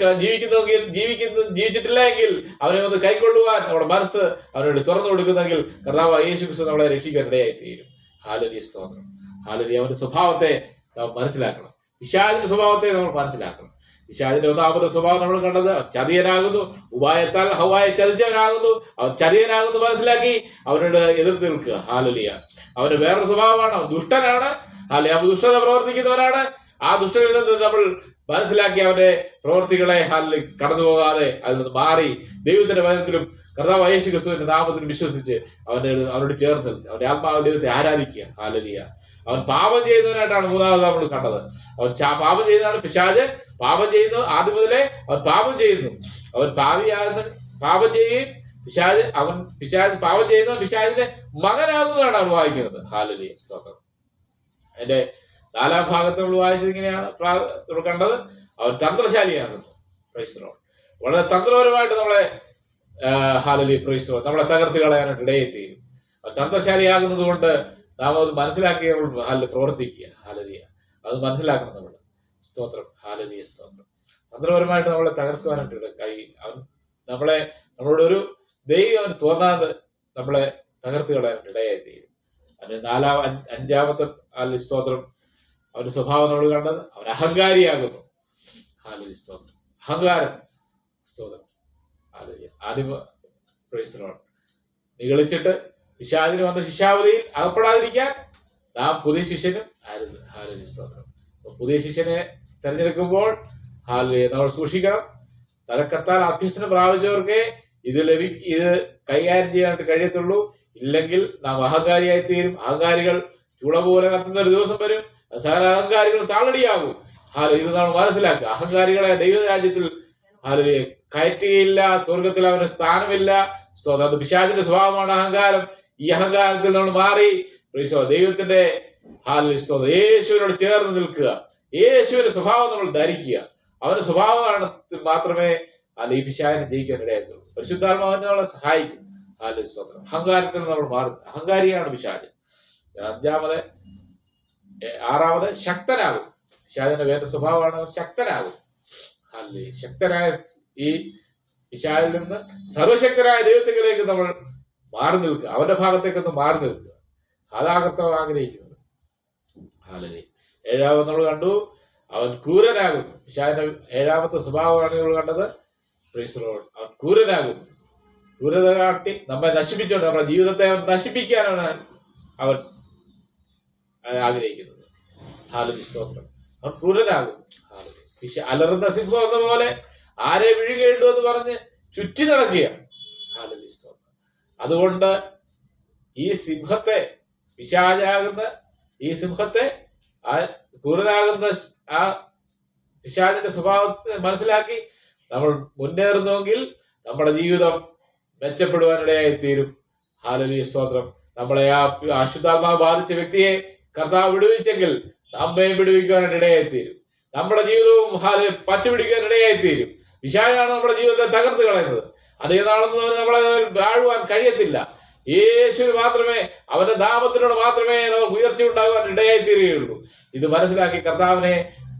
ജീവിച്ചിട്ടില്ല എങ്കിൽ അവനെ ഒന്ന് കൈക്കൊള്ളുവാൻ നമ്മുടെ മനസ്സ് അവനോട് തുറന്നു കൊടുക്കുന്നെങ്കിൽ കർത്താവ് യേശു ക്രിസ്തു നമ്മളെ രക്ഷിക്കാൻ ഇടയായി തീരും. ഹല്ലേലൂയ, സ്തോത്രം. ഹല്ലേലൂയ. അവന്റെ സ്വഭാവത്തെ നാം മനസ്സിലാക്കണം. പിശാചിന്റെ സ്വഭാവത്തെ നമ്മൾ മനസ്സിലാക്കണം. പിശാചിന്റെ ഒന്നാമത്തെ സ്വഭാവം നമ്മൾ കണ്ടത് ചതിയനാകുന്നു, ഉപായത്താൽ ഹവ്വായെ ചതിച്ചവനാകുന്നു. അവൻ ചതിയനാകുന്നു മനസ്സിലാക്കി അവനോട് എതിർത്ത് നിൽക്കുക. ഹല്ലേലൂയ. അവന്റെ വേറൊരു സ്വഭാവമാണ്, അവൻ ദുഷ്ടനാണ്. അല്ലെ, അവൻ ദുഷ്ടത പ്രവർത്തിക്കുന്നവനാണ്. ആ ദുഷ്ടതയിൽ നിന്ന് നമ്മൾ മനസ്സിലാക്കി അവന്റെ പ്രവർത്തികളെ കടന്നു പോകാതെ അതിൽ നിന്ന് മാറി ദൈവത്തിന്റെ വചനത്തിലും കർത്താവ് യേശു ക്രിസ്തുവിന്റെ നാമത്തിലും വിശ്വസിച്ച് അവനോട് ചേർന്ന് അവന്റെ ആത്മാവ് ദൈവത്തെ ആരാധിക്കുക. ഹല്ലേലൂയ. അവൻ പാപം ചെയ്യുന്നവനായിട്ടാണ് മൂന്നാമത് നമ്മൾ കണ്ടത്. അവൻ പാപം ചെയ്യുന്നതാണ് പിശാച്. പാപം ചെയ്യുന്നു, ആദ്യം മുതലേ അവൻ പാപം ചെയ്യുന്നു. അവൻ പാപം ചെയ്യുകയും പിശാച് പാപം ചെയ്യുന്ന പിശാചിന്റെ മകനാകുന്നതാണ് അവൻ വായിക്കുന്നത്. ഹല്ലേലൂയ, സ്തോത്രം. അതിന്റെ 4-ാം ഭാഗത്ത് നമ്മൾ വായിച്ചത് ഇങ്ങനെയാണ് നമ്മൾ കണ്ടത്, അവൻ തന്ത്രശാലിയാണ്. Price the Lord. വളരെ തന്ത്രപരമായിട്ട് നമ്മളെ ഹല്ലേലൂയ, പ്രൈസ് ദി ലോർഡ്, നമ്മളെ തകർത്ത് കളയാനായിട്ട് ഇടയെത്തിയും അവൻ തന്ത്രശാലിയാകുന്നത് കൊണ്ട് നാം അത് മനസ്സിലാക്കി നമ്മൾ പ്രവർത്തിക്കുക. ഹല്ലേലൂയ. അത് മനസ്സിലാക്കണം നമ്മൾ. സ്തോത്രം. ഹല്ലേലൂയ, സ്തോത്രം. തന്ത്രപരമായിട്ട് നമ്മളെ തകർക്കുവാനായിട്ട് കഴിയും. അവൻ നമ്മളോടൊരു ദൈവം അവന് തോന്നാതെ നമ്മളെ തകർത്ത് കളയാനായിട്ട് ഇടയായി തീരും. അതിന് 5-ാമത്തെ സ്തോത്രം, അവന്റെ സ്വഭാവം നമ്മൾ കണ്ടത്, അവൻ അഹങ്കാരിയാകുന്നു. ഹല്ലേലൂയ, സ്തോത്രം. അഹങ്കാരം. സ്തോത്രം. ഹല്ലേലൂയ. ആദ്യം പ്രൈസ് ദി ലോർഡ്. നിഗളിച്ചിട്ട് പിശാചിന് വന്ന ശിക്ഷാവധിയിൽ അകപ്പെടാതിരിക്കാൻ നാം പുതിയ ശിഷ്യനും ആയിരുന്നു. ഹല്ലേലൂയ, സ്തോത്രം. പുതിയ ശിഷ്യനെ തെരഞ്ഞെടുക്കുമ്പോൾ ഹല്ലേലൂയ നമ്മൾ സൂക്ഷിക്കണം. തലക്കത്താൽ അഭ്യസനം പ്രാപിച്ചവർക്ക് ഇത് കൈകാര്യം ചെയ്യാനായിട്ട് കഴിയത്തുള്ളൂ. ഇല്ലെങ്കിൽ നാം അഹങ്കാരിയായി തീരും. അഹങ്കാരികൾ ചൂള പോലെ കത്തുന്ന ഒരു ദിവസം വരും. സകല അഹങ്കാരികൾ താളടിയാകും. ഇത് നമ്മൾ മനസ്സിലാക്കുക. അഹങ്കാരികളെ ദൈവരാജ്യത്തിൽ കയറ്റുകയില്ല. സ്വർഗത്തിൽ അവന് സ്ഥാനമില്ല. അത് പിശാചിന്റെ സ്വഭാവമാണ് അഹങ്കാരം. ഈ അഹങ്കാരത്തിൽ നമ്മൾ മാറി ദൈവത്തിന്റെ യേശുവിനോട് ചേർന്ന് നിൽക്കുക. യേശുവിന്റെ സ്വഭാവം നമ്മൾ ധരിക്കുക. അവന്റെ സ്വഭാവമാണ് മാത്രമേ ഈ പിശാചിനെ ജയിക്കാൻ ഇടയാത്തുള്ളൂ. പരിശുദ്ധാത്മാവിനെ നമ്മളെ സഹായിക്കും. സ്തോത്രം. അഹങ്കാരത്തിൽ നമ്മൾ മാറും. അഹങ്കാരിയാണ് പിശാച്. 6-ാമത് ശക്തനാകും. പിശാചിന്റെ വേറെ സ്വഭാവമാണ്, അവൻ ശക്തനാകും. ശക്തനായ ഈ പിശാചിൽ നിന്ന് സർവശക്തനായ ദൈവത്തിലേക്ക് നമ്മൾ മാറി നിൽക്കുക. അവന്റെ ഭാഗത്തേക്കൊന്ന് മാറി നിൽക്കുക. അതാണ് കർത്താവ് ആഗ്രഹിക്കുന്നത്. ഹല്ലേലൂയ. 7-ാമത് നമ്മൾ കണ്ടു, അവൻ ക്രൂരനാകുന്നു. പിശാചിന്റെ 7-ാമത്തെ സ്വഭാവമാണ് നമ്മൾ കണ്ടത്. Price the Lord. അവൻ ക്രൂരനാകുന്നു. ക്രൂരത കാട്ടി നമ്മെ നശിപ്പിച്ചുകൊണ്ട് നമ്മുടെ ജീവിതത്തെ അവൻ നശിപ്പിക്കാനാണ് അവൻ ആഗ്രഹിക്കുന്നത്. ഹല്ലേലൂയ, സ്തോത്രം. അവൻ ക്രൂരനാകും. അലറുന്ന സിംഹം എന്ന പോലെ ആരെ വിഴുകേണ്ടു എന്ന് പറഞ്ഞ് ചുറ്റി നടക്കുകയാണ്. ഹല്ലേലൂയ, സ്തോത്രം. അതുകൊണ്ട് ഈ സിംഹത്തെ, പിശാചാകുന്ന ഈ സിംഹത്തെ, ആ ക്രൂരനാകുന്ന ആ പിശാചിന്റെ സ്വഭാവത്തെ മനസ്സിലാക്കി നമ്മൾ മുന്നേറുന്നുവെങ്കിൽ നമ്മുടെ ജീവിതം മെച്ചപ്പെടുവാനിടയായി തീരും. ഹല്ലേലൂയ, സ്തോത്രം. നമ്മളെ ആ അശുദ്ധാത്മാവ് ബാധിച്ച വ്യക്തിയെ കർത്താവ് വിടുവിച്ചെങ്കിൽ നമ്മയും വിടുവിക്കുവാനായിട്ട് ഇടയായി തീരും. നമ്മുടെ ജീവിതവും പച്ചപിടിക്കാൻ ഇടയായി തീരും. പിശാചാണ് നമ്മുടെ ജീവിതത്തെ തകർത്ത് കളയുന്നത്. അതേതാണെന്ന് നമ്മളെ വാഴുവാൻ കഴിയത്തില്ല. യേശുവിന് മാത്രമേ, അവന്റെ നാമത്തിനോട് മാത്രമേ നമുക്ക് ഉയർച്ച ഉണ്ടാകുവാൻ ഇടയായി തീരുകയുള്ളൂ. ഇത് മനസ്സിലാക്കി കർത്താവിനെ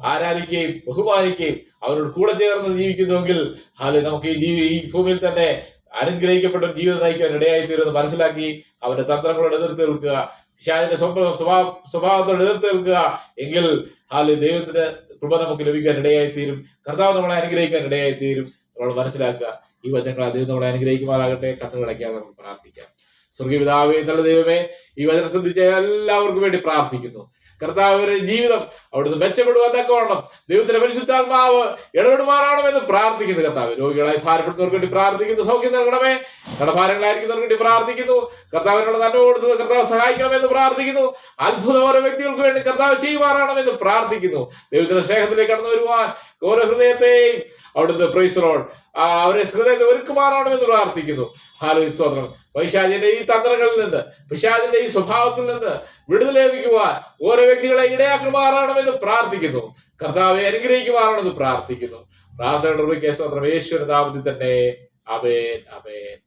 ആരാധിക്കുകയും ബഹുമാനിക്കുകയും അവരോട് കൂടെ ചേർന്ന് ജീവിക്കുന്നുവെങ്കിൽ നമുക്ക് ഈ ഭൂമിയിൽ തന്നെ അനുഗ്രഹിക്കപ്പെട്ട ഒരു ജീവിതം നയിക്കാൻ ഇടയായി തീരുമെന്ന് മനസ്സിലാക്കി അവന്റെ തന്ത്രങ്ങളോട് എതിർത്ത് നിൽക്കുക, പിശാചിന്റെ സ്വഭാവത്തോട് എതിർത്ത് നിൽക്കുക. എങ്കിൽ ദൈവത്തിന്റെ കൃപ നമുക്ക് ലഭിക്കാൻ ഇടയായി തീരും. കർത്താവ് നമ്മളെ അനുഗ്രഹിക്കാൻ ഇടയായി തീരും. നമ്മൾ മനസ്സിലാക്കുക. ഈ വചനങ്ങൾ ദൈവം നമ്മളെ അനുഗ്രഹിക്കുമാറാകട്ടെ. കണ്ണുകളടയ്ക്കാതെ നമുക്ക് പ്രാർത്ഥിക്കാം. സ്വർഗീയ പിതാവേ, നല്ല ദൈവമേ, ഈ വചനം ശ്രദ്ധിച്ച എല്ലാവർക്കും വേണ്ടി പ്രാർത്ഥിക്കുന്നു. കർത്താവിന്റെ ജീവിതം അവിടുന്ന് മെച്ചപ്പെടുവാൻ തക്കവണ്ണം ദൈവത്തിന്റെ പരിശുദ്ധാത്മാവ് ഇടപെടുമാറാണമെന്ന് പ്രാർത്ഥിക്കുന്നു. കർത്താവ് രോഗികളായി ഭാരപ്പെടുന്നവർക്ക് വേണ്ടി പ്രാർത്ഥിക്കുന്നു. സൗഖ്യം നൽകണമേ. കടഭാരങ്ങളായിരിക്കുന്നവർക്ക് വേണ്ടി പ്രാർത്ഥിക്കുന്നു. കർത്താവിനുള്ള നന്മ കൊടുത്തത് കർത്താവ് സഹായിക്കണമെന്ന് പ്രാർത്ഥിക്കുന്നു. അത്ഭുതം ഓരോ വ്യക്തികൾക്ക് വേണ്ടി കർത്താവ് ചെയ്യുമാറാണമെന്ന് പ്രാർത്ഥിക്കുന്നു. ദൈവത്തിന്റെ സ്നേഹത്തിലേക്ക് കടന്നു വരുവാൻ ഓരോ ഹൃദയത്തെയും അവിടുന്ന് പ്രൈസ് ലോർഡ് അവരെ ഹൃദയത്തെ ഒരുക്കുമാറാണമെന്ന് പ്രാർത്ഥിക്കുന്നു. സ്തോത്രം. പൈശാചിന്റെ ഈ തന്ത്രങ്ങളിൽ നിന്ന്, പിശാചിന്റെ ഈ സ്വഭാവത്തിൽ നിന്ന് വിടുതൽ ലഭിക്കുവാൻ ഓരോ വ്യക്തികളെ ഇടയാക്കുമാറാണമെന്ന് പ്രാർത്ഥിക്കുന്നു. കർത്താവെ അനുഗ്രഹിക്കുമാറാണെന്ന് പ്രാർത്ഥിക്കുന്നു. പ്രാർത്ഥനയുടെ സ്തോത്രം യേശുവിന്റെ നാമത്തിൽ തന്നെ. ആമേൻ, ആമേൻ.